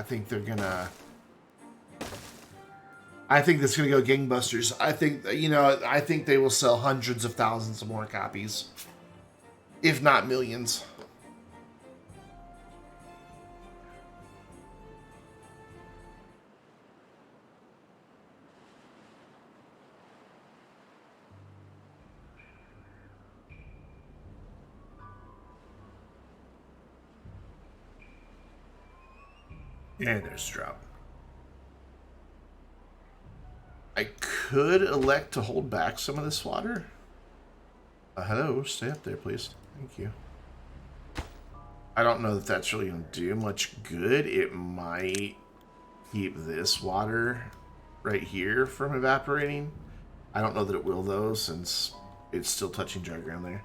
think they're gonna. I think that's gonna go gangbusters. I think I think they will sell hundreds of thousands of more copies, if not millions. And there's a drop. I could elect to hold back some of this water. Hello, stay up there, please. Thank you. I don't know that that's really going to do much good. It might keep this water right here from evaporating. I don't know that it will, though, since it's still touching dry ground there.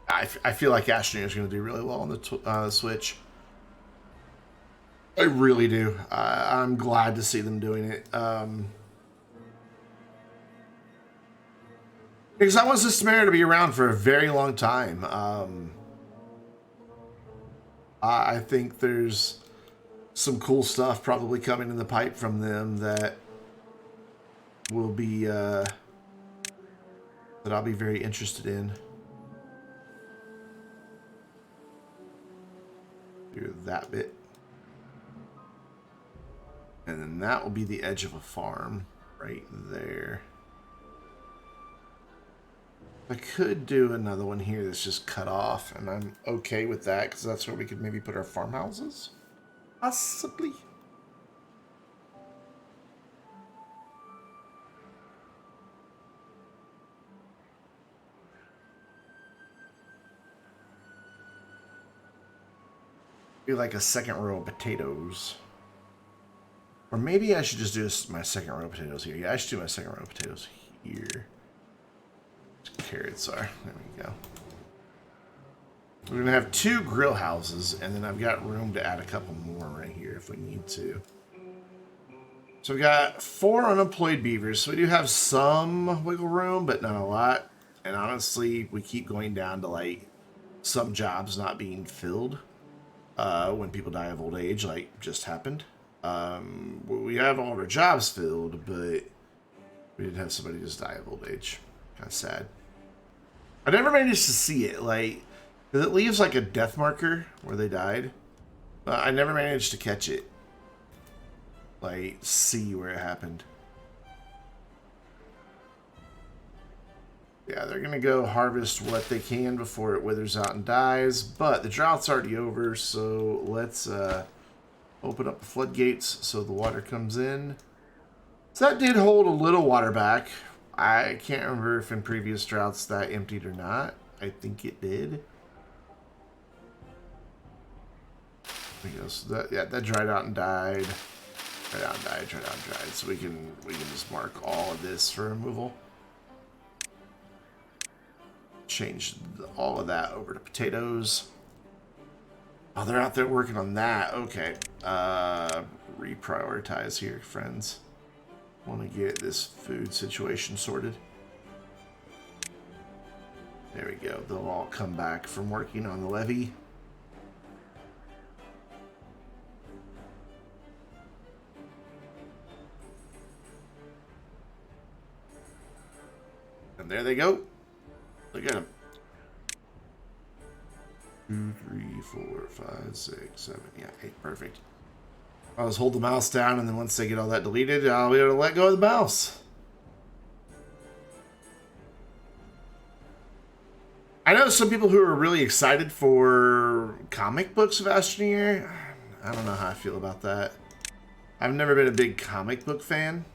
I feel like Astroneer is going to do really well on the Switch. I really do. I'm glad to see them doing it. Because I want Systemair to be around for a very long time. I think there's some cool stuff probably coming in the pipe from them that will be that I'll be very interested in. Do that bit. And then that will be the edge of a farm right there. I could do another one here that's just cut off, and I'm okay with that because that's where we could maybe put our farmhouses. Possibly. Be like a second row of potatoes. Or maybe I should just do my second row of potatoes here. Yeah, I should do my second row of potatoes here. Carrots are. There we go. We're going to have 2 grill houses, and then I've got room to add a couple more right here if we need to. So we got 4 unemployed beavers, so we do have some wiggle room, but not a lot. And honestly, we keep going down to like some jobs not being filled when people die of old age, like just happened. We have all of our jobs filled, but we did have somebody just die of old age. Kind of sad. I never managed to see it, like, because it leaves like a death marker where they died. I never managed to catch it. Like, see where it happened. Yeah, they're going to go harvest what they can before it withers out and dies. But the drought's already over, so let's open up the floodgates so the water comes in. So that did hold a little water back. I can't remember if in previous droughts that emptied or not. I think it did. There we go. So that, yeah, that dried out and died. Dried out and died, dried out and dried. So we can just mark all of this for removal. Change all of that over to potatoes. Oh, they're out there working on that. Okay. Reprioritize here, friends. Want to get this food situation sorted. There we go. They'll all come back from working on the levee. And there they go. Look at them. 2, 3, 4, 5, 6, 7. Yeah, 8. Perfect. I'll just hold the mouse down, and then once they get all that deleted, I'll be able to let go of the mouse. I know some people who are really excited for comic books of Astroneer. I don't know how I feel about that. I've never been a big comic book fan.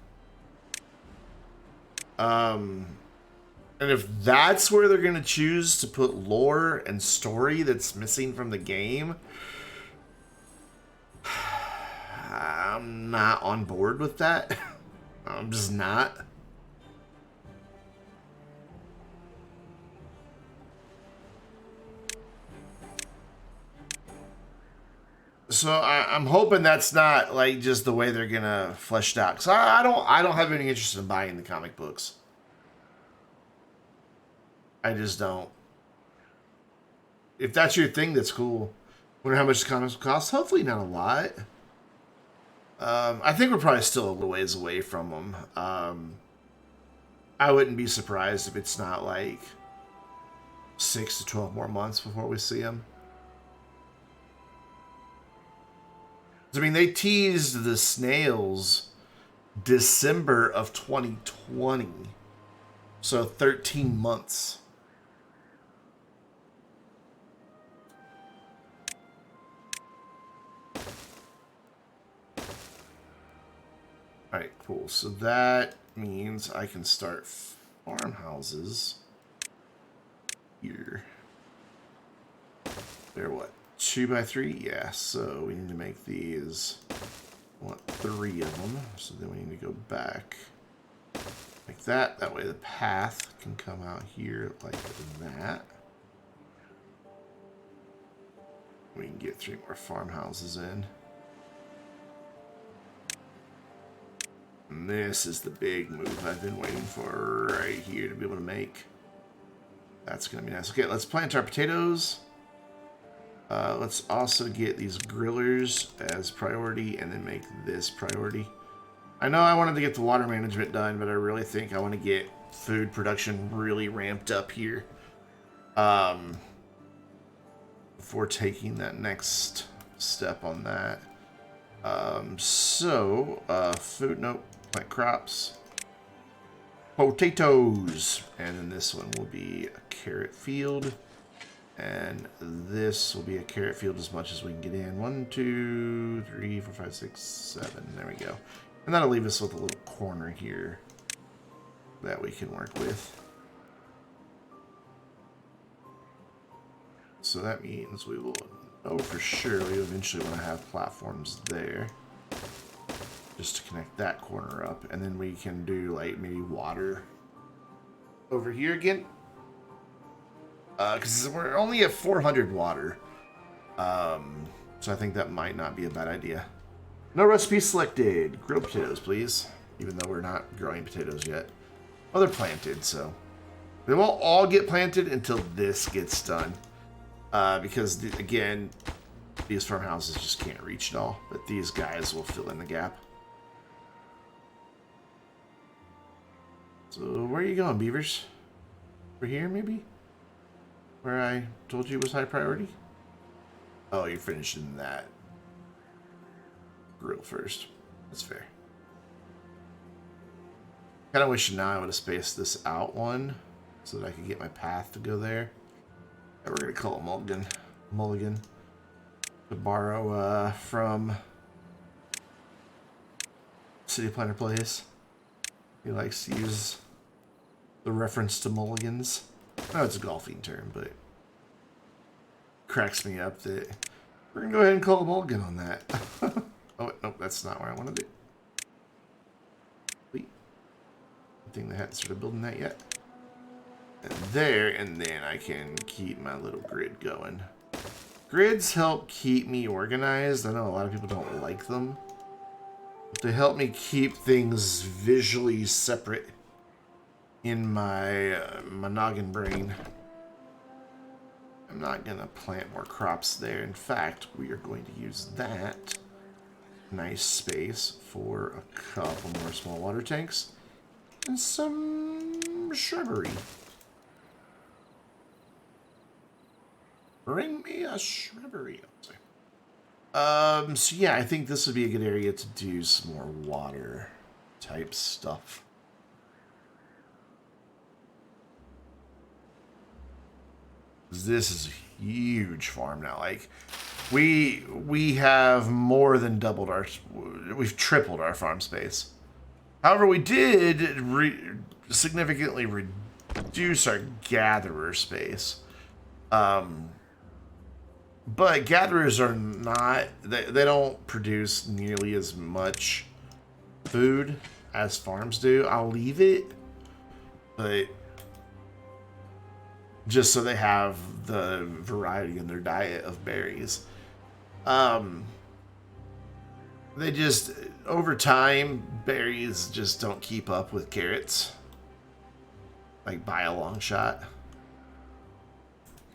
And if that's where they're going to choose to put lore and story that's missing from the game, I'm not on board with that. I'm just not. So I'm hoping that's not like just the way they're gonna flesh it out. Cause I don't have any interest in buying the comic books. I just don't. If that's your thing, that's cool. Wonder how much the comics will cost. Hopefully not a lot. I think we're probably still a little ways away from them. I wouldn't be surprised if it's not like 6 to 12 more months before we see them. I mean, they teased the snails December of 2020. So 13 months. Alright, cool. So that means I can start farmhouses here. They're what? 2 by 3? Yeah, so we need to make these. I want 3 of them. So then we need to go back like that. That way the path can come out here like that. We can get 3 more farmhouses in. And this is the big move I've been waiting for right here to be able to make. That's going to be nice. Okay, let's plant our potatoes. Let's also get these grillers as priority and then make this priority. I know I wanted to get the water management done, but I really think I want to get food production really ramped up here before taking that next step on that. Food, nope, plant crops. Potatoes. And then this one will be a carrot field. And this will be a carrot field as much as we can get in. 1, 2, 3, 4, 5, 6, 7. There we go. And that'll leave us with a little corner here that we can work with. So that means we will know for sure we eventually want to have platforms there. Just to connect that corner up. And then we can do like maybe water over here again. Because we're only at 400 water. So I think that might not be a bad idea. No recipe selected. Grilled potatoes, please. Even though we're not growing potatoes yet. Well, they're planted, so. They won't all get planted until this gets done. Because, again, these farmhouses just can't reach it all. But these guys will fill in the gap. So, where are you going, Beavers? Over here, maybe? Where I told you was high priority? Oh, you're finishing that grill first. That's fair. Kind of wish now I would have spaced this out one so that I could get my path to go there. And we're going to call it Mulligan. Mulligan. To borrow from City Planner Plays. He likes to use the reference to mulligans. No, it's a golfing term, but it cracks me up that we're going to go ahead and call a mulligan on that. Oh, nope, that's not where I wanted it. Wait. I think they hadn't started building that yet. And there, and then I can keep my little grid going. Grids help keep me organized. I know a lot of people don't like them. But they help me keep things visually separate in my noggin brain. I'm not going to plant more crops there. In fact, we are going to use that nice space for a couple more small water tanks and some shrubbery. Bring me a shrubbery. So yeah, I think this would be a good area to do some more water type stuff. This is a huge farm now. Like, we have more than doubled we've tripled our farm space. However, we did significantly reduce our gatherer space. But gatherers are not, they don't produce nearly as much food as farms do. I'll leave it, but just so they have the variety in their diet of berries. They just, over time, berries just don't keep up with carrots. Like, by a long shot.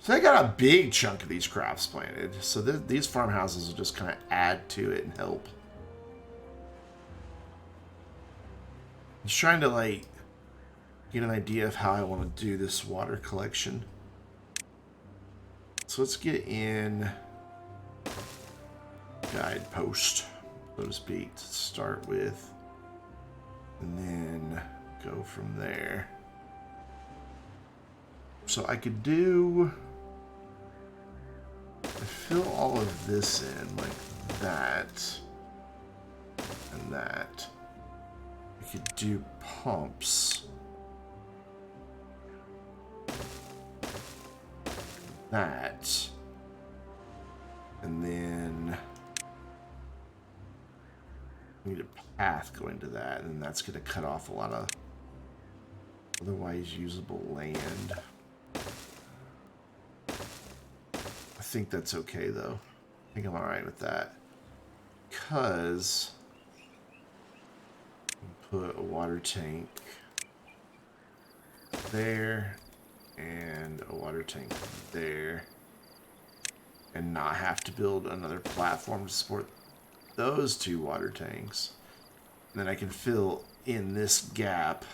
So they got a big chunk of these crops planted. So these farmhouses will just kind of add to it and help. I'm just trying to, like, get an idea of how I want to do this water collection. So let's get in guidepost, so to speak, to start with. And then go from there. So I could do... fill all of this in like that and that. I could do pumps. That. And then I need a path going to that, and that's going to cut off a lot of otherwise usable land. I think that's okay, though. I think I'm alright with that. Because put a water tank there and a water tank there and not have to build another platform to support those two water tanks. And then I can fill in this gap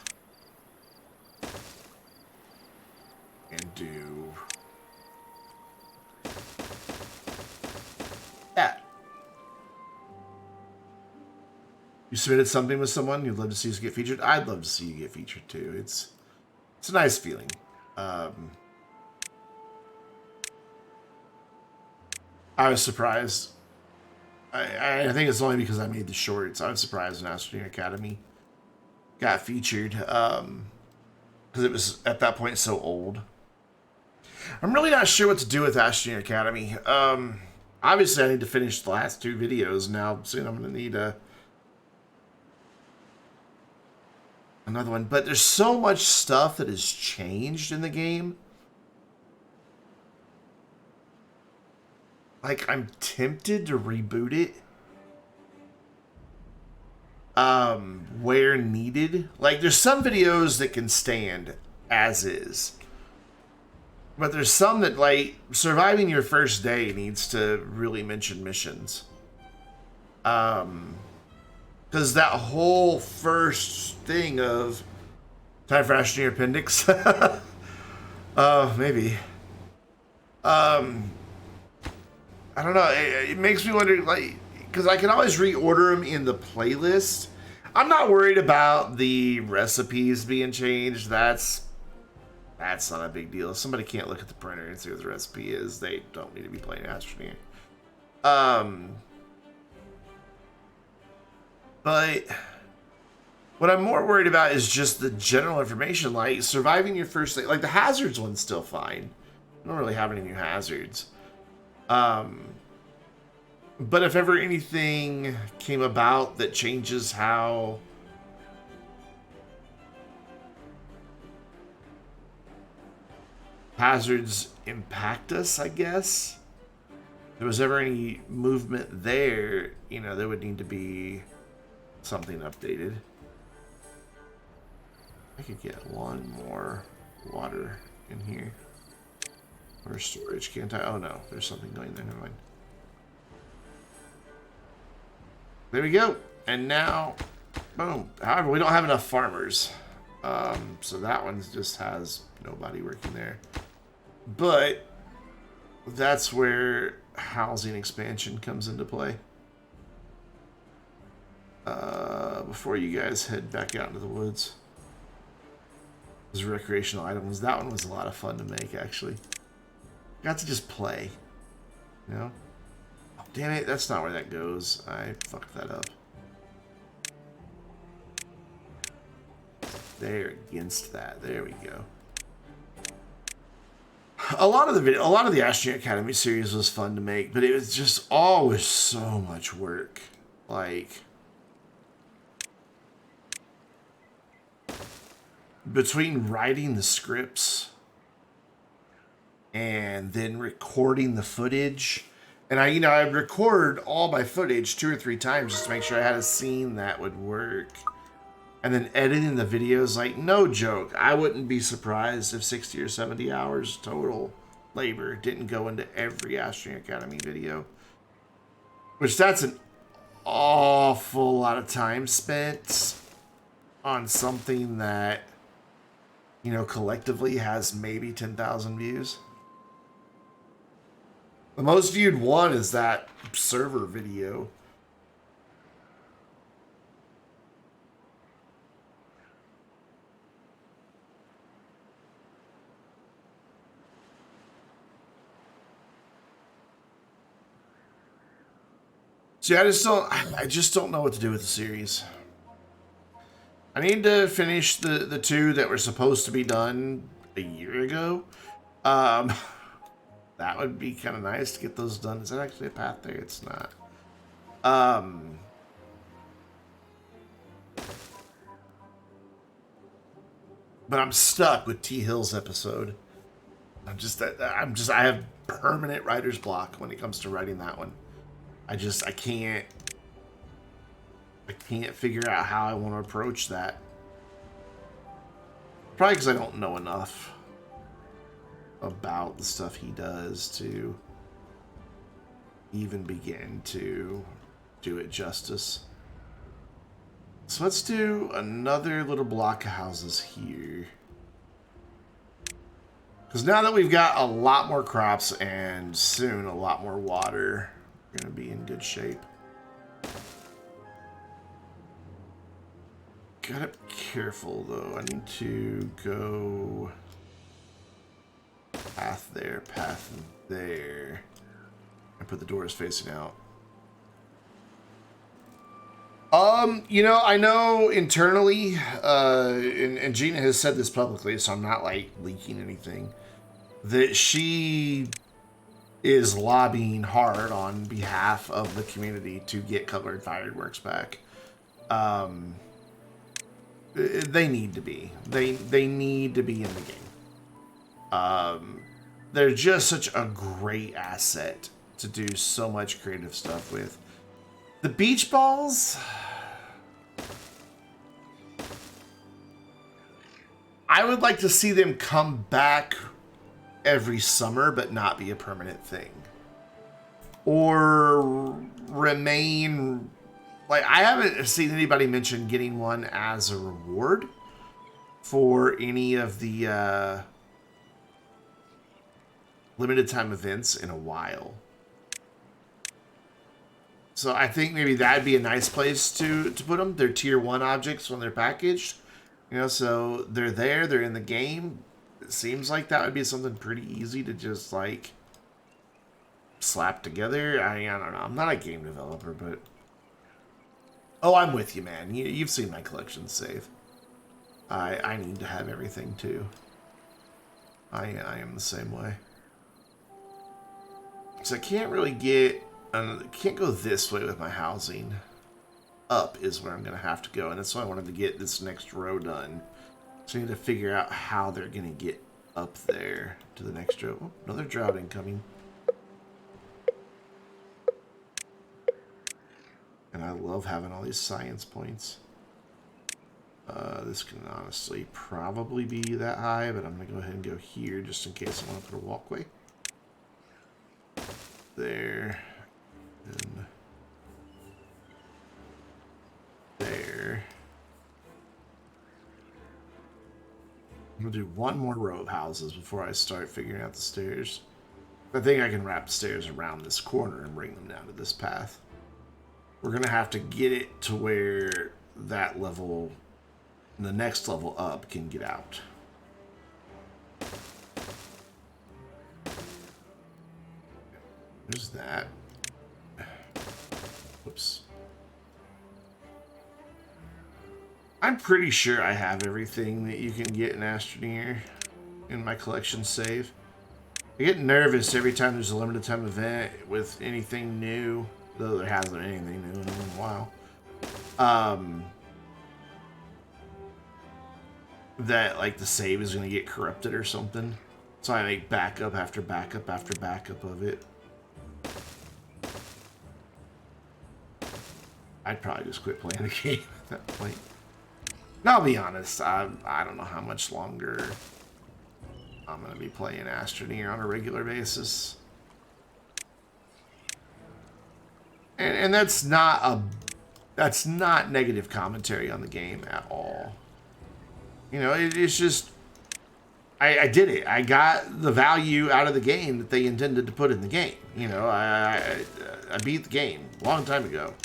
and do that. You submitted something with someone you'd love to see us get featured? I'd love to see you get featured too. It's a nice feeling. I was surprised. I think it's only because I made the shorts. I was surprised when Astroneer Academy got featured because it was at that point so old. I'm really not sure what to do with Astroneer Academy. Obviously, I need to finish the last 2 videos. Now soon I'm going to need another one. But there's so much stuff that has changed in the game. Like, I'm tempted to reboot it. Where needed. Like, there's some videos that can stand as is. But there's some that, like, surviving your first day needs to really mention missions. Because that whole first thing of time for Astroneer Appendix. Maybe. I don't know. It makes me wonder, like, because I can always reorder them in the playlist. I'm not worried about the recipes being changed. That's not a big deal. If somebody can't look at the printer and see what the recipe is, they don't need to be playing Astroneer. But what I'm more worried about is just the general information, like surviving your first day. Like the hazards one's still fine. I don't really have any new hazards. But if ever anything came about that changes how hazards impact us, I guess, if there was ever any movement there, you know, there would need to be something updated. I could get one more water in here. Or storage, can't I? Oh no, there's something going there, never mind. There we go. And now, boom. However, we don't have enough farmers. So that one just has nobody working there. But that's where housing expansion comes into play. Before you guys head back out into the woods. Those recreational items. That one was a lot of fun to make, actually. Got to just play. You know? Oh, damn it, that's not where that goes. I fucked that up. There, against that. There we go. A lot of the Astroneer Academy series was fun to make, but it was just always so much work. Like, between writing the scripts and then recording the footage, and I'd record all my footage 2 or 3 times just to make sure I had a scene that would work. And then editing the videos, like, no joke, I wouldn't be surprised if 60 or 70 hours total labor didn't go into every Astroneer Academy video. Which, that's an awful lot of time spent on something that, you know, collectively has maybe 10,000 views. The most viewed one is that server video. See, I just don't know what to do with the series. I need to finish the 2 that were supposed to be done a year ago. That would be kind of nice to get those done. Is that actually a path there? It's not. But I'm stuck with T Hill's episode. I have permanent writer's block when it comes to writing that one. I can't figure out how I want to approach that. Probably because I don't know enough about the stuff he does to even begin to do it justice. So let's do another little block of houses here. Because now that we've got a lot more crops and soon a lot more water, we're going to be in good shape. Gotta be careful though. I need to go path there. I put the doors facing out. You know, I know internally, and Gina has said this publicly, so I'm not like leaking anything, that she is lobbying hard on behalf of the community to get colored fireworks back. They need to be. They need to be in the game. They're just such a great asset to do so much creative stuff with. The beach balls, I would like to see them come back every summer, but not be a permanent thing. Or remain, like, I haven't seen anybody mention getting one as a reward for any of the limited time events in a while. So I think maybe that'd be a nice place to put them. They're tier 1 objects when they're packaged. You know, so they're there, they're in the game. It seems like that would be something pretty easy to just, like, slap together. I don't know. I'm not a game developer, but... Oh, I'm with you, man. You've seen my collection save. I need to have everything, too. I am the same way. So I can't really get... can't go this way with my housing. Up is where I'm going to have to go, and that's why I wanted to get this next row done. So I need to figure out how they're going to get up there to the next row. Oh, another drought incoming. And I love having all these science points. This can honestly probably be that high, but I'm going to go ahead and go here just in case I want to put a walkway. There. And there. I'm going to do one more row of houses before I start figuring out the stairs. I think I can wrap the stairs around this corner and bring them down to this path. We're going to have to get it to where that level, the next level up, can get out. There's that. Whoops. I'm pretty sure I have everything that you can get in Astroneer in my collection save. I get nervous every time there's a limited time event with anything new, though there hasn't been anything new in a while. That like the save is going to get corrupted or something. So I make backup after backup after backup of it. I'd probably just quit playing the game at that point. And I'll be honest, I don't know how much longer I'm going to be playing Astroneer on a regular basis. And that's not negative commentary on the game at all. You know, it's just, I did it. I got the value out of the game that they intended to put in the game. You know, I beat the game a long time ago.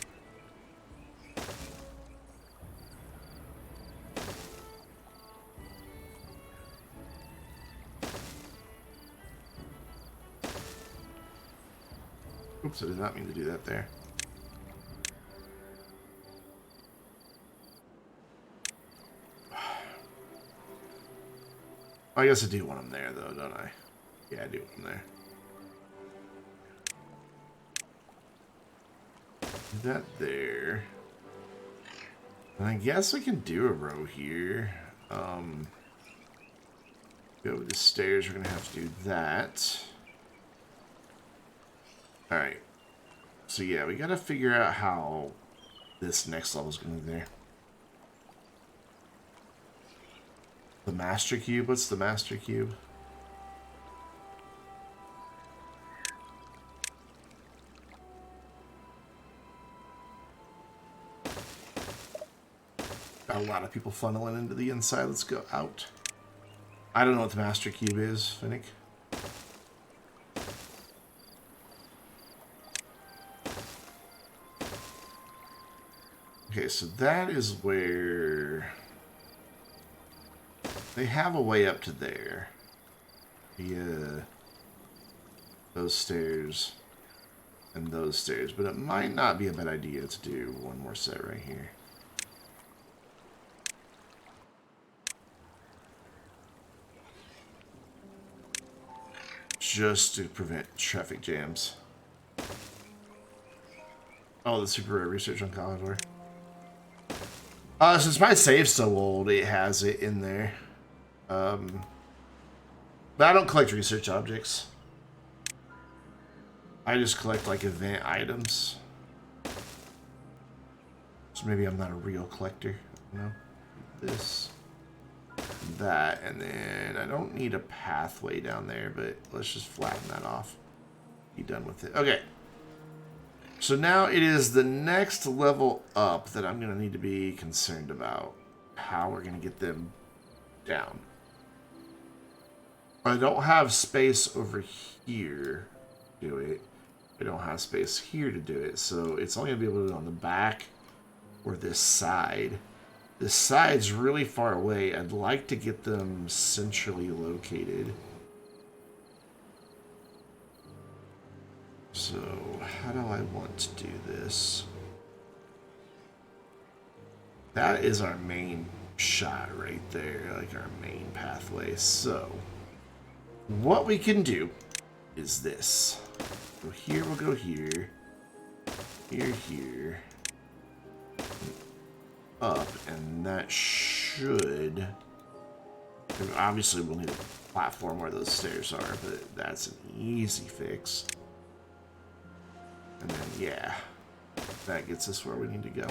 Oops, I did not mean to do that there. I guess I do want them there, though, don't I? Yeah, I do want them there. Do that there. And I guess I can do a row here. Go with the stairs, we're going to have to do that. Alright. So yeah, we got to figure out how this next level is going to be there. The Master Cube? What's the Master Cube? Got a lot of people funneling into the inside. Let's go out. I don't know what the Master Cube is, Finnick. Okay, so that is where they have a way up to there via those stairs and those stairs, but it might not be a bad idea to do one more set right here. Just to prevent traffic jams. Oh, the super rare research on Collidor. Since my save's so old, it has it in there. But I don't collect research objects. I just collect, like, event items. So maybe I'm not a real collector, you know? This, that, and then I don't need a pathway down there, but let's just flatten that off. Be done with it. Okay. So now it is the next level up that I'm going to need to be concerned about. How we're going to get them down. I don't have space over here to do it. I don't have space here to do it. So it's only going to be able to do it on the back or this side. This side's really far away. I'd like to get them centrally located. So, how do I want to do this? That is our main shot right there, like our main pathway. So, what we can do is this. So here, we'll go here. Here, here. Up, and that should... And obviously, we'll need a platform where those stairs are, but that's an easy fix. And then, yeah, that gets us where we need to go.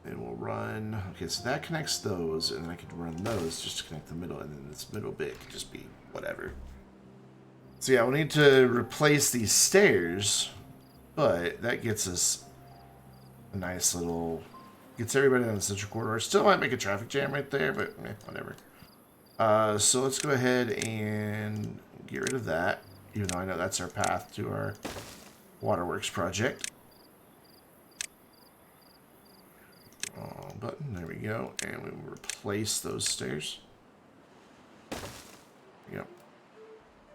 And we'll run. Okay, so that connects those, and then I could run those just to connect the middle, and then this middle bit could just be whatever. So yeah, we'll need to replace these stairs, but that gets us a nice little... Gets everybody on the central corridor. Still might make a traffic jam right there, but whatever. So let's go ahead and get rid of that. Even though I know that's our path to our waterworks project. Wrong button. There we go. And we will replace those stairs. Yep.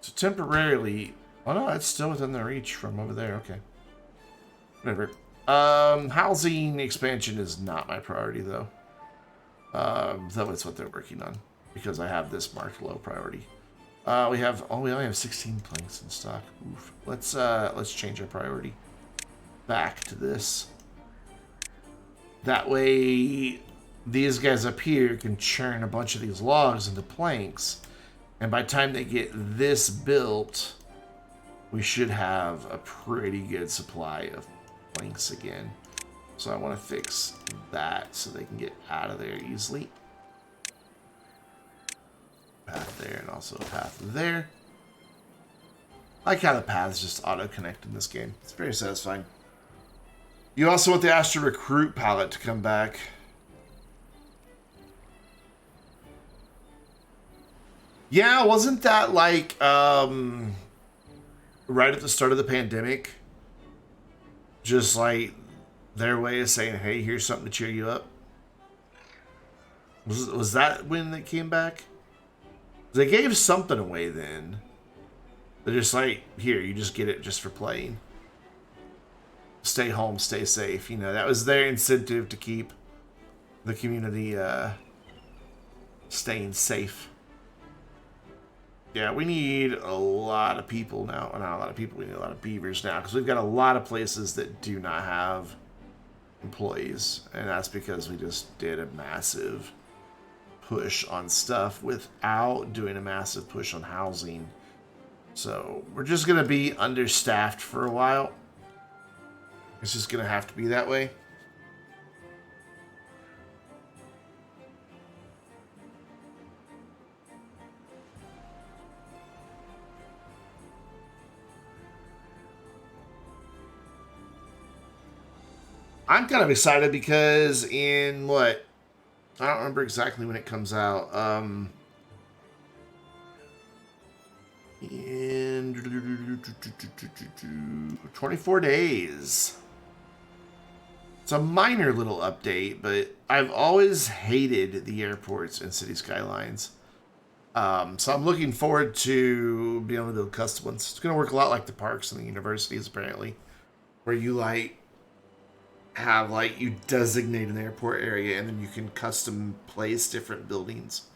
So temporarily... Oh no, it's still within the reach from over there. Okay. Whatever. Housing expansion is not my priority, though. Though it's what they're working on. Because I have this marked low priority. We only have 16 planks in stock. Oof. Let's change our priority back to this. That way, these guys up here can churn a bunch of these logs into planks, and by the time they get this built, we should have a pretty good supply of planks again. So I want to fix that so they can get out of there easily. Path there, and also a path there. I like how the paths just auto-connect in this game. It's very satisfying. You also want the Astro Recruit palette to come back. Yeah, wasn't that like, right at the start of the pandemic? Just like their way of saying, hey, here's something to cheer you up? Was that when it came back? They gave something away then. They're just like, here, you just get it just for playing. Stay home, stay safe. You know, that was their incentive to keep the community staying safe. Yeah, we need a lot of people now. Well, not a lot of people, we need a lot of beavers now. Because we've got a lot of places that do not have employees. And that's because we just did a massive push on stuff without doing a massive push on housing. So we're just going to be understaffed for a while. It's just going to have to be that way. I'm kind of excited because in what? I don't remember exactly when it comes out. In 24 days. It's a minor little update, but I've always hated the airports and city skylines. So I'm looking forward to being able to build custom ones. It's going to work a lot like the parks and the universities, apparently, where you like have like you designate an airport area and then you can custom place different buildings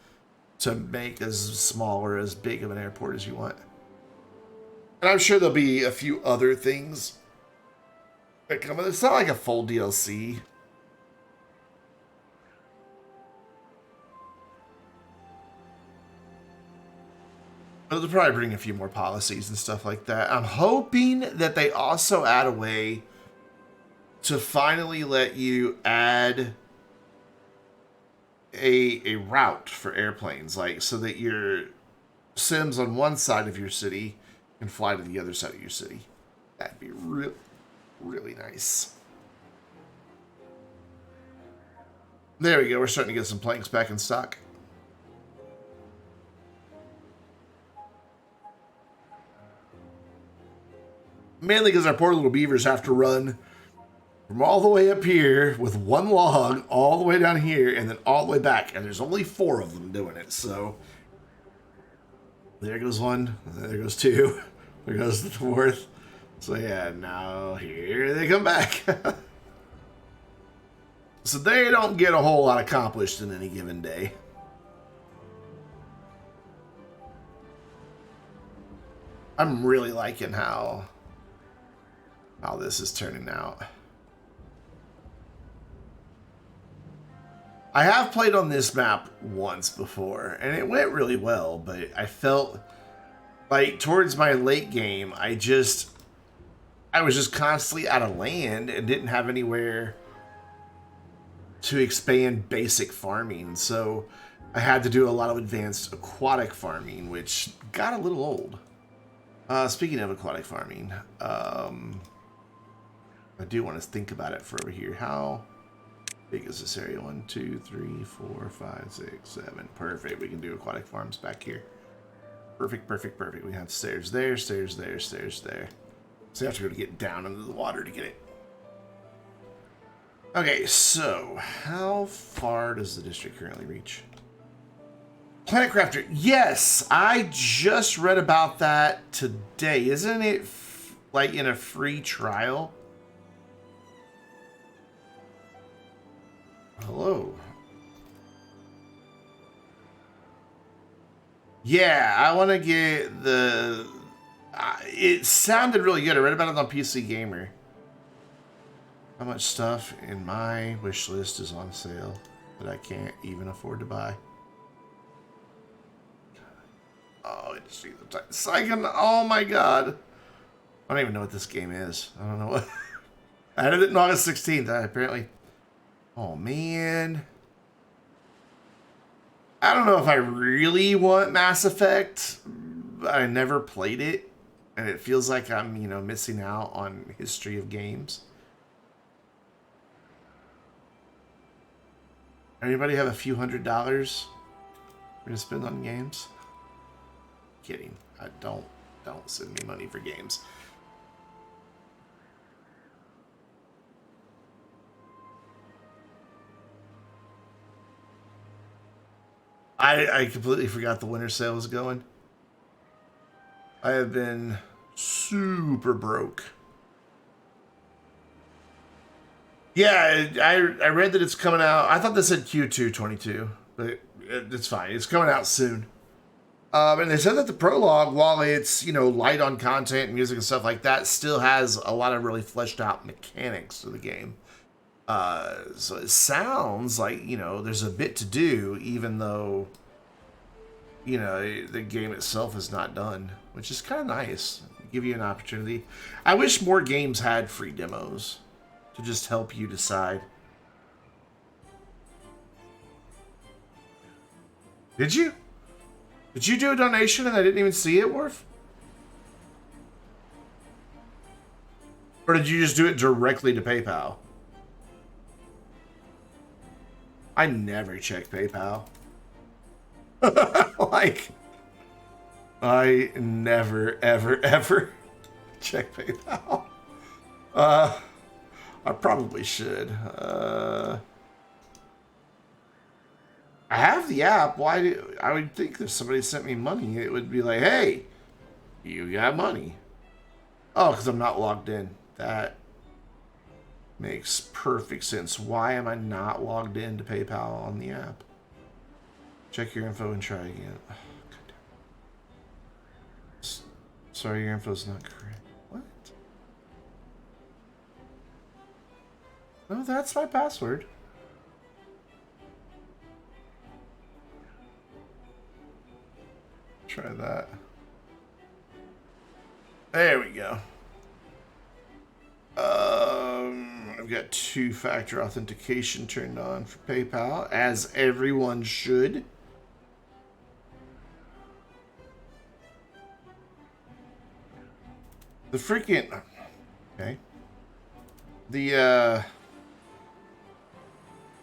to make as small or as big of an airport as you want. And I'm sure there'll be a few other things that come. It's not like a full DLC. But they'll probably bring a few more policies and stuff like that. I'm hoping that they also add a way to finally let you add a route for airplanes, like so that your Sims on one side of your city can fly to the other side of your city. That'd be really nice. There we go. We're starting to get some planks back in stock. Mainly because our poor little beavers have to run from all the way up here with one log all the way down here and then all the way back. And there's only 4 of them doing it. So there goes 1. There goes 2. There goes the 4th. So yeah, now here they come back. So they don't get a whole lot accomplished in any given day. I'm really liking how this is turning out. I have played on this map once before, and it went really well, but I felt like towards my late game, I was just constantly out of land and didn't have anywhere to expand basic farming, so I had to do a lot of advanced aquatic farming, which got a little old. Speaking of aquatic farming, I do want to think about it for over here. How big is this area? 1, 2, 3, 4, 5, 6, 7. Perfect. We can do aquatic farms back here. Perfect. We have stairs there, stairs there, stairs there. So you have to be able to get down into the water to get it. Okay, so how far does the district currently reach? Planet Crafter. Yes, I just read about that today. Isn't it like in a free trial? Hello. Yeah, I want to get the... it sounded really good. I read about it on PC Gamer. How much stuff in my wish list is on sale that I can't even afford to buy? Oh, it's Psychon. Oh my god. I don't even know what this game is. I don't know what. I added it on August 16th. Apparently. Oh man. I don't know if I really want Mass Effect. I never played it. And it feels like I'm, missing out on history of games. Anybody have a few $100s to spend on games? Kidding. Don't send me money for games. I completely forgot the winter sale was going. I have been super broke. Yeah, I read that it's coming out. I thought this said Q2 22, but it's fine. It's coming out soon. And they said that the prologue, while it's, light on content, music and stuff like that, still has a lot of really fleshed out mechanics to the game. So it sounds like, there's a bit to do, even though, the game itself is not done, which is kind of nice. Give you an opportunity. I wish more games had free demos to just help you decide. Did you? Did you do a donation and I didn't even see it, Worf? Or did you just do it directly to PayPal? I never check PayPal. I never, ever check PayPal. I probably should. I have the app. Why do I would think if somebody sent me money, it would be like, hey, you got money. Oh, because I'm not logged in. That makes perfect sense. Why am I not logged in to PayPal on the app? Check your info and try again. Oh, sorry, your info's not correct. What? No, that's my password. Try that. There we go. I've got two-factor authentication turned on for PayPal, as everyone should. The freaking... Okay. The,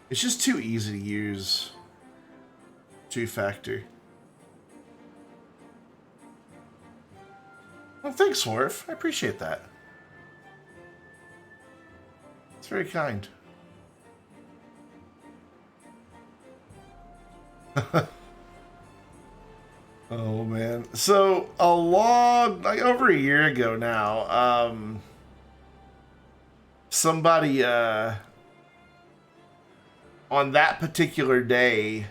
it's just too easy to use two-factor. Well, thanks, Worf. I appreciate that. It's very kind. Oh, man. So, over a year ago now, somebody, on that particular day,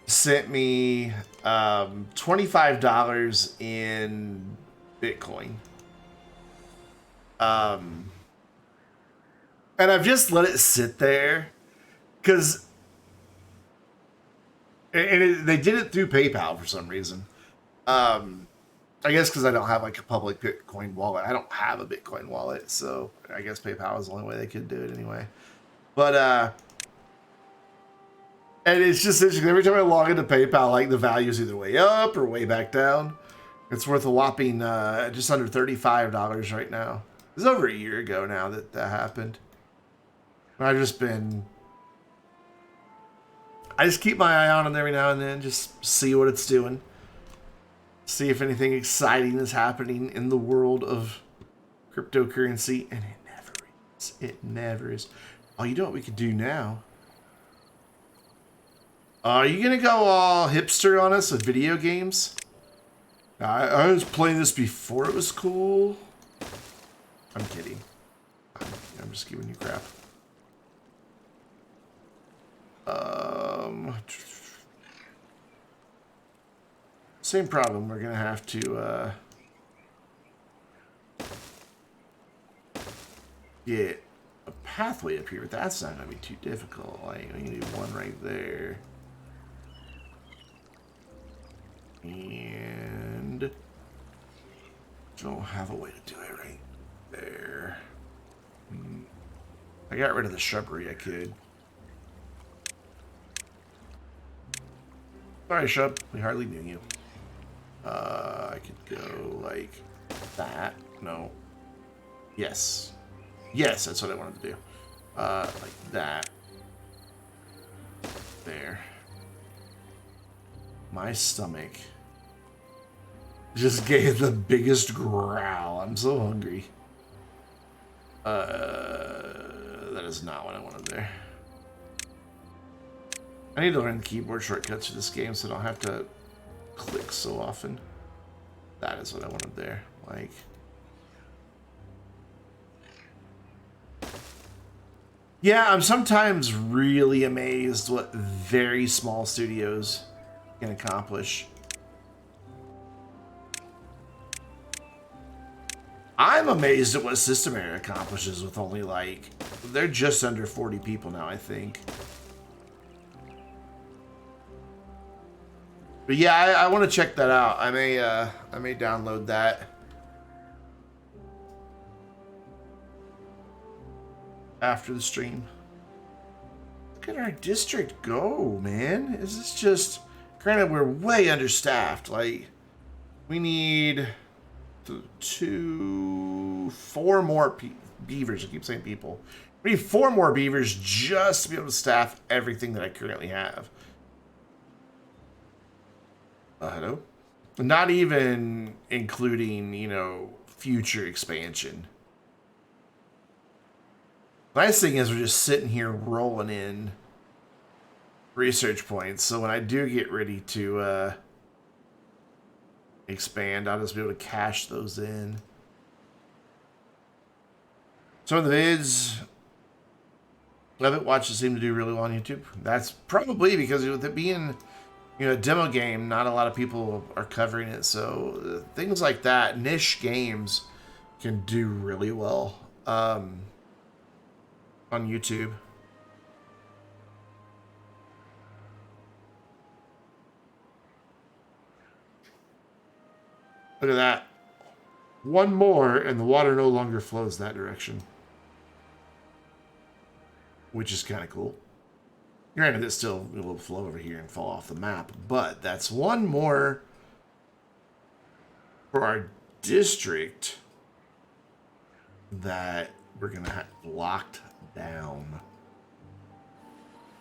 sent me, $25 in Bitcoin. And I've just let it sit there, because... they did it through PayPal for some reason. I guess because I don't have like a public Bitcoin wallet. I don't have a Bitcoin wallet, so I guess PayPal is the only way they could do it anyway. But and it's just interesting. Every time I log into PayPal, like the value's either way up or way back down. It's worth a whopping just under $35 right now. It's over a year ago now that happened. I've just been... I just keep my eye on it every now and then, just see what it's doing. See if anything exciting is happening in the world of cryptocurrency. And it never is. It never is. Oh, you know what we could do now? Are you going to go all hipster on us with video games? I was playing this before it was cool. I'm kidding. I'm just giving you crap. Same problem. We're gonna have to get a pathway up here, but that's not gonna be too difficult. Like we can do one right there, and don't have a way to do it right there. I got rid of the shrubbery I could. Sorry, Shub. We hardly knew you. I could go like that. No. Yes. Yes, that's what I wanted to do. Like that. There. My stomach just gave the biggest growl. I'm so hungry. That is not what I wanted there. I need to learn the keyboard shortcuts for this game so I don't have to click so often. That is what I wanted there. Like... Yeah, I'm sometimes really amazed what very small studios can accomplish. I'm amazed at what System Era accomplishes with only like... They're just under 40 people now, I think. But yeah, I want to check that out. I may download that after the stream. Look at our district go, man. Is this just... Granted, we're way understaffed. Like, we need 4 more beavers. I keep saying people. We need 4 more beavers just to be able to staff everything that I currently have. Hello? Not even including, you know, future expansion. Nice thing is we're just sitting here rolling in research points. So when I do get ready to expand, I'll just be able to cash those in. Some of the vids I've watched seem to do really well on YouTube. That's probably because with it being, a demo game, not a lot of people are covering it. So things like that, niche games, can do really well on YouTube. Look at that. One more, and the water no longer flows that direction. Which is kind of cool. Granted, it still will flow over here and fall off the map, but that's one more for our district that we're going to have locked down.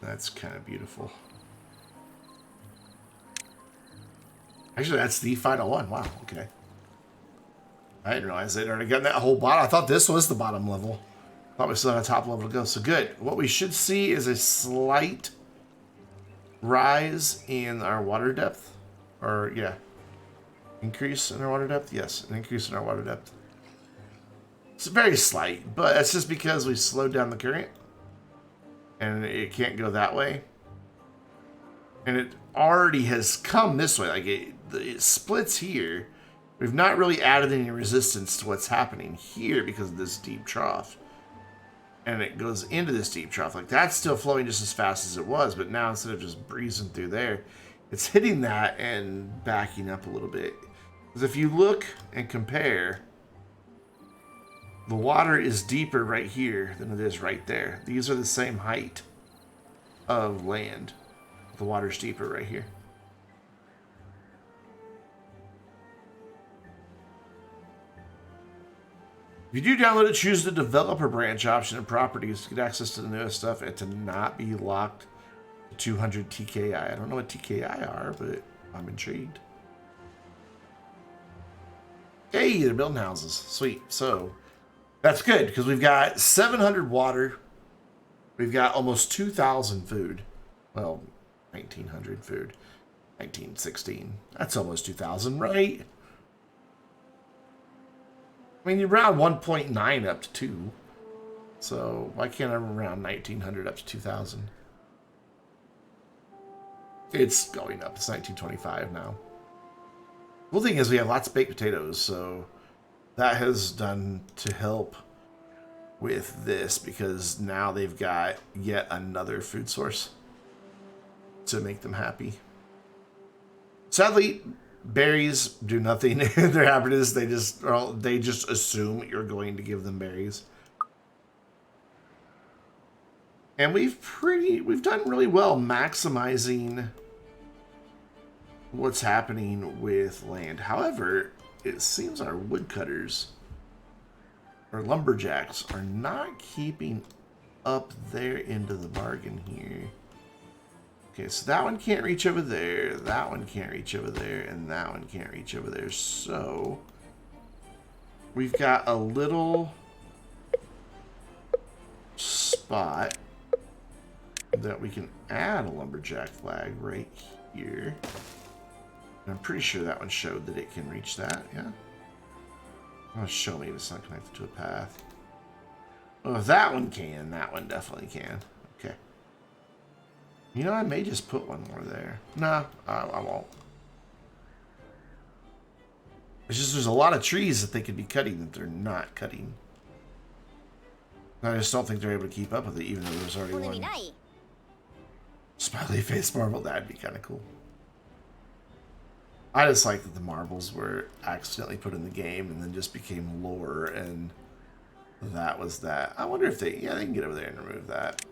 That's kind of beautiful. Actually, that's the final one. Wow, okay. I didn't realize they'd already gotten that whole bottom. I thought this was the bottom level. Thought we still had a top level to go. So good. What we should see is a slight rise in our water depth. Or, yeah. Increase in our water depth? Yes, an increase in our water depth. It's very slight, but that's just because we slowed down the current. And it can't go that way. And it already has come this way. Like, it splits here. We've not really added any resistance to what's happening here because of this deep trough. And it goes into this deep trough. Like, that's still flowing just as fast as it was, but now instead of just breezing through there, it's hitting that and backing up a little bit. Because if you look and compare, the water is deeper right here than it is right there. These are the same height of land. The water's deeper right here. If you do download it, choose the developer branch option in properties to get access to the newest stuff and to not be locked to 200 TKI. I don't know what TKI are, but I'm intrigued. Hey, they're building houses. Sweet. So that's good because we've got 700 water. We've got almost 2,000 food. Well, 1,900 food. 1916. That's almost 2,000, right? I mean, you round 1.9 up to 2. So why can't I round 1,900 up to 2,000? It's going up. It's 1925 now. Cool thing is we have lots of baked potatoes, so that has done to help with this because now they've got yet another food source to make them happy. Sadly, berries do nothing in their happiness. They just assume you're going to give them berries. And we've done really well maximizing what's happening with land. However, it seems our woodcutters or lumberjacks are not keeping up their end of the bargain here. Okay, so that one can't reach over there, that one can't reach over there, and that one can't reach over there. So we've got a little spot that we can add a lumberjack flag right here. And I'm pretty sure that one showed that it can reach that, yeah? Oh, show me it's not connected to a path. Well, if that one can, that one definitely can. Okay. You know, I may just put one more there. No, I won't. It's just there's a lot of trees that they could be cutting that they're not cutting. I just don't think they're able to keep up with it, even though there's already one. Smiley face marble, that'd be kind of cool. I just like that the marbles were accidentally put in the game and then just became lore, and that was that. I wonder if they can get over there and remove that.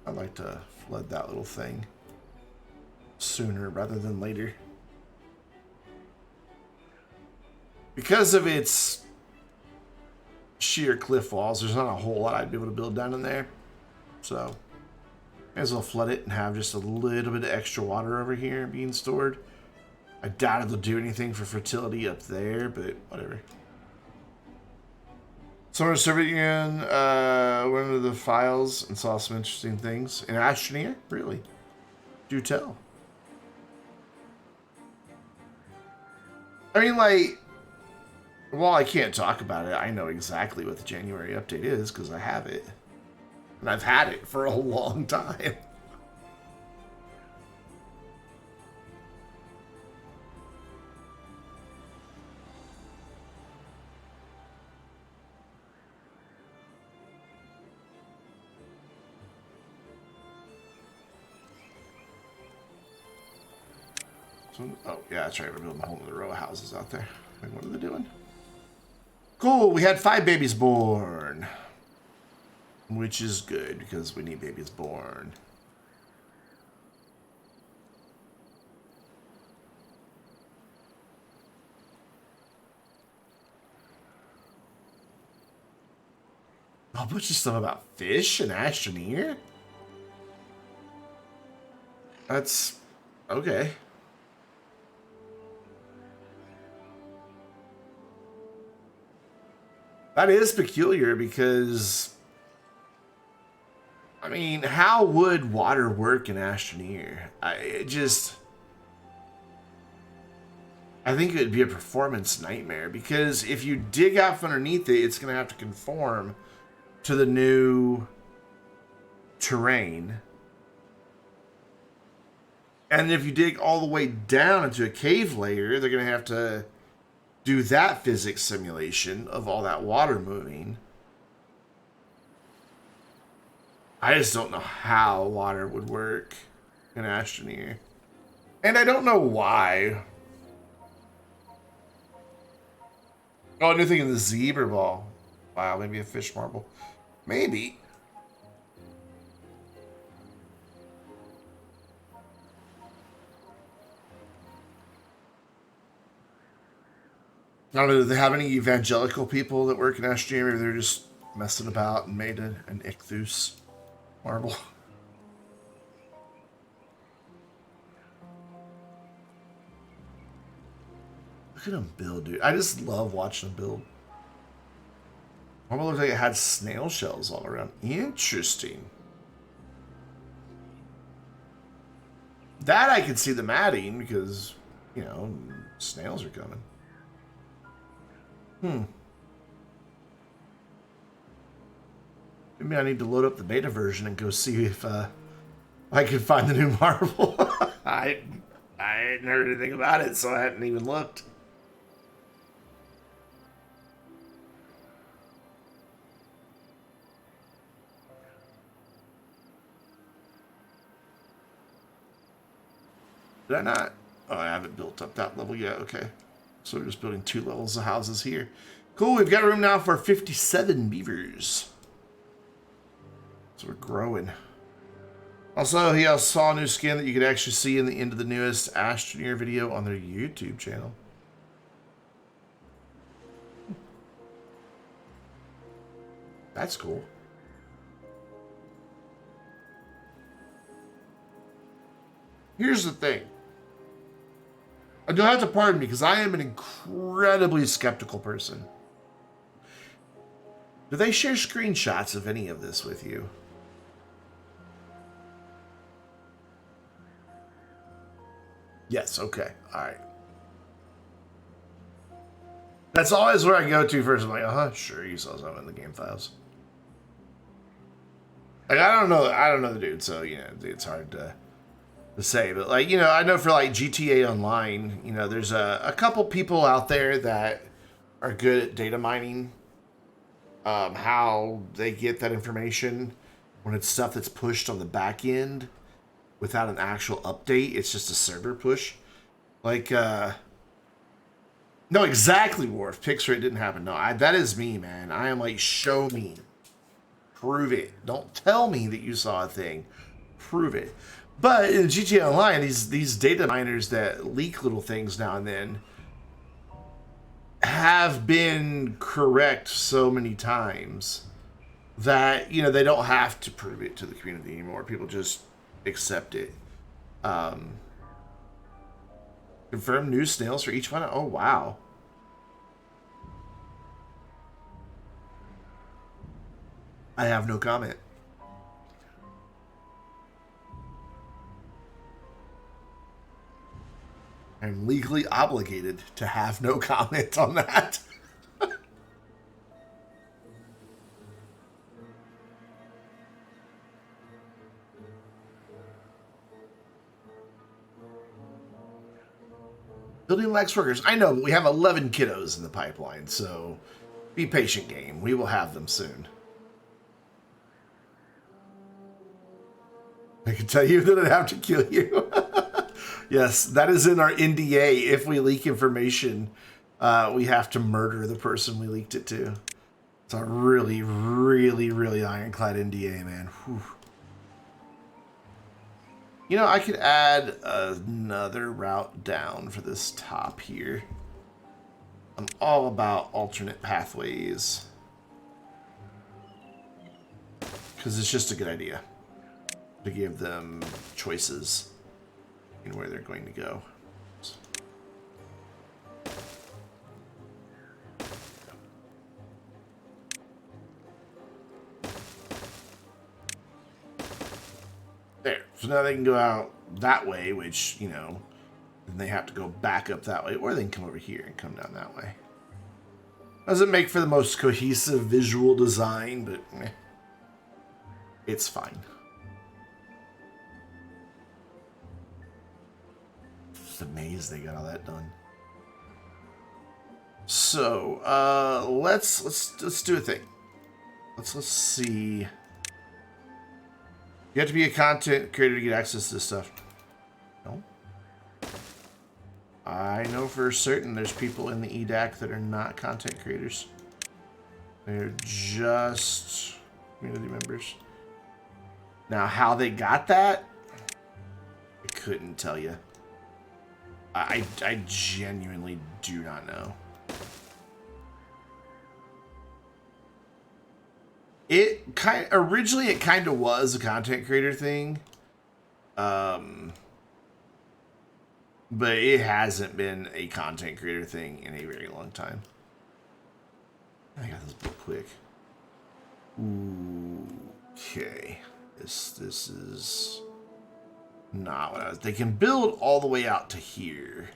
I'd like to flood that little thing sooner rather than later. Because of its sheer cliff walls, there's not a whole lot I'd be able to build down in there. So, may as well flood it and have just a little bit of extra water over here being stored. I doubt it'll do anything for fertility up there, but whatever. Someone served in one of the files and saw some interesting things. In Astroneer? Really? Do tell. I mean, like, well, I can't talk about it. I know exactly what the January update is because I have it. And I've had it for a long time. So, oh, yeah, that's right. We're building a whole other row of houses out there. Like, what are they doing? Cool. We had 5 babies born. Which is good because we need babies born. A whole bunch of stuff about fish and Astroneer? That's okay. That is peculiar because, I mean, how would water work in Astroneer? I think it would be a performance nightmare because if you dig out from underneath it, it's going to have to conform to the new terrain. And if you dig all the way down into a cave layer, they're going to have to do that physics simulation of all that water moving. I just don't know how water would work in Astroneer. And I don't know why. Oh, new thing in the zebra ball. Wow, maybe a fish marble. Maybe. I don't know, do they have any evangelical people that work in Astroneer? Maybe they're just messing about and made an ichthus marble. Look at them build, dude. I just love watching them build. Marble looked like it had snail shells all around. Interesting. That I could see them adding because, you know, snails are coming. Maybe I need to load up the beta version and go see if I can find the new marble. I hadn't heard anything about it, so I hadn't even looked. Did I not? Oh, I haven't built up that level yet. Okay. So we're just building 2 levels of houses here. Cool, we've got room now for 57 beavers. So we're growing. Also, he saw a new skin that you could actually see in the end of the newest Astroneer video on their YouTube channel. That's cool. Here's the thing. You'll have to pardon me because I am an incredibly skeptical person. Do they share screenshots of any of this with you? Yes, okay. Alright. That's always where I go to first. I'm like, sure, you saw something in the game files. Like, I don't know the dude, so, you know, it's hard to say. But, like, you know, I know for, like, GTA Online, you know, there's a couple people out there that are good at data mining. How they get that information when it's stuff that's pushed on the back end without an actual update. It's just a server push. Like, no, exactly, Worf. Pixar, it didn't happen. No, that is me, man. I am like, show me. Prove it. Don't tell me that you saw a thing. Prove it. But in GTA Online, these data miners that leak little things now and then have been correct so many times that, you know, they don't have to prove it to the community anymore. People just accept it. Confirm new snails for each one. Oh, wow. I have no comment. I'm legally obligated to have no comment on that. Building lacks workers. I know, but we have 11 kiddos in the pipeline, so be patient, game. We will have them soon. I can tell you that I'd have to kill you. Yes, that is in our NDA. If we leak information, we have to murder the person we leaked it to. It's a really, really, really ironclad NDA, man. Whew. You know, I could add another route down for this top here. I'm all about alternate pathways. Because it's just a good idea to give them choices in where they're going to go. There. So now they can go out that way, which, you know, then they have to go back up that way, or they can come over here and come down that way. Doesn't make for the most cohesive visual design, but it's fine. Just amazed they got all that done. So let's do a thing. Let's see. You have to be a content creator to get access to this stuff. No. I know for certain there's people in the EDAC that are not content creators. They're just community members. Now, how they got that, I couldn't tell you. I genuinely do not know. Originally it kind of was a content creator thing, but it hasn't been a content creator thing in a very long time. I got this book quick. Ooh, okay, this is not what I was. They can build all the way out to here.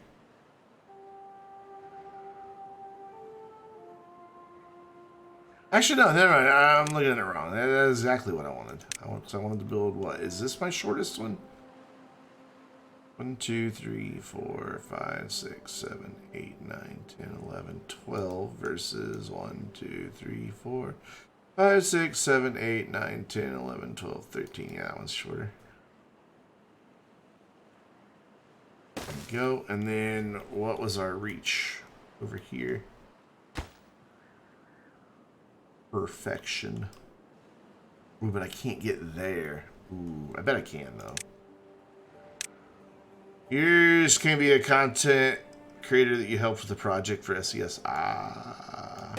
Actually, no, never mind. I'm looking at it wrong. That's exactly what I wanted. I wanted to build what? Is this my shortest one? 1, 2, 3, 4, 5, 6, 7, 8, 9, 10, 11, 12 versus 1, 2, 3, 4, 5, 6, 7, 8, 9, 10, 11, 12, 13. Yeah, that one's shorter. There we go. And then what was our reach over here? Perfection. Ooh, but I can't get there. Ooh, I bet I can though. Here's can be a content creator that you help with the project for SES. Ah.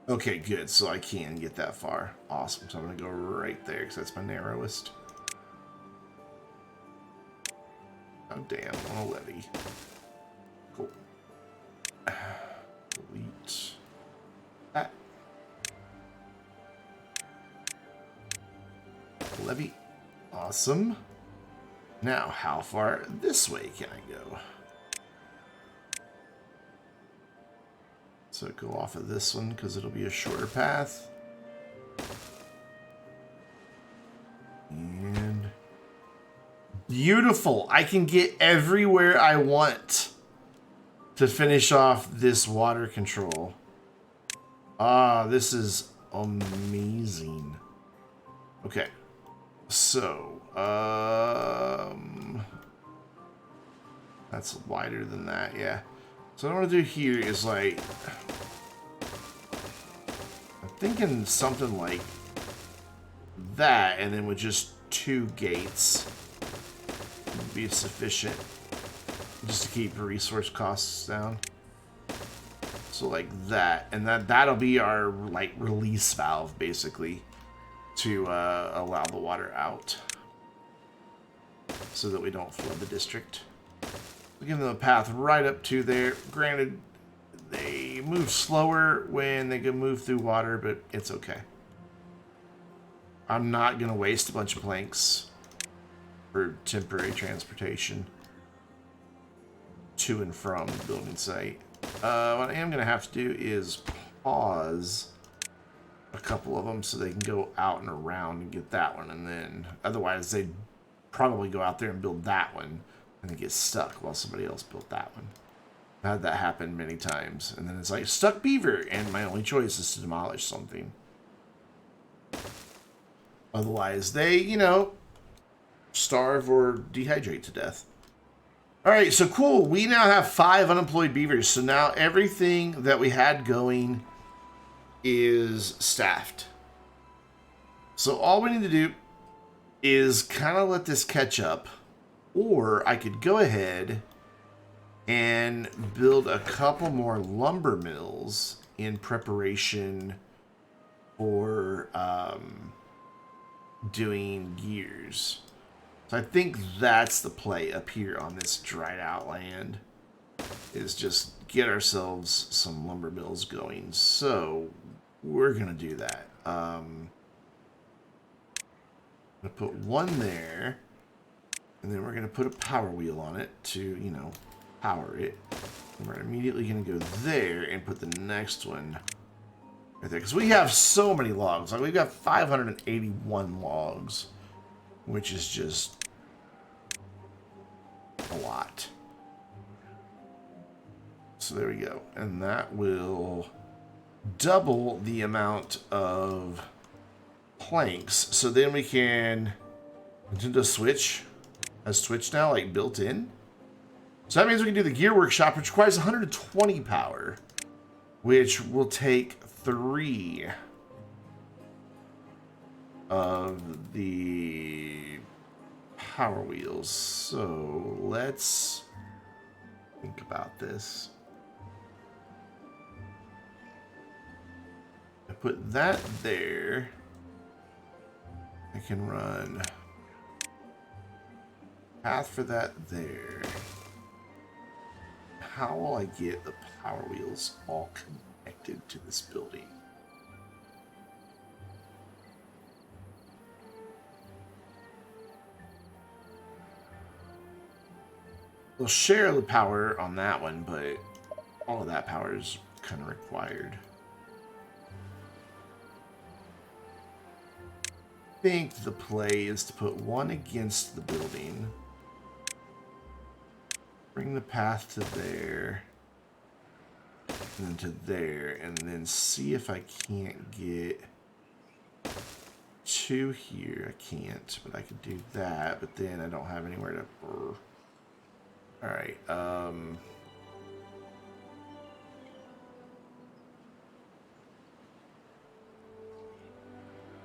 Okay, good. So I can get that far. Awesome. So I'm going to go right there because that's my narrowest. Oh, damn. On a levy. Cool. Delete that. Levy. Awesome. Now, how far this way can I go? So go off of this one because it'll be a shorter path. And beautiful. I can get everywhere I want to finish off this water control. Ah, this is amazing. Okay. So, that's wider than that, yeah. So what I want to do here is like, I'm thinking something like that, and then with just 2 gates would be sufficient just to keep resource costs down. So like that, and that'll be our like release valve basically to allow the water out so that we don't flood the district. Give them a path right up to there. Granted, they move slower when they can move through water, but it's okay. I'm not going to waste a bunch of planks for temporary transportation to and from the building site. What I am going to have to do is pause a couple of them so they can go out and around and get that one, and then otherwise they'd probably go out there and build that one and then get stuck while somebody else built that one. I've had that happen many times, and then it's like stuck beaver, and my only choice is to demolish something. Otherwise they, you know, starve or dehydrate to death. Alright, so cool. We now have 5 unemployed beavers, so now everything that we had going is staffed. So all we need to do is kind of let this catch up, or I could go ahead and build a couple more lumber mills in preparation for doing gears. So I think that's the play up here on this dried out land, is just get ourselves some lumber mills going. So we're gonna do that. I'm gonna put one there, and then we're gonna put a power wheel on it to, you know, power it. And we're immediately gonna go there and put the next one right there, because we have so many logs. Like, we've got 581 logs, which is just a lot. So there we go, and that will double the amount of planks. So then we can Nintendo Switch has Switch now, like, built in. So that means we can do the gear workshop, which requires 120 power, which will take 3 of the power wheels. So let's think about this. I put that there. I can run path for that there. How will I get the power wheels all connected to this building? We'll share the power on that one, but all of that power is kind of required. I think the play is to put one against the building. Bring the path to there. And then to there. And then see if I can't get 2 here. I can't, but I could do that. But then I don't have anywhere to... Alright,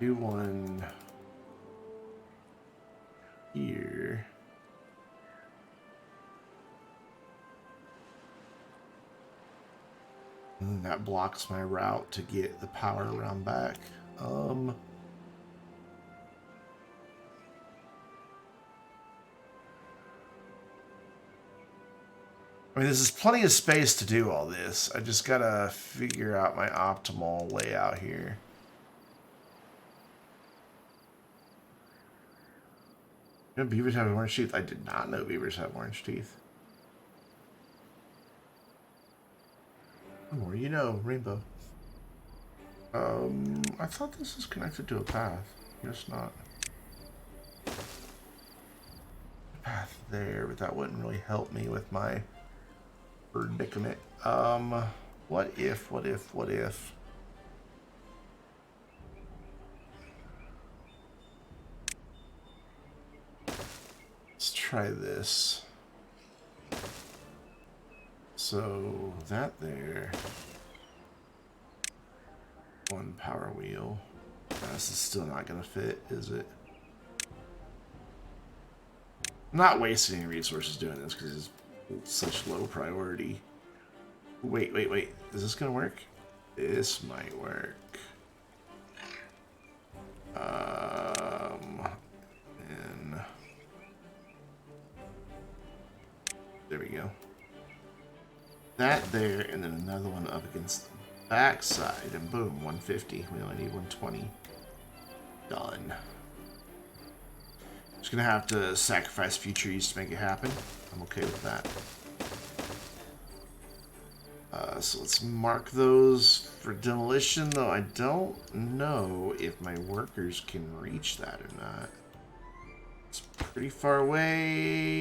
do one here. And that blocks my route to get the power around back. I mean, this is plenty of space to do all this. I just gotta figure out my optimal layout here. You know, beavers have orange teeth. I did not know beavers have orange teeth. The more you know, Rainbow. I thought this was connected to a path. Guess not. Path there, but that wouldn't really help me with my predicament. What if? Let's try this. So that there. One power wheel. This is still not gonna fit, is it? I'm not wasting any resources doing this because it's such low priority. Wait. Is this gonna work? This might work. And There we go. That there, and then another one up against the back side, and boom, 150. We only need 120. Done. Just gonna have to sacrifice future use to make it happen. I'm okay with that. So let's mark those for demolition, though I don't know if my workers can reach that or not. It's pretty far away.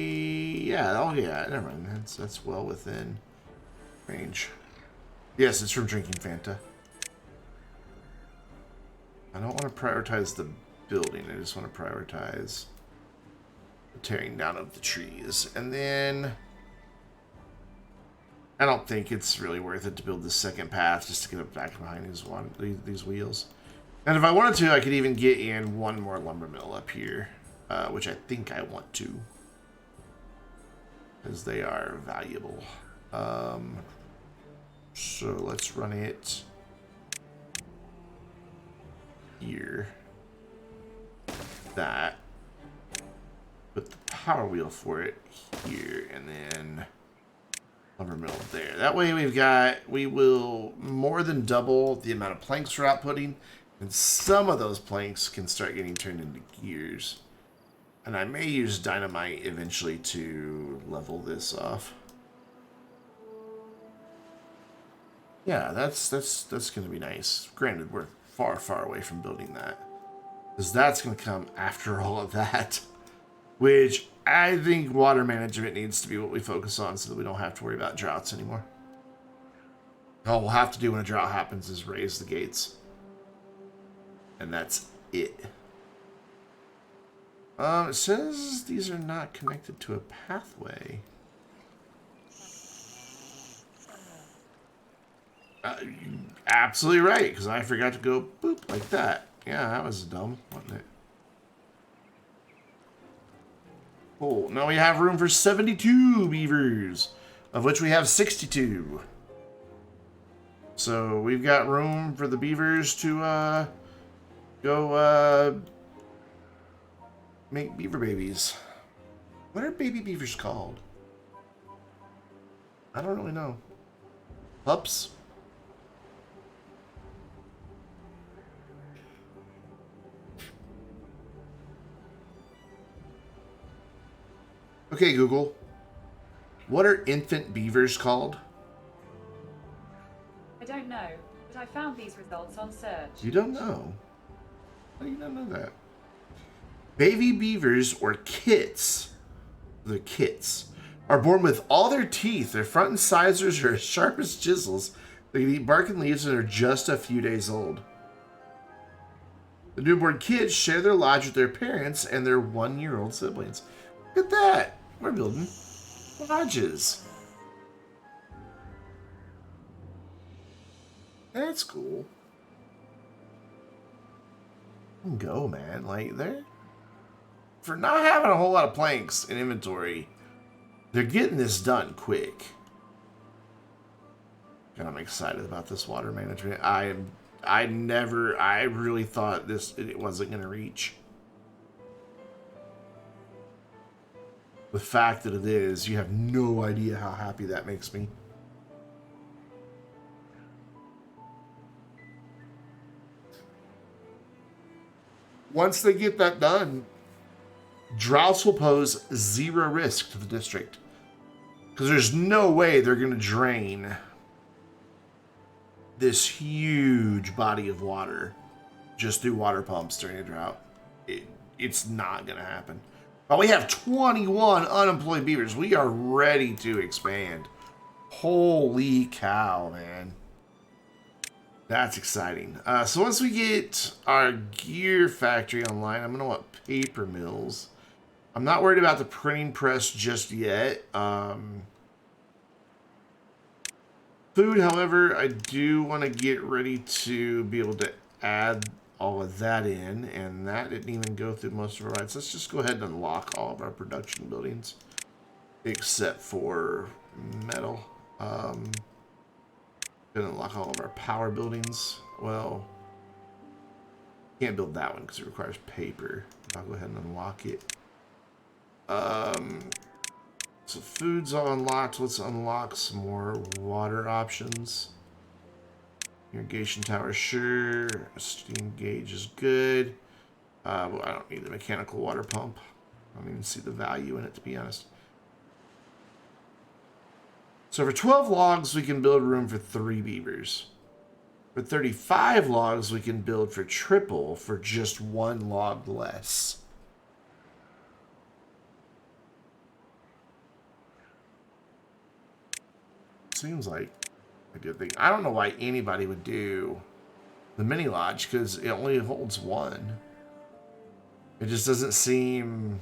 Yeah, oh yeah, never mind. That's well within range. Yes, it's from drinking Fanta. I don't want to prioritize the building. I just want to prioritize the tearing down of the trees. And then I don't think it's really worth it to build the second path just to get it back behind these wheels. And if I wanted to, I could even get in one more lumber mill up here, which I think I want to, because they are valuable. So let's run it here. That. Put the power wheel for it here, and then lumber mill there. That way we will more than double the amount of planks we're outputting, and some of those planks can start getting turned into gears. And I may use dynamite eventually to level this off. Yeah, that's going to be nice. Granted, we're far, far away from building that, because that's going to come after all of that, which I think water management needs to be what we focus on so that we don't have to worry about droughts anymore. All we'll have to do when a drought happens is raise the gates. And that's it. It says these are not connected to a pathway. You're absolutely right, because I forgot to go boop like that. Yeah, that was dumb, wasn't it? Cool. Now we have room for 72 beavers, of which we have 62. So we've got room for the beavers to go make beaver babies. What are baby beavers called? I don't really know. Pups? Okay, Google. What are infant beavers called? I don't know, but I found these results on search. You don't know? How do you not know that? Baby beavers, or kits, the kits, are born with all their teeth. Their front incisors are as sharp as chisels. They can eat bark and leaves and are just a few days old. The newborn kids share their lodge with their parents and their 1-year-old siblings. Look at that! We're building lodges. That's cool. Go, man. Like, they're... For not having a whole lot of planks in inventory, they're getting this done quick. And I'm excited about this water management. I really thought it wasn't going to reach. The fact that it is, you have no idea how happy that makes me. Once they get that done, droughts will pose 0 risk to the district. Because there's no way they're going to drain this huge body of water just through water pumps during a drought. It's not going to happen. But we have 21 unemployed beavers. We are ready to expand. Holy cow, man. That's exciting. So once we get our gear factory online, I'm going to want paper mills. I'm not worried about the printing press just yet. Food, however, I do want to get ready to be able to add all of that in, and that didn't even go through most of our rights. Let's just go ahead and unlock all of our production buildings, except for metal. Gonna unlock all of our power buildings. Well, can't build that one because it requires paper. I'll go ahead and unlock it. So food's all unlocked. Let's unlock some more water options. Irrigation tower, sure. Steam gauge is good. Well, I don't need the mechanical water pump. I don't even see the value in it, to be honest. So for 12 logs, we can build room for 3 beavers. For 35 logs, we can build for triple for just 1 log less. Seems like a good thing. I don't know why anybody would do the mini lodge, because it only holds 1. It just doesn't seem...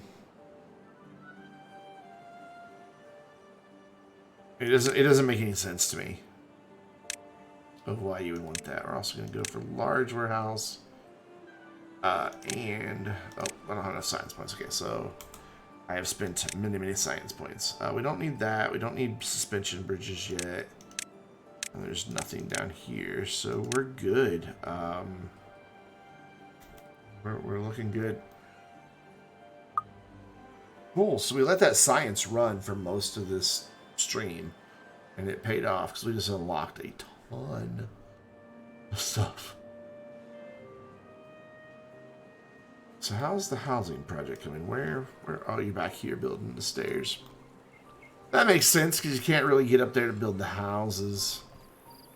It doesn't make any sense to me of why you would want that. We're also going to go for large warehouse. And... Oh, I don't have enough science points. Okay, so... I have spent many science points. We don't need that. We don't need suspension bridges yet. And there's nothing down here, so we're good. We're looking good. Cool, so we let that science run for most of this stream, and it paid off because we just unlocked a ton of stuff. So how's the housing project coming? Where are you back here building the stairs? That makes sense because you can't really get up there to build the houses.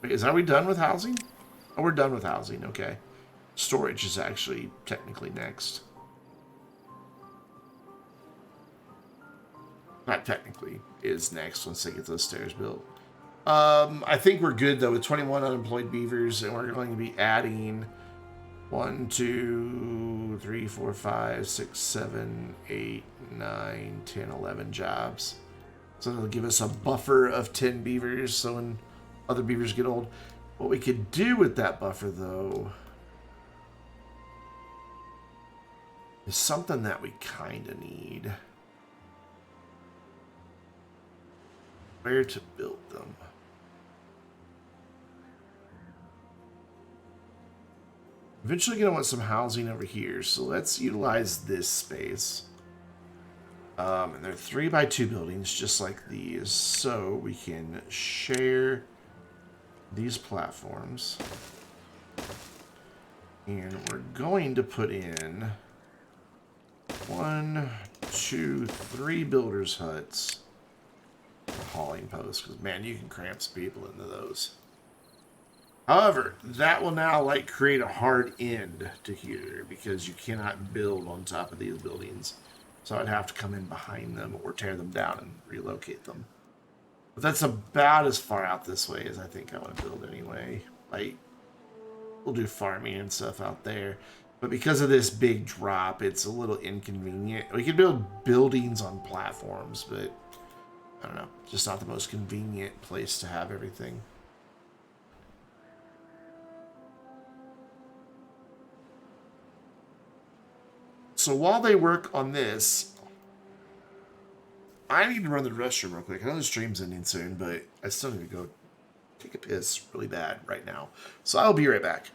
Wait, are we done with housing? Oh, we're done with housing, okay. Storage is actually technically next. Not technically, is next once they get those stairs built. I think we're good though with 21 unemployed beavers, and we're going to be adding 1, 2, 3, 4, 5, 6, 7, 8, 9, 10, 11 jobs. So it'll give us a buffer of 10 beavers, so when other beavers get old. What we could do with that buffer though is something that we kind of need. Where to build them. Eventually going to want some housing over here, so let's utilize this space. And they're 3x2 buildings, just like these, so we can share these platforms. And we're going to put in 1, 2, 3 builders' huts. Hauling posts, because man, you can cramp some people into those. However, that will now like create a hard end to here because you cannot build on top of these buildings. So I'd have to come in behind them or tear them down and relocate them. But that's about as far out this way as I think I want to build anyway. Like, we'll do farming and stuff out there. But because of this big drop, it's a little inconvenient. We could build buildings on platforms, but I don't know, just not the most convenient place to have everything. So while they work on this, I need to run to the restroom real quick. I know the stream's ending soon, but I still need to go take a piss really bad right now. So I'll be right back.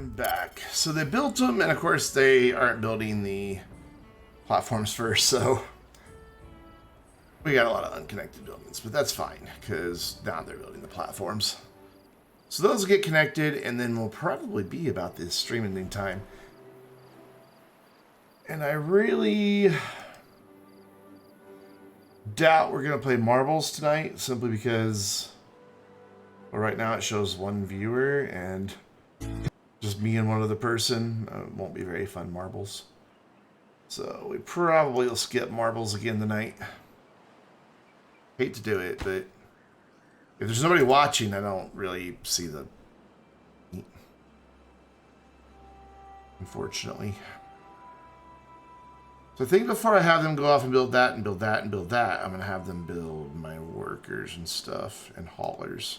I'm back. So they built them, and of course they aren't building the platforms first, so we got a lot of unconnected buildings, but that's fine, because now they're building the platforms. So those will get connected, and then we'll probably be about this streaming time. And I really doubt we're going to play marbles tonight, simply because, well, right now it shows one viewer, and just me and one other person. It won't be very fun marbles. So we probably will skip marbles again tonight. Hate to do it, but if there's nobody watching, I don't really see the need, unfortunately. So I think before I have them go off and build that and build that and build that, I'm going to have them build my workers and stuff and haulers.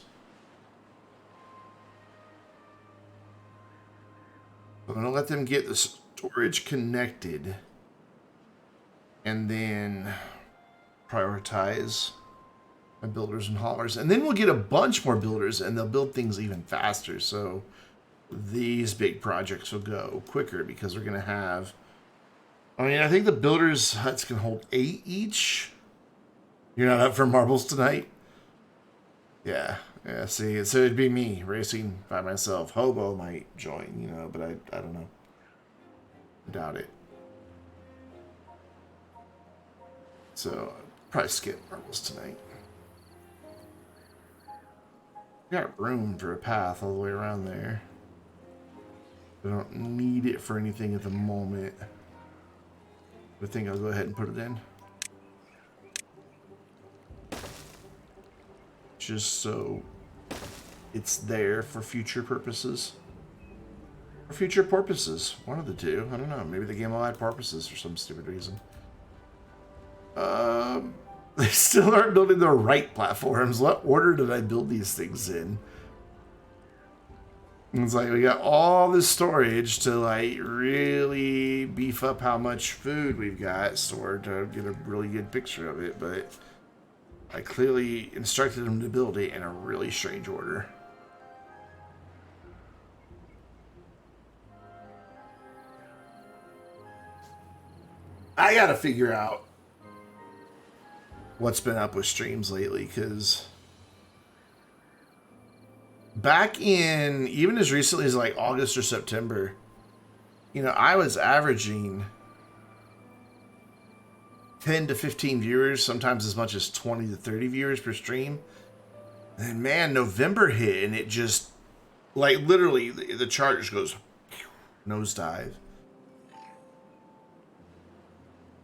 I'm going to let them get the storage connected and then prioritize my builders and haulers. And then we'll get a bunch more builders and they'll build things even faster. So these big projects will go quicker because we're going to have... I mean, I think the builders' huts can hold 8 each. You're not up for marbles tonight? Yeah, see, so it'd be me racing by myself. Hobo might join, you know, but I don't know. I doubt it. So, probably skip marbles tonight. Got room for a path all the way around there. I don't need it for anything at the moment. I think I'll go ahead and put it in. Just so it's there for future purposes. Or future porpoises. One of the two. I don't know. Maybe the game will add porpoises for some stupid reason. They still aren't building the right platforms. What order did I build these things in? And it's like we got all this storage to like really beef up how much food we've got stored to get a really good picture of it, but I clearly instructed them to build it in a really strange order. I gotta figure out what's been up with streams lately, because back in, even as recently as like August or September, you know, I was averaging 10 to 15 viewers, sometimes as much as 20 to 30 viewers per stream. And man, November hit and it just, like literally, the chart just goes nosedive.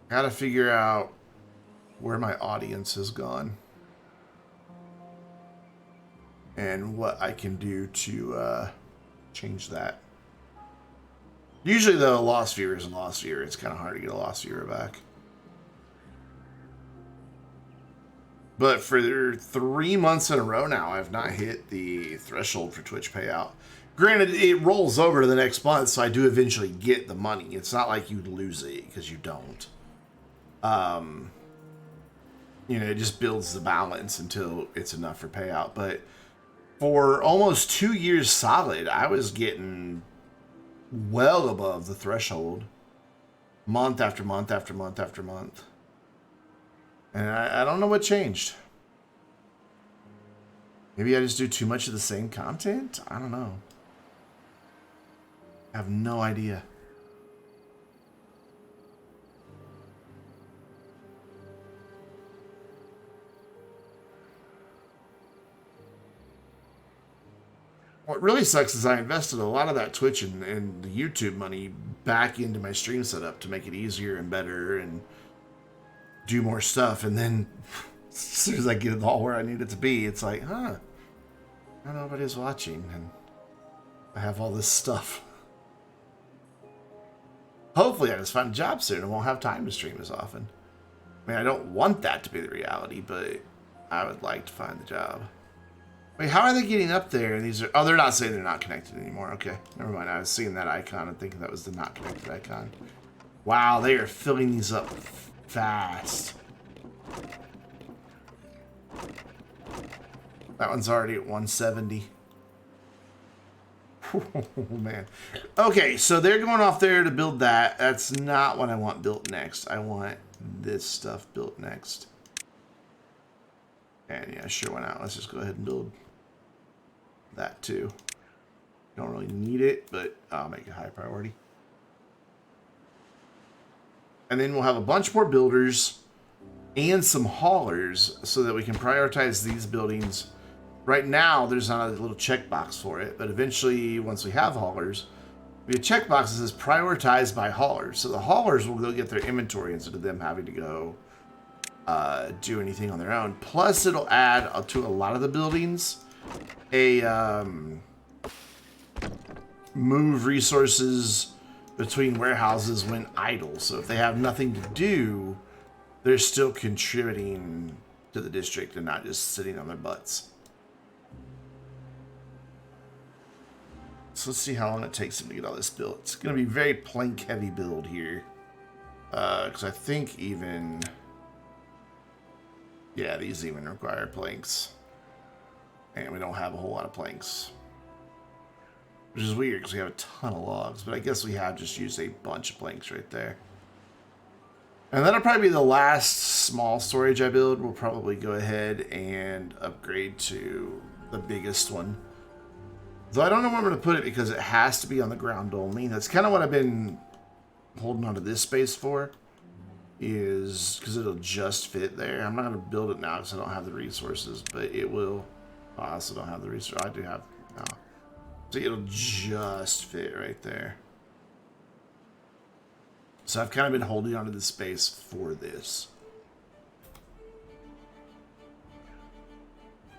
Gotta figure out where my audience has gone and what I can do to change that. Usually though, lost viewer is a lost viewer. It's kind of hard to get a lost viewer back. But for 3 months in a row now, I've not hit the threshold for Twitch payout. Granted, it rolls over to the next month, so I do eventually get the money. It's not like you lose it, because you don't. You know, it just builds the balance until it's enough for payout. But for almost 2 years solid, I was getting well above the threshold. Month after month after month after month. And I don't know what changed. Maybe I just do too much of the same content? I don't know. I have no idea. What really sucks is I invested a lot of that Twitch and the YouTube money back into my stream setup to make it easier and better and do more stuff. And then as soon as I get it all where I need it to be, it's like, huh, nobody's watching and I have all this stuff. Hopefully I just find a job soon and won't have time to stream as often. I mean, I don't want that to be the reality, but I would like to find the job. Wait, how are they getting up there? And these are... Oh, they're not saying they're not connected anymore. Okay, never mind. I was seeing that icon and thinking that was the not connected icon. Wow, they are filling these up fast. That one's already at 170. Oh, man. Okay, so they're going off there to build that. That's not what I want built next. I want this stuff built next. And yeah, sure, why not? Let's just go ahead and build that too. Don't really need it, but I'll make it high priority. And then we'll have a bunch more builders and some haulers so that we can prioritize these buildings. Right now, there's not a little checkbox for it, but eventually, once we have haulers, we have checkboxes that says prioritized by haulers. So the haulers will go get their inventory instead of them having to go do anything on their own. Plus, it'll add to a lot of the buildings a move resources between warehouses when idle. So if they have nothing to do, they're still contributing to the district and not just sitting on their butts. So let's see how long it takes them to get all this built. It's going to be a very plank heavy build here. Because I think even... Yeah, these even require planks. And we don't have a whole lot of planks. Which is weird because we have a ton of logs. But I guess we have just used a bunch of planks right there. And that'll probably be the last small storage I build. We'll probably go ahead and upgrade to the biggest one. Though I don't know where I'm going to put it because it has to be on the ground only. That's kind of what I've been holding onto this space for. Is because it'll just fit there. I'm not going to build it now because I don't have the resources. But it will. Oh, I also don't have the resources. I do have. No. So it'll just fit right there. So I've kind of been holding onto this space for this.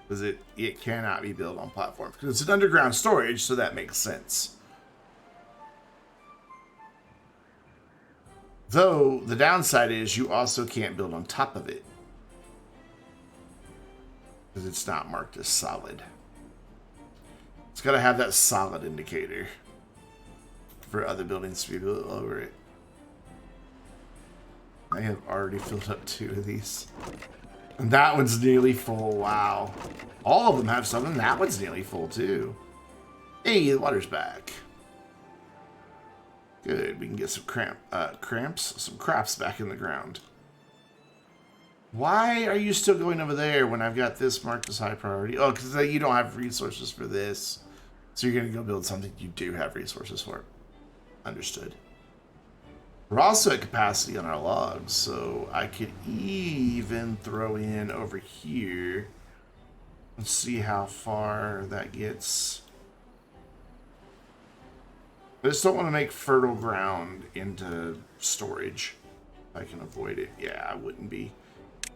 Because it cannot be built on platforms. Because it's an underground storage, so that makes sense. Though, the downside is you also can't build on top of it. Because it's not marked as solid. It's got to have that solid indicator for other buildings to be built over it. I have already filled up 2 of these. And that one's nearly full. Wow. All of them have something. That one's nearly full too. Hey, the water's back. Good. We can get some some craps back in the ground. Why are you still going over there when I've got this marked as high priority? Oh, because you don't have resources for this. So you're going to go build something you do have resources for. Understood. We're also at capacity on our logs, so I could even throw in over here and see how far that gets. I just don't want to make fertile ground into storage. If I can avoid it. Yeah, I wouldn't be.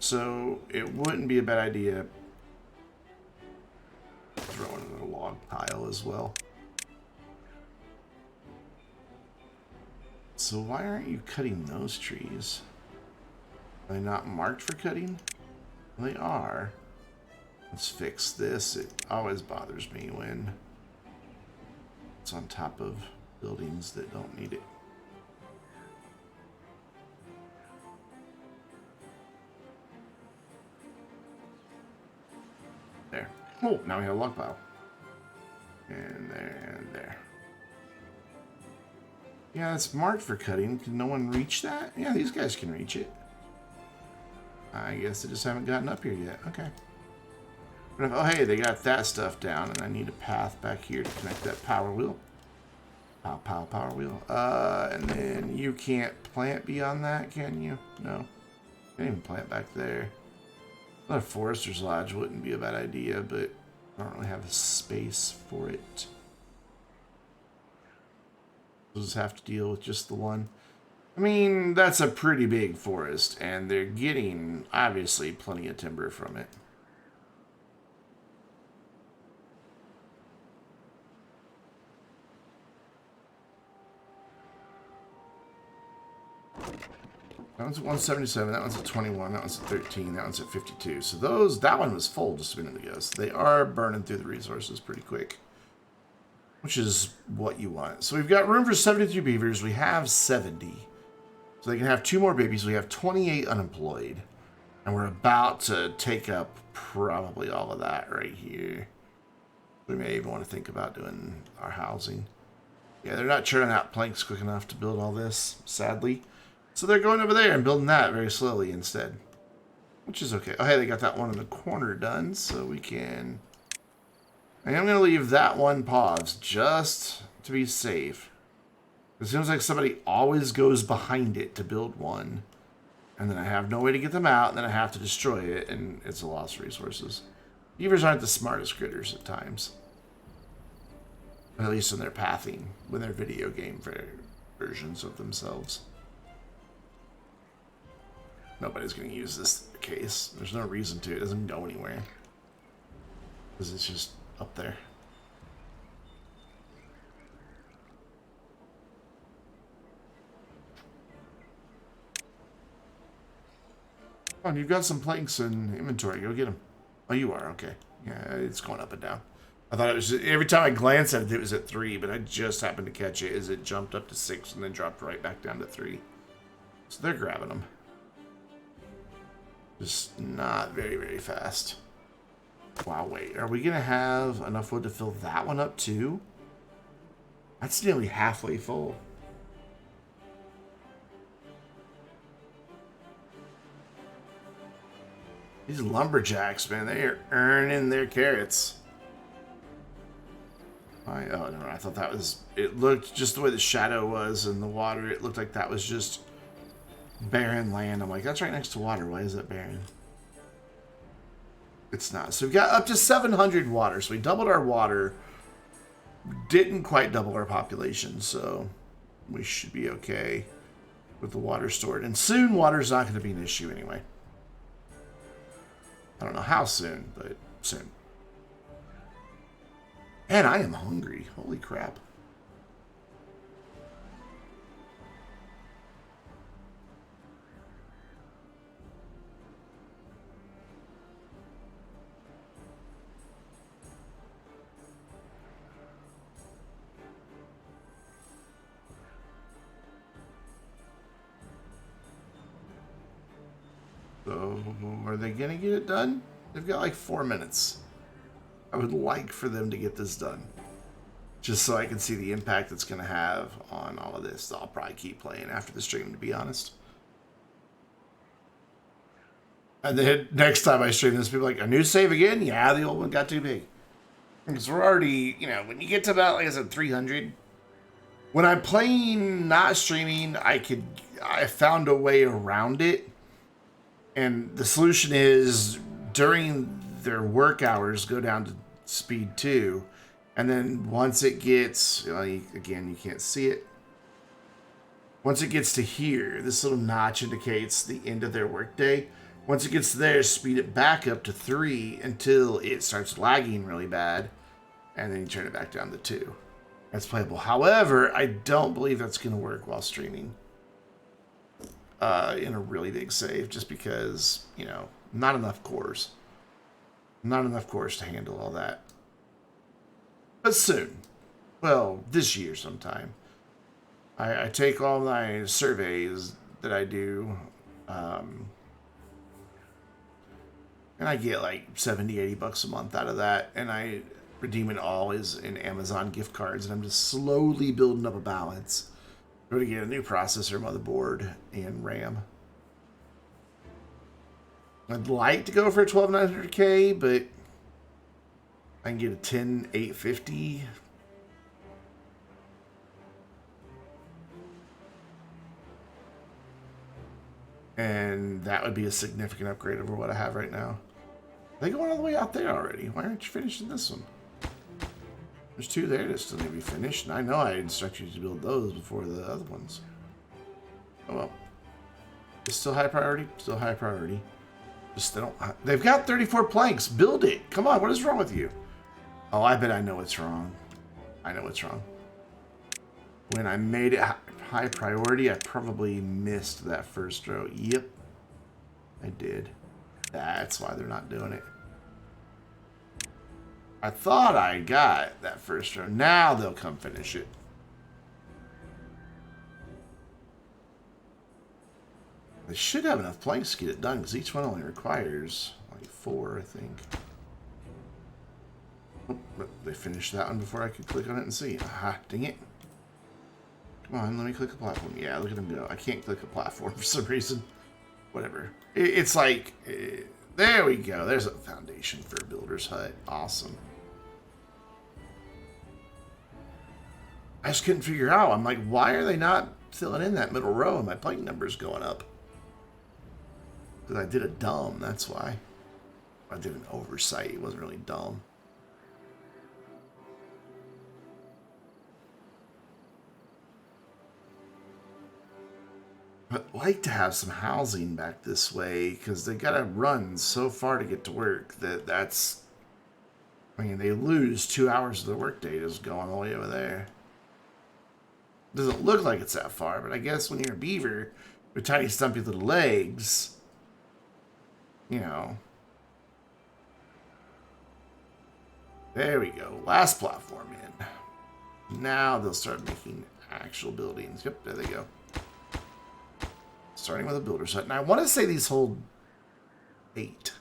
So it wouldn't be a bad idea to throw in a log pile as well. So why aren't you cutting those trees? Are they not marked for cutting? They are. Let's fix this. It always bothers me when it's on top of buildings that don't need it. There. Oh, now we have a log pile. And there, and there. Yeah, it's marked for cutting. Can no one reach that? Yeah, these guys can reach it. I guess they just haven't gotten up here yet. Okay. But if, oh, hey, they got that stuff down, and I need a path back here to connect that power wheel. Power wheel. And then you can't plant beyond that, can you? No. Can't even plant back there. A forester's lodge wouldn't be a bad idea, but I don't really have the space for it. We'll just have to deal with just the one. I mean, that's a pretty big forest, and they're getting, obviously, plenty of timber from it. That one's at 177, that one's at 21, that one's at 13, that one's at 52. So that one was full just a minute ago. So they are burning through the resources pretty quick. Which is what you want. So we've got room for 73 beavers. We have 70. So they can have 2 more babies. We have 28 unemployed. And we're about to take up probably all of that right here. We may even want to think about doing our housing. Yeah, they're not churning out planks quick enough to build all this, sadly. So they're going over there and building that very slowly instead. Which is okay. Oh, hey, they got that one in the corner done, so we can... I am going to leave that one paused, just to be safe. It seems like somebody always goes behind it to build one. And then I have no way to get them out, and then I have to destroy it, and it's a loss of resources. Beavers aren't the smartest critters at times. At least in their pathing, when they're video game versions of themselves. Nobody's going to use this case. There's no reason to. It doesn't go anywhere. Because it's just up there. Come on, you've got some planks in inventory. Go get them. Oh, you are? Okay. Yeah, it's going up and down. I thought it was... Every time I glanced at it, it was at 3, but I just happened to catch it as it jumped up to 6 and then dropped right back down to 3. So they're grabbing them. Just not very, very fast. Wow, wait. Are we going to have enough wood to fill that one up, too? That's nearly halfway full. These lumberjacks, man, they are earning their carrots. Oh, no, I thought that was... It looked just the way the shadow was in the water. It looked like that was just barren land. I'm like, that's right next to water. Why is that barren? It's not. So we've got up to 700 water. So we doubled our water. Didn't quite double our population. So we should be okay with the water stored. And soon, water's not going to be an issue anyway. I don't know how soon, but soon. And I am hungry. Holy crap. So, are they going to get it done? They've got like 4 minutes. I would like for them to get this done. Just so I can see the impact it's going to have on all of this. I'll probably keep playing after the stream, to be honest. And then next time I stream this, people are like, a new save again? Yeah, the old one got too big. Because we're already, you know, when you get to about, like I said, 300... When I'm playing, not streaming, I found a way around it. And the solution is, during their work hours, go down to speed 2. And then once it gets, again, you can't see it. Once it gets to here, this little notch indicates the end of their workday. Once it gets there, speed it back up to 3 until it starts lagging really bad. And then you turn it back down to 2. That's playable. However, I don't believe that's going to work while streaming. In a really big save, just because, you know, not enough cores. Not enough cores to handle all that. But soon. Well, this year sometime. I take all my surveys that I do, and I get like 70, 80 bucks a month out of that, and I redeem it all as in Amazon gift cards, and I'm just slowly building up a balance. I'm going to get a new processor, motherboard, and RAM. I'd like to go for a 12900K, but I can get a 10850. And that would be a significant upgrade over what I have right now. They going all the way out there already. Why aren't you finishing this one? There's 2 there that still need to be finished, and I know I instructed you to build those before the other ones. Oh well. It's still high priority? Still high priority. Just they've got 34 planks. Build it. Come on, what is wrong with you? Oh, I bet I know what's wrong. I know what's wrong. When I made it high priority, I probably missed that first row. Yep. I did. That's why they're not doing it. I thought I got that first row. Now they'll come finish it. They should have enough planks to get it done, because each one only requires like 4, I think. Oh, but they finished that one before I could click on it and see. Aha, dang it. Come on, let me click a platform. Yeah, look at them go. I can't click a platform for some reason. Whatever. It's like... there we go. There's a foundation for a builder's hut. Awesome. I just couldn't figure out. I'm like, why are they not filling in that middle row and my plank number's going up? Because I did a dumb, that's why. I did an oversight. It wasn't really dumb. But I'd like to have some housing back this way because they gotta run so far to get to work that's... I mean, they lose 2 hours of their workday just going all the way over there. Doesn't look like it's that far, but I guess when you're a beaver with tiny stumpy little legs, you know. There we go. Last platform in. Now they'll start making actual buildings. Yep, there they go. Starting with a builder's hut. And I want to say these hold 8.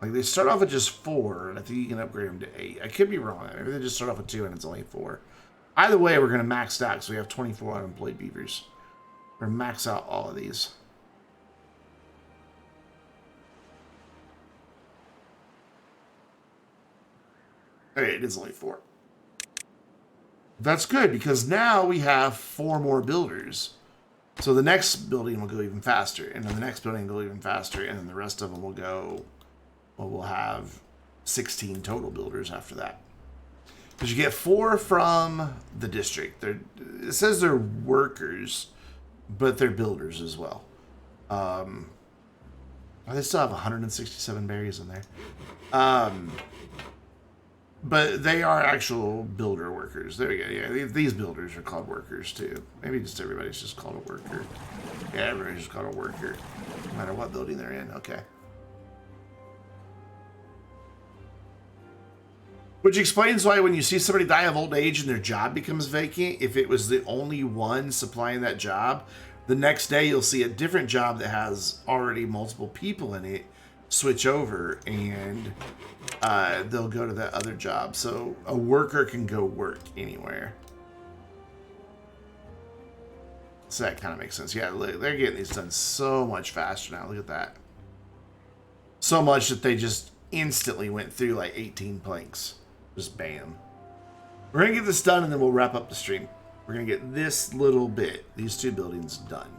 Like, they start off with just 4, and I think you can upgrade them to 8. I could be wrong. Maybe they just start off with 2 and it's only 4. Either way, we're going to max out, so we have 24 unemployed beavers. We're going to max out all of these. Okay, it is only 4. That's good, because now we have 4 more builders. So the next building will go even faster, and then the next building will go even faster, and then the rest of them will go... Well, we'll have 16 total builders after that. Because you get 4 from the district. It says they're workers, but they're builders as well. They still have 167 berries in there. But they are actual builder workers. There we go. Yeah, these builders are called workers too. Maybe just everybody's just called a worker. Yeah, everybody's just called a worker. No matter what building they're in. Okay. Which explains why when you see somebody die of old age and their job becomes vacant, if it was the only one supplying that job, the next day you'll see a different job that has already multiple people in it switch over, and they'll go to that other job. So a worker can go work anywhere. So that kind of makes sense. Yeah, they're getting these done so much faster now. Look at that. So much that they just instantly went through like 18 planks. Just bam. We're going to get this done and then we'll wrap up the stream. We're going to get this little bit, these 2 buildings done.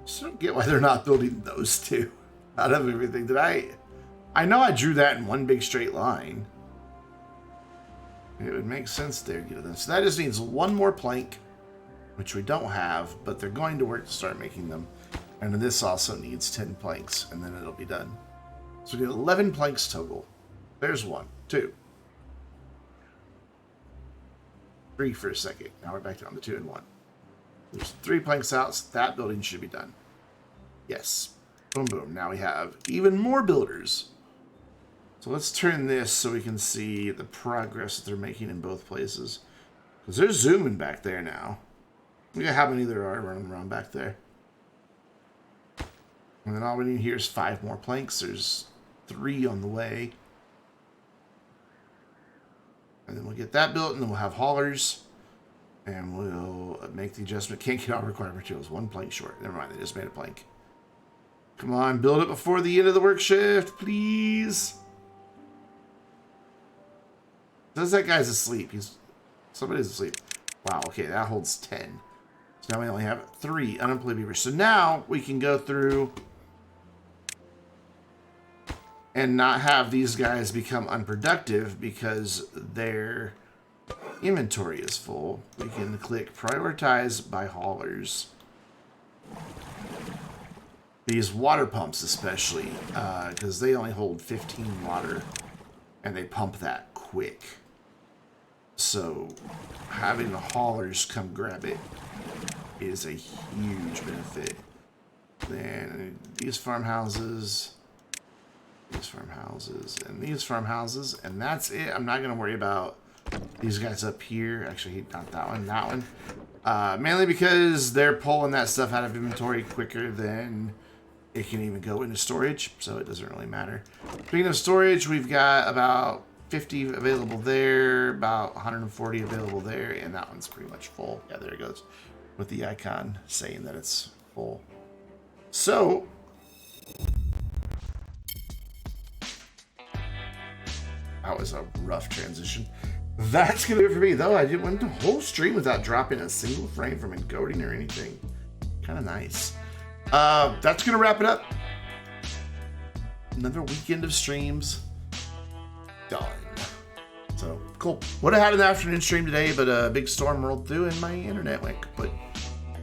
Just don't get why they're not building those 2 out of everything. I know I drew that in one big straight line. It would make sense there to get them. So that just means 1 more plank, which we don't have, but they're going to work to start making them. And then this also needs 10 planks, and then it'll be done. So we need 11 planks total. There's 1, 2, 3 for a second. Now we're back down to 2 and 1. There's 3 planks out, so that building should be done. Yes. Boom, boom. Now we have even more builders. So let's turn this so we can see the progress that they're making in both places. Because they're zooming back there now. Look at how many there are running around back there. And then all we need here is 5 more planks. There's 3 on the way. And then we'll get that built, and then we'll have haulers. And we'll make the adjustment. Can't get all required materials. 1 plank short. Never mind, they just made a plank. Come on, build it before the end of the work shift, please. Says that guy's asleep. Somebody's asleep. Wow, okay, that holds 10. So now we only have 3 unemployed beavers. So now we can go through and not have these guys become unproductive because their inventory is full. We can click prioritize by haulers. These water pumps especially, because they only hold 15 water and they pump that quick. So having the haulers come grab it is a huge benefit. Then these farmhouses, and these farmhouses, and that's it. I'm not going to worry about these guys up here. Actually, not that one, that one. Mainly because they're pulling that stuff out of inventory quicker than it can even go into storage, so it doesn't really matter. Speaking of storage, we've got about 50 available there, about 140 available there, and that one's pretty much full. Yeah, there it goes, with the icon saying that it's full. So, that was a rough transition. That's gonna be it for me, though. I didn't went the whole stream without dropping a single frame from encoding or anything. Kind of nice. That's gonna wrap it up. Another weekend of streams done. So cool. Would have had an afternoon stream today, but a big storm rolled through and my internet went kaput.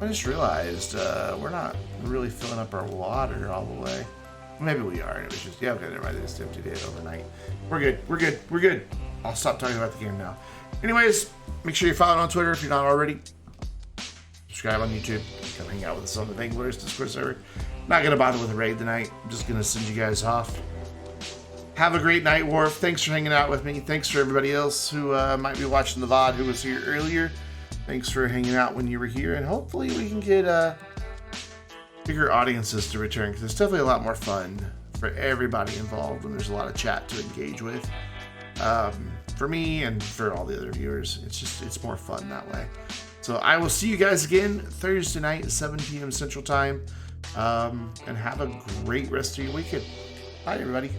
I just realized we're not really filling up our water all the way. Maybe we are. It was just, yeah, okay, never mind. They just emptied it overnight. We're good. We're good. We're good. I'll stop talking about the game now. Anyways, make sure you follow on Twitter if you're not already. Subscribe on YouTube. Come hang out with us on the Vainglorious Discord server. Not going to bother with a raid tonight. I'm just going to send you guys off. Have a great night, Worf. Thanks for hanging out with me. Thanks for everybody else who might be watching the VOD who was here earlier. Thanks for hanging out when you were here. And hopefully we can get bigger audiences to return, because it's definitely a lot more fun for everybody involved when there's a lot of chat to engage with. For me and for all the other viewers, it's more fun that way. So I will see you guys again Thursday night at 7 p.m. Central Time. And have a great rest of your weekend. Bye, everybody.